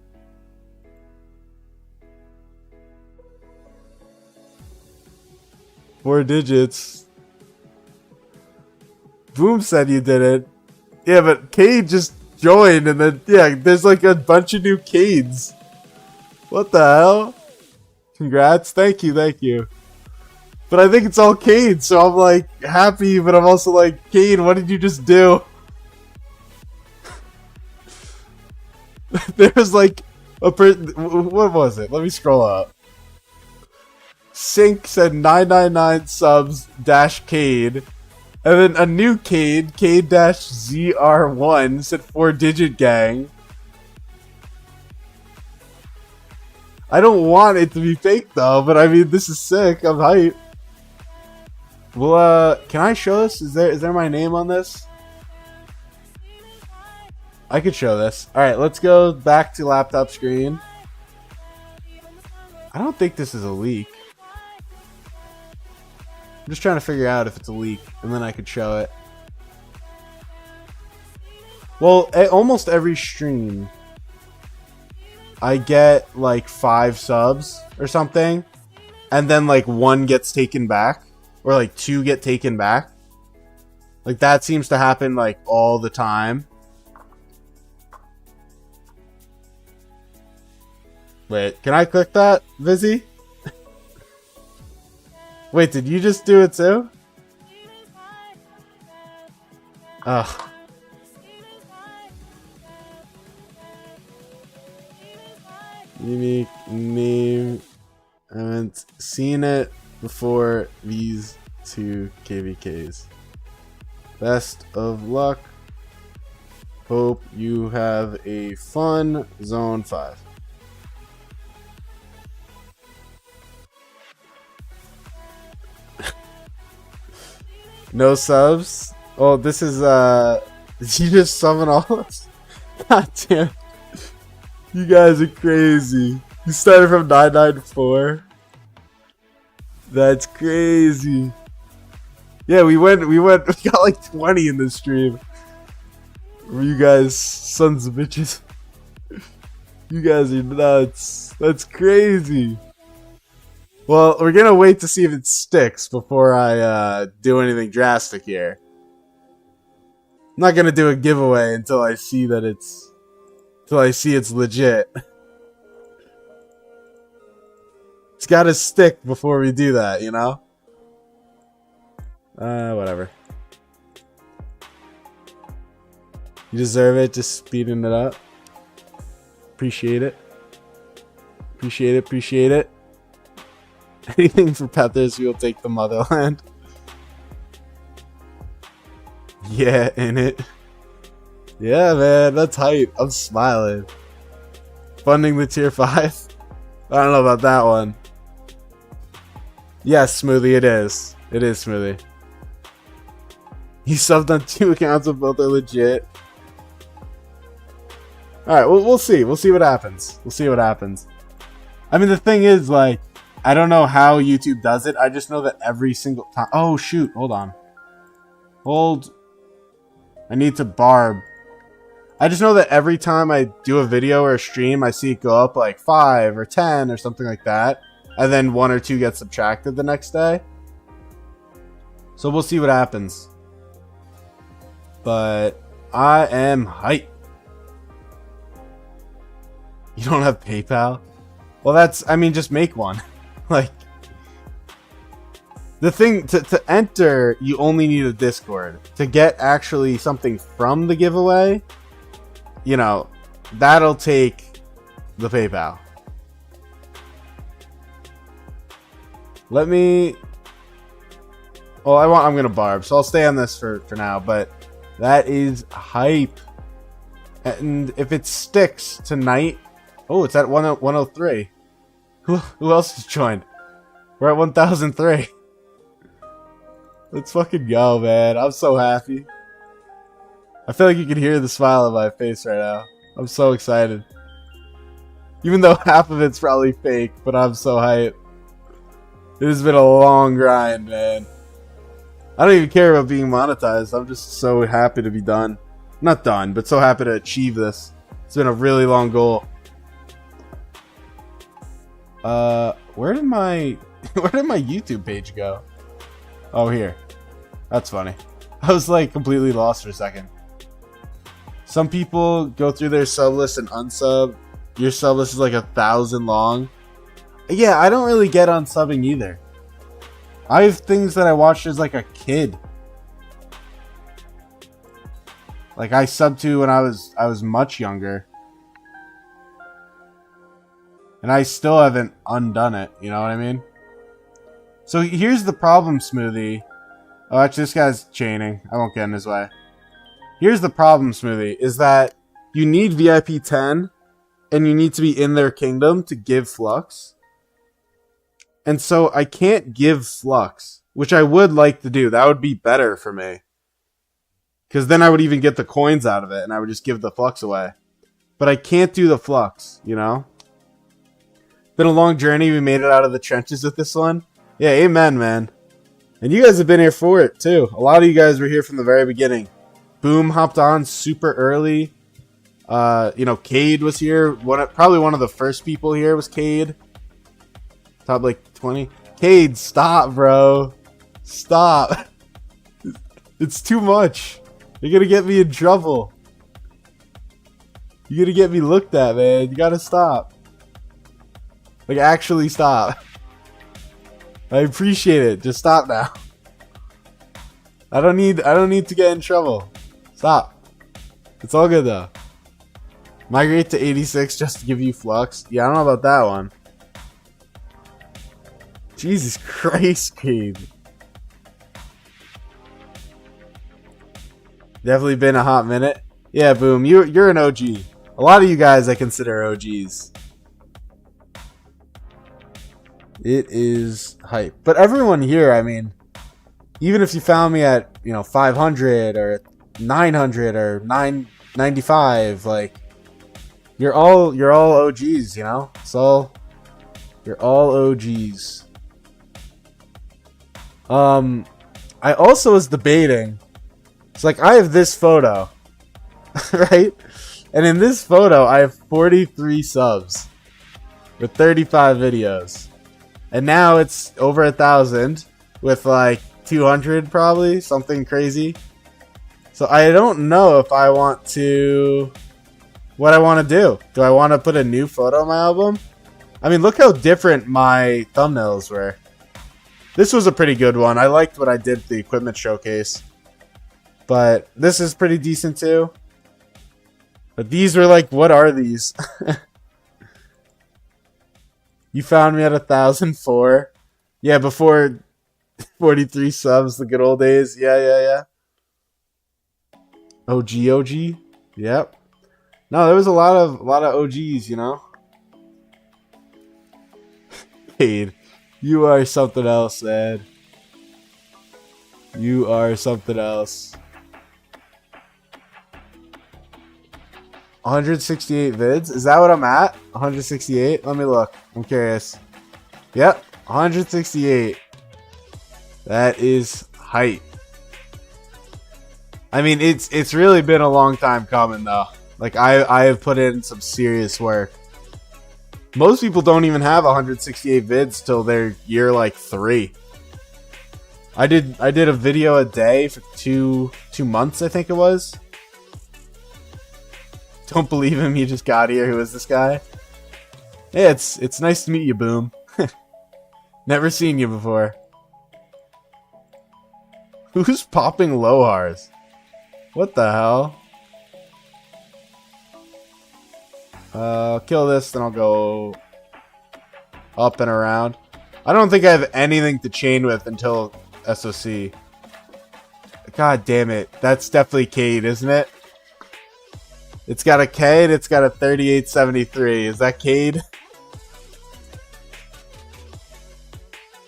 Four digits. Boom said you did it. Yeah, but Cade just joined and then, yeah, there's like a bunch of new Cades. What the hell? Congrats. Thank you. But I think it's all Cade, so I'm like happy, but I'm also like, Cade, what did you just do? There's like a what was it? Let me scroll up. Sync said 999 subs dash Cade. And then a new Cade, Cade-ZR1, said 4-digit gang. I don't want it to be fake though, but I mean, this is sick. I'm hyped. Well, can I show this? Is there my name on this? I could show this. Alright, let's go back to laptop screen. I don't think this is a leak. I'm just trying to figure out if it's a leak, and then I could show it. Well, almost every stream, I get like 5 subs or something, and then like 1 gets taken back, or like 2 get taken back. Like that seems to happen like all the time. Wait, can I click that, Vizzy? Wait, did you just do it too? Ugh. Unique name. I haven't seen it before these 2 KvKs. Best of luck. Hope you have a fun Zone 5. No subs? Oh, this is, did you just summon all of us? God damn. You guys are crazy. You started from 994. That's crazy. Yeah, we got like 20 in this stream. Were you guys sons of bitches? You guys are nuts. That's crazy. Well, we're gonna wait to see if it sticks before I do anything drastic here. I'm not gonna do a giveaway until I see that it's legit. It's gotta stick before we do that, you know? Whatever. You deserve it, just speeding it up. Appreciate it. Appreciate it, appreciate it. Anything for Peppers, we'll take the motherland. Yeah, in it. Yeah, man, that's hype. I'm smiling. Funding the tier 5. I don't know about that one. Yes, Smoothie, it is. It is Smoothie. He subbed on 2 accounts and both are legit. Alright, we'll see. We'll see what happens. We'll see what happens. I mean, the thing is, like, I don't know how YouTube does it. I just know that every single time... Oh, shoot. Hold on. Hold. I need to barb. I just know that every time I do a video or a stream, I see it go up like 5 or 10 or something like that. And then 1 or 2 get subtracted the next day. So we'll see what happens. But I am hyped. You don't have PayPal? Well, that's... I mean, just make one. Like, the thing, to enter, you only need a Discord. To get actually something from the giveaway, you know, that'll take the PayPal. Let me... Well, I'm gonna barb, so I'll stay on this for now, but that is hype. And if it sticks tonight... Oh, it's at 103. Who else has joined? We're at 1003. Let's fucking go, man. I'm so happy. I feel like you can hear the smile on my face right now. I'm so excited. Even though half of it's probably fake, but I'm so hyped. It has been a long grind, man. I don't even care about being monetized. I'm just so happy to be done. Not done, but so happy to achieve this. It's been a really long goal. Where did my YouTube page go? Oh, here. That's funny. I was like completely lost for a second. Some people go through their sub list and unsub. Your sub list is like 1,000 long. Yeah, I don't really get unsubbing either. I have things that I watched as like a kid. Like I subbed to when I was much younger. And I still haven't undone it, you know what I mean? So here's the problem, Smoothie. Oh, actually this guy's chaining. I won't get in his way. Here's the problem, Smoothie, is that you need VIP 10 and you need to be in their kingdom to give Flux. And so I can't give Flux, which I would like to do. That would be better for me. Because then I would even get the coins out of it and I would just give the Flux away. But I can't do the Flux, you know? Been a long journey. We made it out of the trenches with this one. Yeah, amen, man. And you guys have been here for it, too. A lot of you guys were here from the very beginning. Boom hopped on super early. You know, Cade was here. Probably one of the first people here was Cade. Top like 20. Cade, stop, bro. Stop. It's too much. You're gonna get me in trouble. You're gonna get me looked at, man. You gotta stop. Like, actually stop. I appreciate it. Just stop now. I don't need to get in trouble. Stop. It's all good though. Migrate to 86 just to give you Flux. Yeah, I don't know about that one. Jesus Christ, Cade. Definitely been a hot minute. Yeah, Boom. You're an OG. A lot of you guys I consider OGs. It is hype. But everyone here, I mean, even if you found me at, you know, 500 or 900 or 995, like, you're all OGs, you know? So you're all OGs. I also was debating. It's like I have this photo, right? And in this photo, I have 43 subs with 35 videos. And now it's over 1,000 with like 200 probably, something crazy. So I don't know if I want to, what I want to do. Do I want to put a new photo on my album? I mean, look how different my thumbnails were. This was a pretty good one. I liked what I did for the equipment showcase. But this is pretty decent too. But these were like, what are these? You found me at 1,004. Yeah, before 43 subs, the good old days. Yeah. OG. Yep. No, there was a lot of OGs, you know. Cade, you are something else, man. You are something else. 168 vids? Is that what I'm at? 168? Let me look. I'm curious. Yep, 168. That is hype. I mean, it's really been a long time coming though. Like I have put in some serious work. Most people don't even have 168 vids till their year like 3. I did a video a day for two months, I think it was. Don't believe him, he just got here. Who is this guy? Hey, it's nice to meet you, Boom. Never seen you before. Who's popping Lohars? What the hell? Kill this, then I'll go up and around. I don't think I have anything to chain with until SOC. God damn it. That's definitely Cade, isn't it? It's got a K and it's got a 3873. Is that Cade?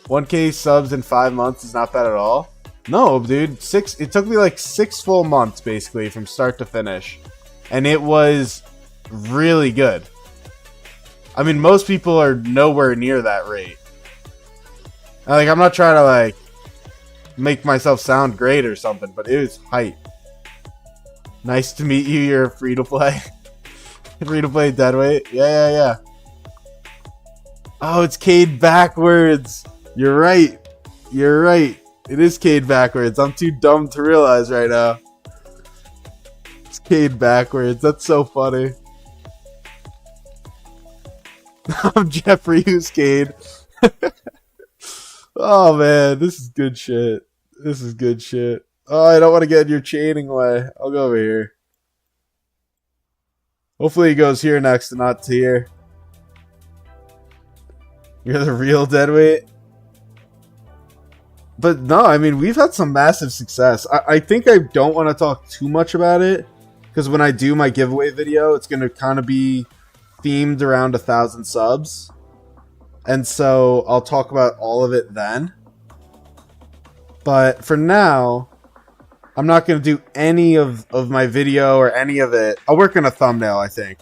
1K subs in 5 months is not bad at all. No, dude. It took me like 6 full months, basically, from start to finish. And it was really good. I mean, most people are nowhere near that rate. Like, I'm not trying to, like, make myself sound great or something, but it was hype. Nice to meet you. You're free to play. Free to play deadweight. Yeah. Oh, it's Cade backwards. You're right. It is Cade backwards. I'm too dumb to realize right now. It's Cade backwards. That's so funny. I'm Jeffrey, who's Cade. Oh man, this is good shit. This is good shit. Oh, I don't want to get in your chaining way. I'll go over here. Hopefully he goes here next and not to here. You're the real deadweight. But no, I mean, we've had some massive success. I think I don't want to talk too much about it, because when I do my giveaway video, it's going to kind of be themed around 1,000 subs. And so I'll talk about all of it then. But for now, I'm not going to do any of my video or any of it. I'll work on a thumbnail, I think.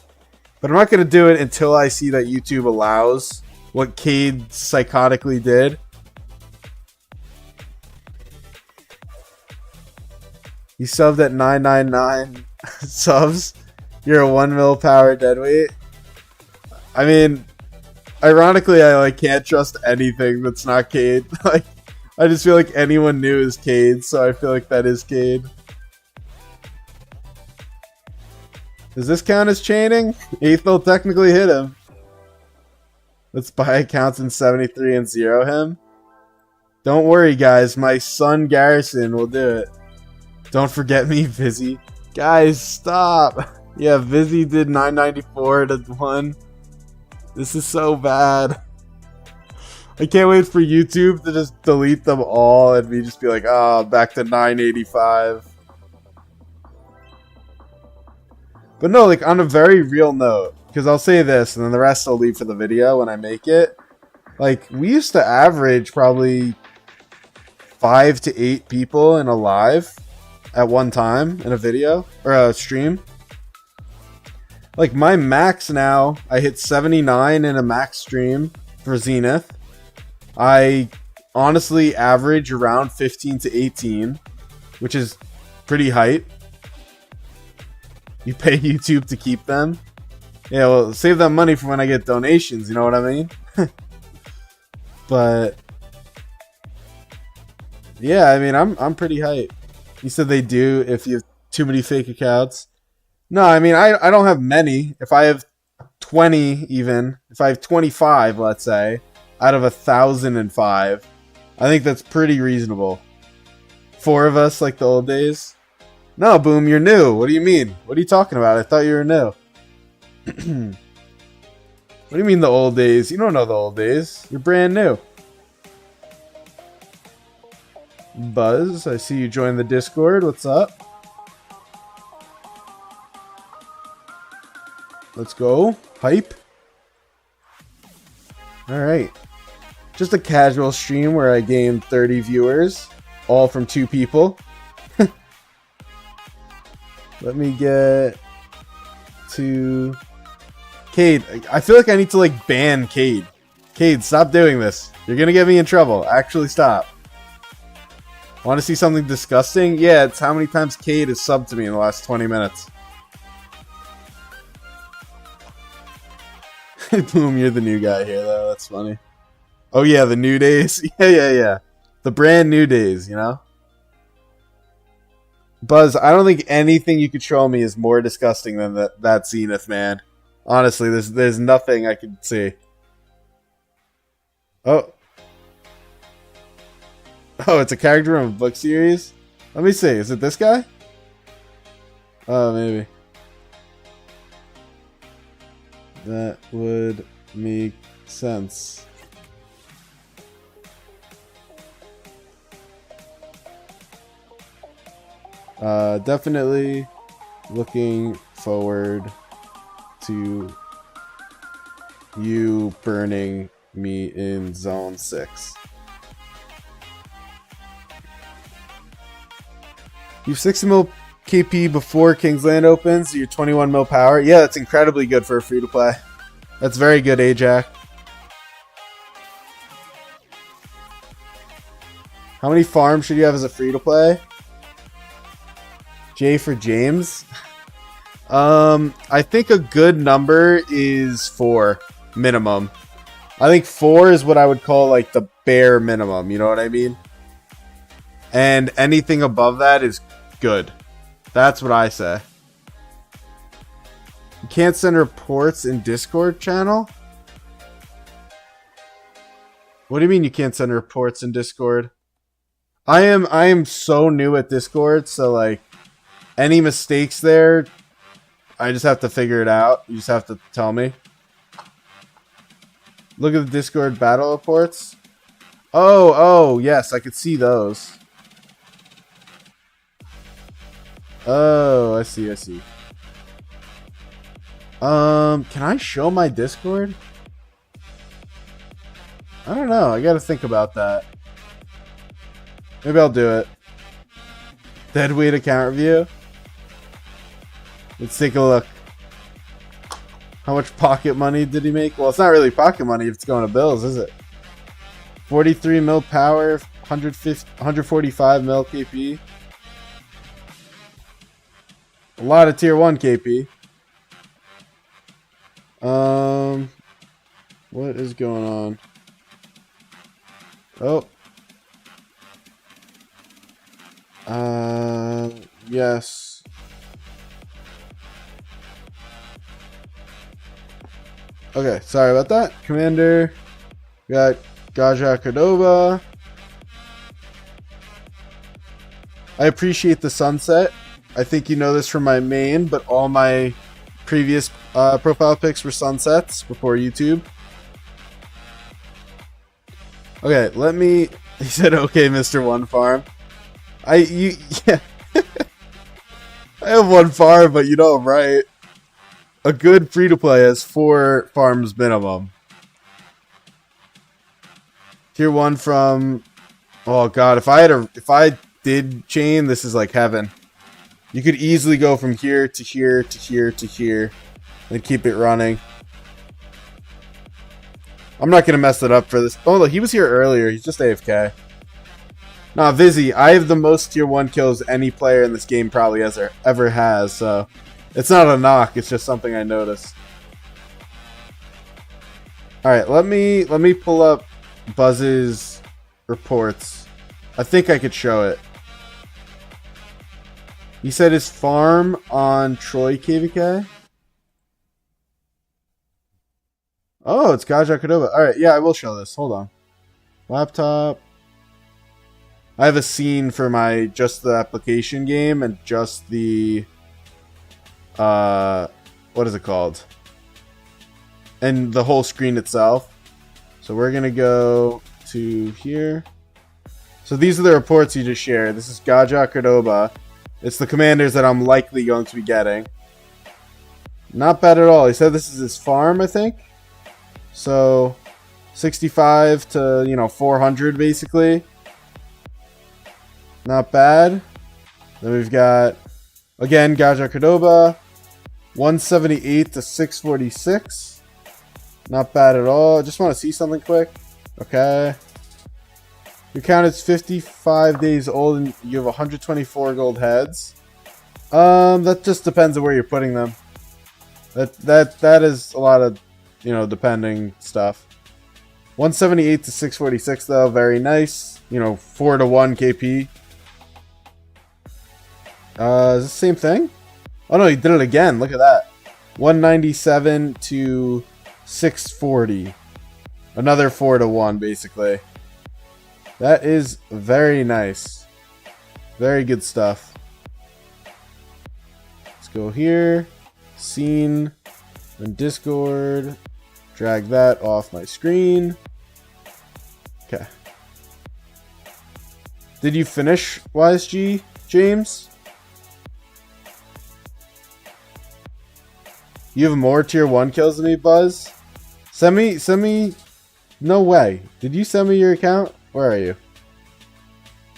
But I'm not going to do it until I see that YouTube allows what Cade psychotically did. You subbed at 999 subs. You're a 1 mil power deadweight. I mean, ironically, I can't trust anything that's not Cade. I just feel like anyone new is Cade, so I feel like that is Cade. Does this count as chaining? Ethan technically hit him. Let's buy accounts in 73 and 0 him. Don't worry, guys. My son Garrison will do it. Don't forget me, Vizzy. Guys, stop. Yeah, Vizzy did 994 to 1. This is so bad. I can't wait for YouTube to just delete them all and me just be like, ah, oh, back to 985. But no, like on a very real note, because I'll say this and then the rest I'll leave for the video when I make it. Like, we used to average probably 5 to 8 people in a live at one time in a video or a stream. Like my max now, I hit 79 in a max stream for Zenith. I honestly average around 15 to 18, which is pretty hype. You pay YouTube to keep them. Yeah, well, save that money for when I get donations, you know what I mean? But yeah, I mean, I'm pretty hype. You said they do if you have too many fake accounts. No, I mean, I don't have many. If I have 20 even, if I have 25, let's say, out of 1,005, I think that's pretty reasonable. 4 of us like the old days. No, Boom, you're new. What do you mean? What are you talking about? I thought you were new. What do you mean the old days? You don't know the old days. You're brand new. Buzz, I see you joined the Discord. What's up? Let's go. Hype. Alright. Just a casual stream where I gained 30 viewers. All from 2 people. Let me get to Cade. I feel like I need to ban Cade. Cade, stop doing this. You're gonna get me in trouble. Actually, stop. Want to see something disgusting? Yeah, it's how many times Cade has subbed to me in the last 20 minutes. Boom, you're the new guy here, though. That's funny. Oh, yeah, the new days. Yeah. The brand new days, you know? Buzz, I don't think anything you could show me is more disgusting than that Zenith, man. Honestly, there's nothing I could see. Oh, it's a character from a book series? Let me see. Is it this guy? Oh, maybe. That would make sense. Definitely looking forward to you burning me in Zone 6. You have 60 mil KP before Kingsland opens. You're 21 mil power. Yeah, that's incredibly good for a free to play. That's very good, Ajax. How many farms should you have as a free to play? J for James. I think a good number is 4 minimum. I think 4 is what I would call like the bare minimum. You know what I mean? And anything above that is good. That's what I say. You can't send reports in Discord channel? What do you mean you can't send reports in Discord? I am so new at Discord, so like any mistakes there, I just have to figure it out. You just have to tell me. Look at the Discord battle reports. Oh, yes, I could see those. Oh, I see. Can I show my Discord? I don't know. I gotta think about that. Maybe I'll do it. Deadweight account review. Let's take a look. How much pocket money did he make? Well, it's not really pocket money if it's going to bills, is it? 43 mil power, 145 mil KP. A lot of tier 1 KP. What is going on? Oh. Yes. Okay, sorry about that. Commander. We got Gaja Cordova. I appreciate the sunset. I think you know this from my main, but all my previous profile pics were sunsets before YouTube. Okay, let me... He said, okay, Mr. One Farm. Yeah. I have 1 farm, but you know I'm right. A good free-to-play has 4 farms minimum. Tier 1 from... Oh god, if I did chain, this is like heaven. You could easily go from here to here to here to here and keep it running. I'm not gonna mess it up for this. Oh look, he was here earlier. He's just AFK. Nah, Vizzy, I have the most tier 1 kills any player in this game probably ever has, so it's not a knock, it's just something I noticed. Alright, let me pull up Buzz's reports. I think I could show it. He said his farm on Troy KvK. Oh, it's Gaja Cordova. Alright, yeah, I will show this. Hold on. Laptop. I have a scene for my just the application game and just the what is it called? And the whole screen itself. So we're gonna go to here. So these are the reports he just shared. This is Gaja Cordova. It's the commanders that I'm likely going to be getting. Not bad at all. He said this is his farm, I think. So 65 to 400 basically. Not bad. Then we've got, again, Gaja Cordova. 178 to 646. Not bad at all. I just want to see something quick. Okay. Your count is 55 days old and you have 124 gold heads. That just depends on where you're putting them. That is a lot of, depending stuff. 178 to 646 though, very nice. 4 to 1 KP. Is this the same thing? Oh no, he did it again. Look at that. 197 to 640. Another 4 to 1, basically. That is very nice. Very good stuff. Let's go here. Scene. Then Discord. Drag that off my screen. Okay. Did you finish YSG, James? You have more tier 1 kills than me, Buzz? Send me... No way. Did you send me your account? Where are you?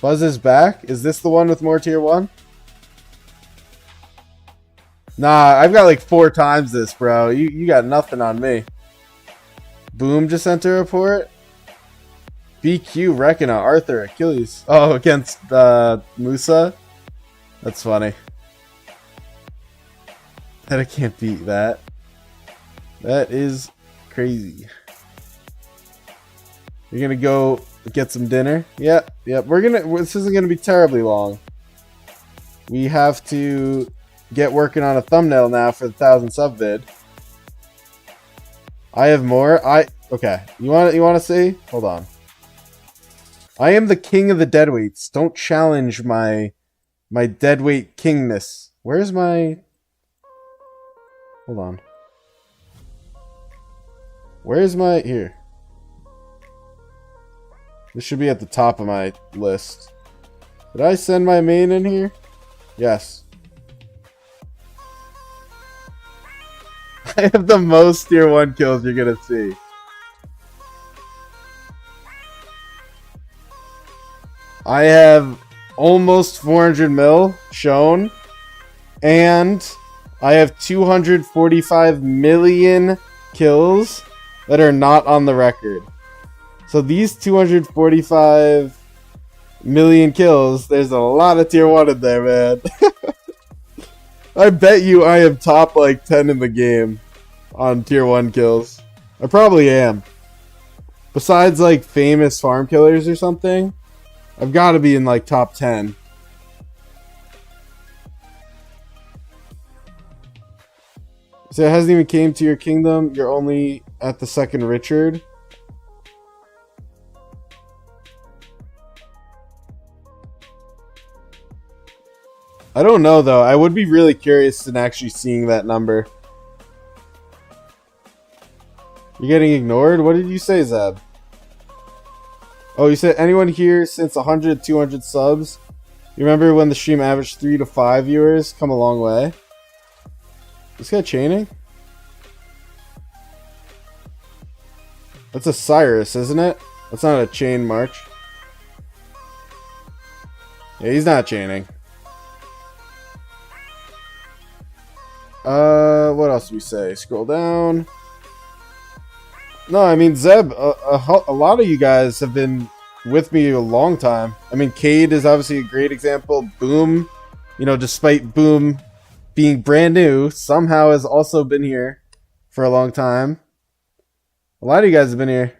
Buzz is back? Is this the one with more tier 1? Nah, I've got like 4 times this, bro. You got nothing on me. Boom just sent a report. BQ, Rekina, Arthur, Achilles. Oh, against Musa? That's funny. That I can't beat that. That is crazy. You're gonna go get some dinner? Yep. This isn't gonna be terribly long. We have to get working on a thumbnail now for the 1,000 sub vid. I have more. Okay. You want to see? Hold on. I am the king of the deadweights. Don't challenge my deadweight kingness. Where's my... Hold on. Where's my... Here. This should be at the top of my list. Did I send my main in here? Yes. I have the most tier 1 kills you're gonna see. I have almost 400 mil shown, and I have 245 million kills that are not on the record. So these 245 million kills, there's a lot of tier 1 in there, man. I bet you I am top like 10 in the game on tier 1 kills. I probably am. Besides like famous farm killers or something, I've got to be in like top 10. So it hasn't even came to your kingdom. You're only at the second Richard. I don't know though. I would be really curious in actually seeing that number. You're getting ignored? What did you say, Zeb? Oh, you said anyone here since 100, 200 subs? You remember when the stream averaged 3 to 5 viewers? Come a long way. This guy chaining? That's a Cyrus, isn't it? That's not a chain march. Yeah, he's not chaining. What else do we say? Scroll down. No, I mean, Zeb, a lot of you guys have been with me a long time. I mean, Cade is obviously a great example. Boom, you know, despite Boom being brand new, somehow has also been here for a long time. A lot of you guys have been here.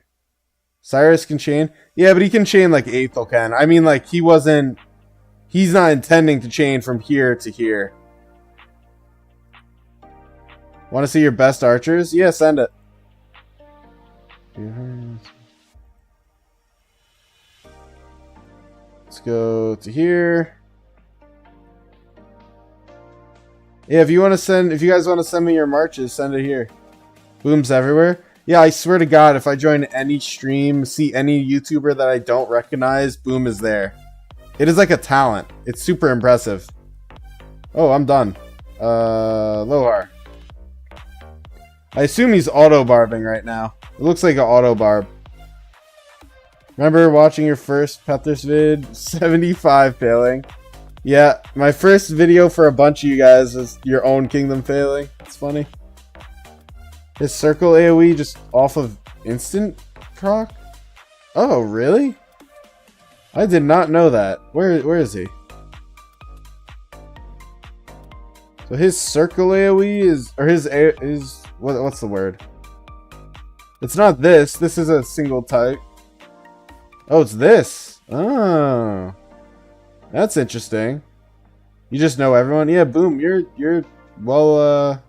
Cyrus can chain. Yeah, but he can chain like Aethel can. I mean, like, he's not intending to chain from here to here. Want to see your best archers? Yeah, send it. Let's go to here. Yeah, if you guys want to send me your marches, send it here. Boom's everywhere. Yeah, I swear to God, if I join any stream, see any YouTuber that I don't recognize, Boom is there. It is like a talent. It's super impressive. Oh, I'm done. Lohar. I assume he's auto-barbing right now. It looks like an auto-barb. Remember watching your first Pethers vid? 75 failing. Yeah, my first video for a bunch of you guys was your own kingdom failing. It's funny. His circle AoE just off of instant proc? Oh, really? I did not know that. Where is he? So his circle AoE is, or his what's the word? It's not this. This is a single type. Oh, it's this. Oh, that's interesting. You just know everyone. Yeah, Boom. You're well.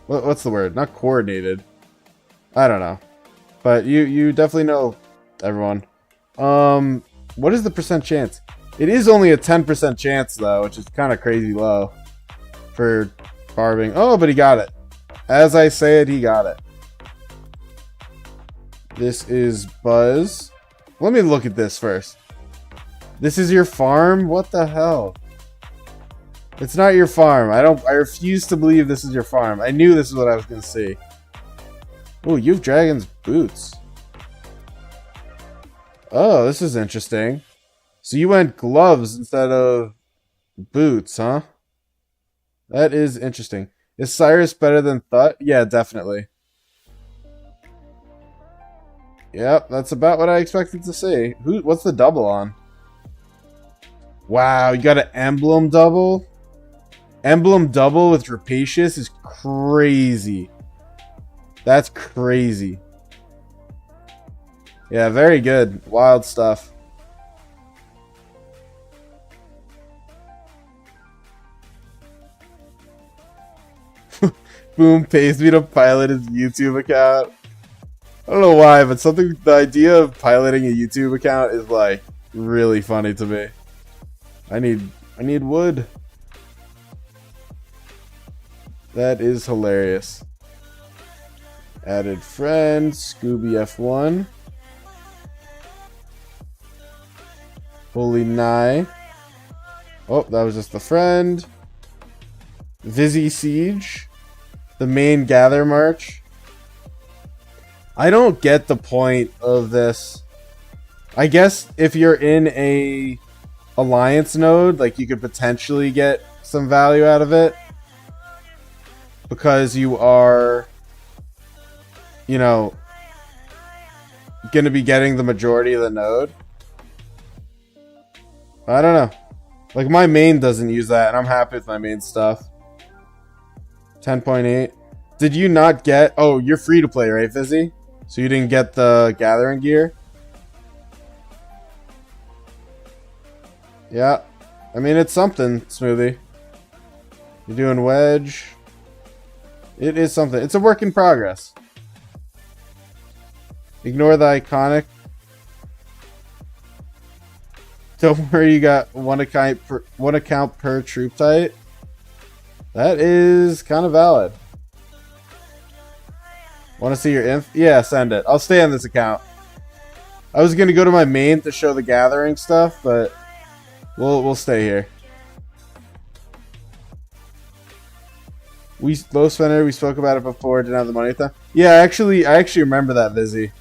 What's the word? Not coordinated. I don't know, but you definitely know everyone. What is the percent chance? It is only a 10% chance though, which is kind of crazy low for barbing. Oh, but he got it. As I say it, he got it. This is Buzz. Let me look at this first. This is your farm? What the hell? It's not your farm. I refuse to believe this is your farm. I knew this is what I was gonna see. Oh, you have dragon's boots. Oh, this is interesting. So you went gloves instead of boots, huh? That is interesting. Is Cyrus better than Thut? Yeah, definitely. Yep, that's about what I expected to see. What's the double on? Wow, you got an emblem double? Emblem double with Rapacious is crazy. That's crazy. Yeah, very good. Wild stuff. Boom pays me to pilot his YouTube account. I don't know why, but the idea of piloting a YouTube account is like really funny to me. I need wood. That is hilarious. Added friend, Scooby F1. Holy Nye. Oh, that was just the friend. Vizzy Siege. The main gather march. I don't get the point of this. I guess if you're in a alliance node, like you could potentially get some value out of it. Because you are, you know, going to be getting the majority of the node. I don't know. Like my main doesn't use that and I'm happy with my main stuff. 10.8. Did you not get... Oh, you're free to play, right, Fizzy? So you didn't get the gathering gear? Yeah. I mean, it's something, Smoothie. You're doing wedge. It is something. It's a work in progress. Ignore the iconic. Don't worry, you got one account per troop type. That is kind of valid. Want to see your inf? Yeah, send it. I'll stay on this account. I was gonna go to my main to show the gathering stuff, but we'll stay here. Low spender, we spoke about it before, didn't have the money at the time. Yeah, I actually remember that, Vizzy.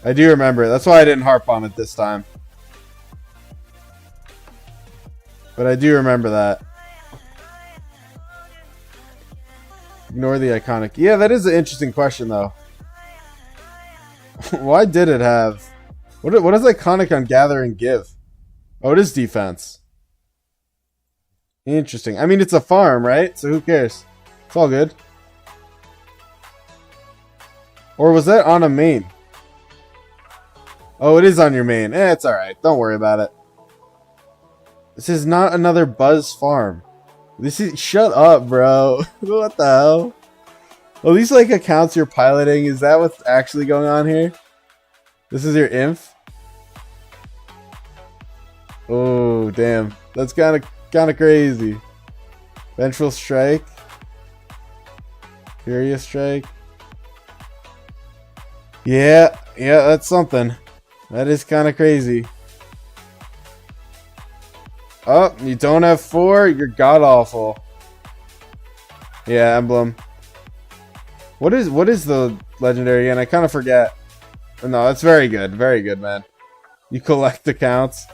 I do remember it. That's why I didn't harp on it this time. But I do remember that. Ignore the iconic. Yeah, that is an interesting question, though. Why did it have... What does iconic on gathering give? Oh, it is defense. Interesting. I mean, it's a farm, right? So who cares? It's all good. Or was that on a main? Oh, it is on your main. It's alright. Don't worry about it. This is not another Buzz farm. This is... Shut up, bro. What the hell? Well, these like accounts you're piloting, is that what's actually going on here? This is your inf? Oh, damn. That's kind of crazy. Vengeful Strike. Furious Strike. Yeah, that's something. That is kind of crazy. Oh, you don't have 4? You're god-awful. Yeah, emblem. What is the legendary again? I kind of forget. No, that's very good. Very good, man. You collect accounts.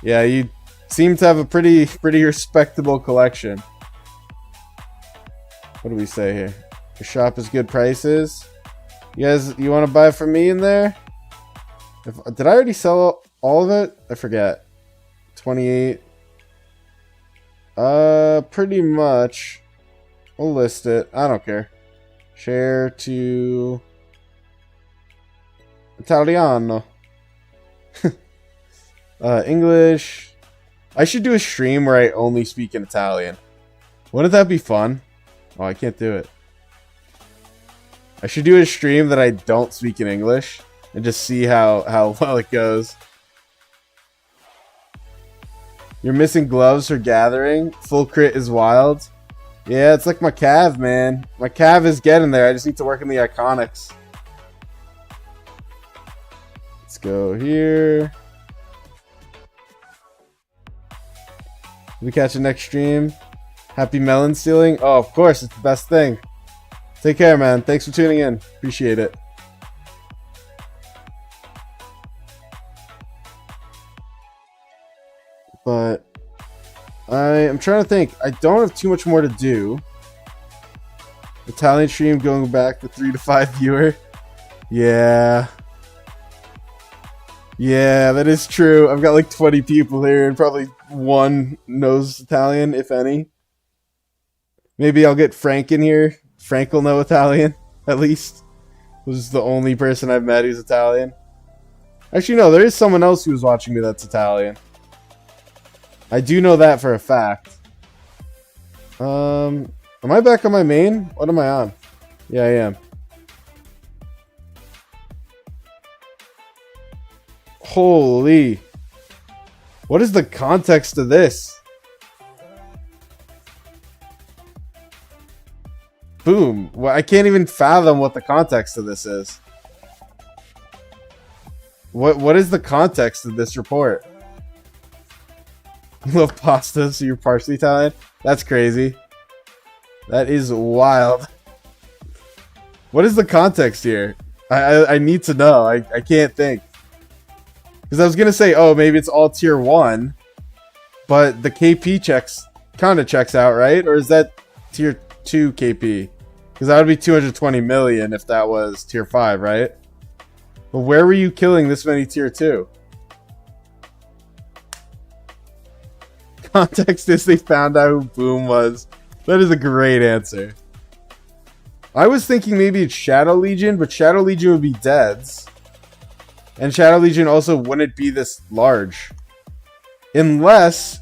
Yeah, you seem to have a pretty respectable collection. What do we say here? Your shop is good prices. You guys, you want to buy from me in there? Did I already sell all of it? I forget. 28. Pretty much. We'll list it. I don't care. Share to Italiano. English. I should do a stream where I only speak in Italian. Wouldn't that be fun? Oh, I can't do it. I should do a stream that I don't speak in English and just see how well it goes. You're missing gloves for gathering. Full crit is wild. Yeah, it's like my cav, man. My cav is getting there. I just need to work in the iconics. Let's go here. We catch the next stream. Happy melon stealing. Oh, of course. It's the best thing. Take care, man. Thanks for tuning in. Appreciate it. But I am trying to think. I don't have too much more to do. Italian stream going back to 3 to 5 viewer. Yeah. Yeah, that is true. I've got like 20 people here and probably one knows Italian, if any. Maybe I'll get Frank in here. Frank will know Italian, at least. This is the only person I've met who's Italian. Actually, no, there is someone else who's watching me that's Italian. I do know that for a fact. Am I back on my main? What am I on? Yeah, I am. Holy. What is the context of this? Boom. Well, I can't even fathom what the context of this is. What is the context of this report? Love pasta, so you're partially Italian? That's crazy. That is wild. What is the context here? I need to know. I can't think. Because I was going to say, oh, maybe it's all tier 1. But the KP kind of checks out, right? Or is that tier 2 KP? Because that would be 220 million if that was tier 5, right? But where were you killing this many tier 2? Context is they found out who Boom was. That is a great answer. I was thinking maybe it's Shadow Legion, but Shadow Legion would be deads. And Shadow Legion also wouldn't be this large. Unless,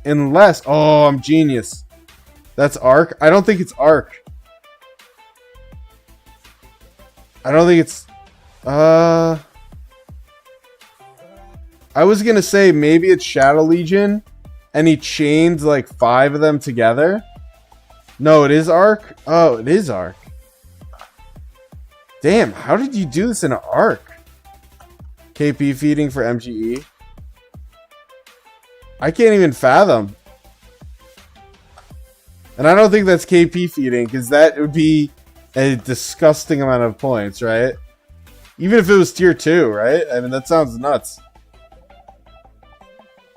oh, I'm genius. That's Arc? I don't think it's Arc. I don't think it's, I was gonna say maybe it's Shadow Legion. And he chained like 5 of them together. No, it is Arc? Oh, it is Arc. Damn, how did you do this in an Arc? KP feeding for MGE. I can't even fathom. And I don't think that's KP feeding, because that would be a disgusting amount of points, right? Even if it was tier 2, right? I mean, that sounds nuts.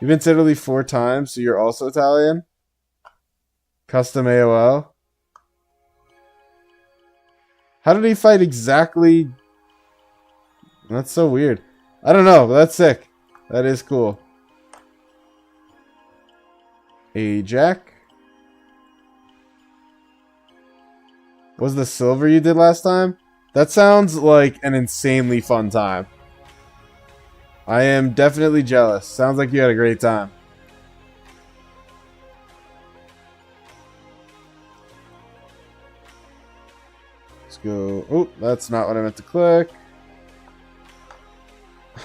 You've been to Italy 4 times, so you're also Italian? Custom AOL. How did he fight exactly? That's so weird. I don't know, but that's sick. That is cool. Ajax. Was the silver you did last time? That sounds like an insanely fun time. I am definitely jealous. Sounds like you had a great time. Let's go. Oh, that's not what I meant to click.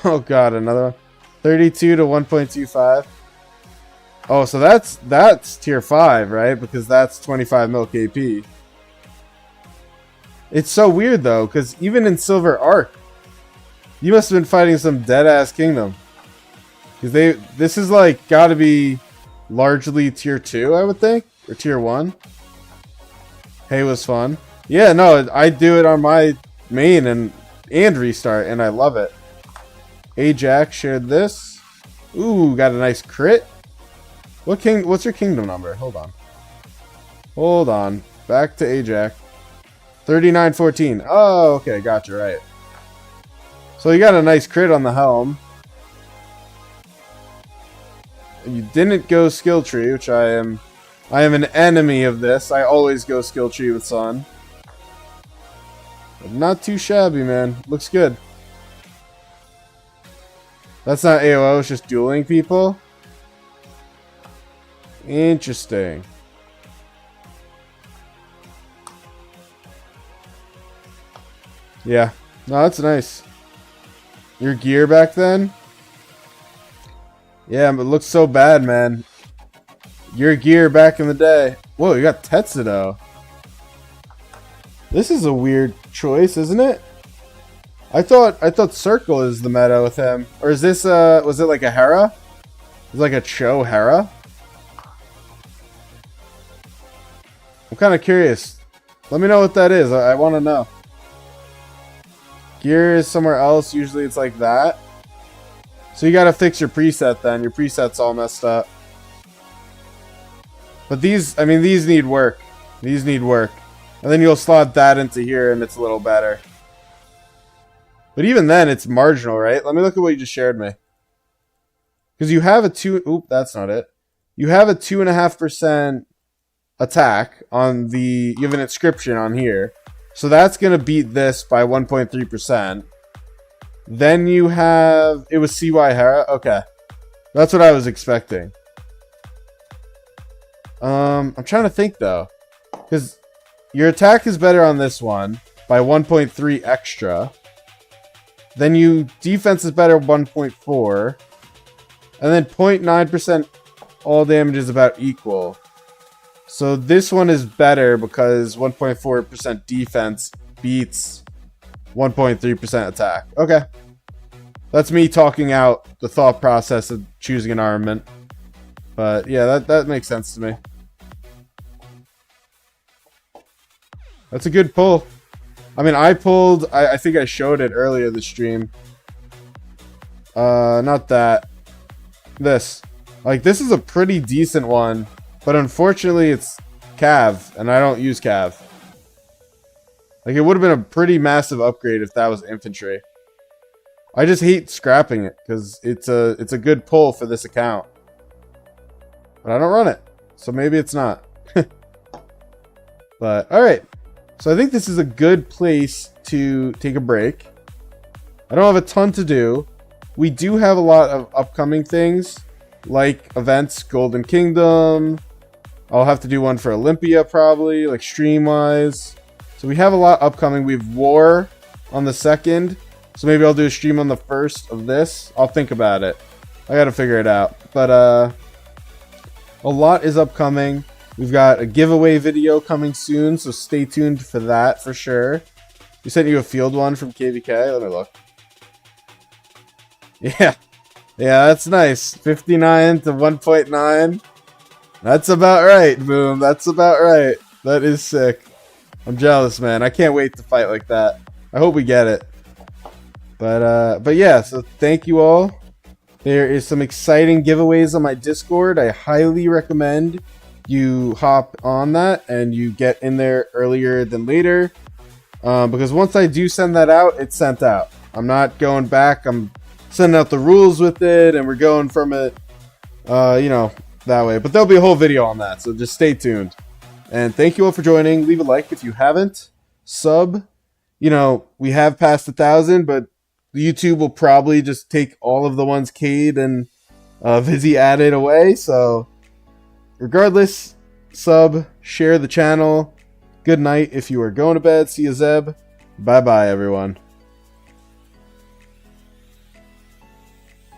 Oh god, another one. 32 to 1.25. Oh, so that's tier 5, right? Because that's 25 mil KP. It's so weird though, because even in Silver Arc, you must have been fighting some dead-ass kingdom. Because this is like gotta be largely tier 2, I would think. Or tier 1. Hey, was fun. Yeah, no, I do it on my main and restart, and I love it. Ajax shared this. Ooh, got a nice crit. What's your kingdom number? Hold on. Hold on. Back to Ajax. 3914. Oh, okay, gotcha, right. So you got a nice crit on the helm. You didn't go skill tree, which I am an enemy of this. I always go skill tree with Sun. But not too shabby, man. Looks good. That's not AOO, it's just dueling people. Interesting. Yeah. No, that's nice. Your gear back then? Yeah, but it looks so bad, man. Your gear back in the day. Whoa, you got Tetsudo. This is a weird choice, isn't it? I thought Circle is the meta with him. Or is this was it like a Hera? Is it like a Cho Hera? I'm kind of curious. Let me know what that is. I want to know. Gear is somewhere else. Usually it's like that. So you gotta fix your preset then. Your preset's all messed up. But these, I mean, these need work. These need work. And then you'll slot that into here and it's a little better. But even then, it's marginal, right? Let me look at what you just shared me. Because you have a oop, that's not it. You have a 2.5% attack on the, you have an inscription on here. So that's going to beat this by 1.3%. Then you have, it was CY Hera. Okay. That's what I was expecting. I'm trying to think though. Because your attack is better on this one by 1.3 extra. Then you defense is better 1.4. And then 0.9% all damage is about equal. So this one is better because 1.4% defense beats 1.3% attack. Okay. That's me talking out the thought process of choosing an armament. But yeah, that makes sense to me. That's a good pull. I mean, I pulled... I think I showed it earlier this stream. Not that. This. Like, this is a pretty decent one. But unfortunately, it's Cav. And I don't use Cav. Like, it would have been a pretty massive upgrade if that was infantry. I just hate scrapping it. Because it's a good pull for this account. But I don't run it. So maybe it's not. But, alright. So I think this is a good place to take a break. I don't have a ton to do. We do have a lot of upcoming things, like events, Golden Kingdom. I'll have to do one for Olympia probably, like stream-wise. So we have a lot upcoming. We have War on the 2nd. So maybe I'll do a stream on the 1st of this. I'll think about it. I gotta figure it out. But a lot is upcoming. We've got a giveaway video coming soon, so stay tuned for that for sure. We sent you a field one from KvK. Let me look. Yeah. Yeah, that's nice. 59 to 1.9. That's about right, Boom. That's about right. That is sick. I'm jealous, man. I can't wait to fight like that. I hope we get it. But yeah, so thank you all. There is some exciting giveaways on my Discord. I highly recommend you hop on that and you get in there earlier than later, because once I do send that out, it's sent out. I'm not going back. I'm sending out the rules with it, and we're going from it, you know, that way. But there'll be a whole video on that, so just stay tuned. And thank you all for joining. Leave a like if you haven't. Sub. You know, we have passed 1,000, but YouTube will probably just take all of the ones Cade and Vizzy added away, so regardless, sub, share the channel. Good night if you are going to bed. See you, Zeb. Bye-bye, everyone.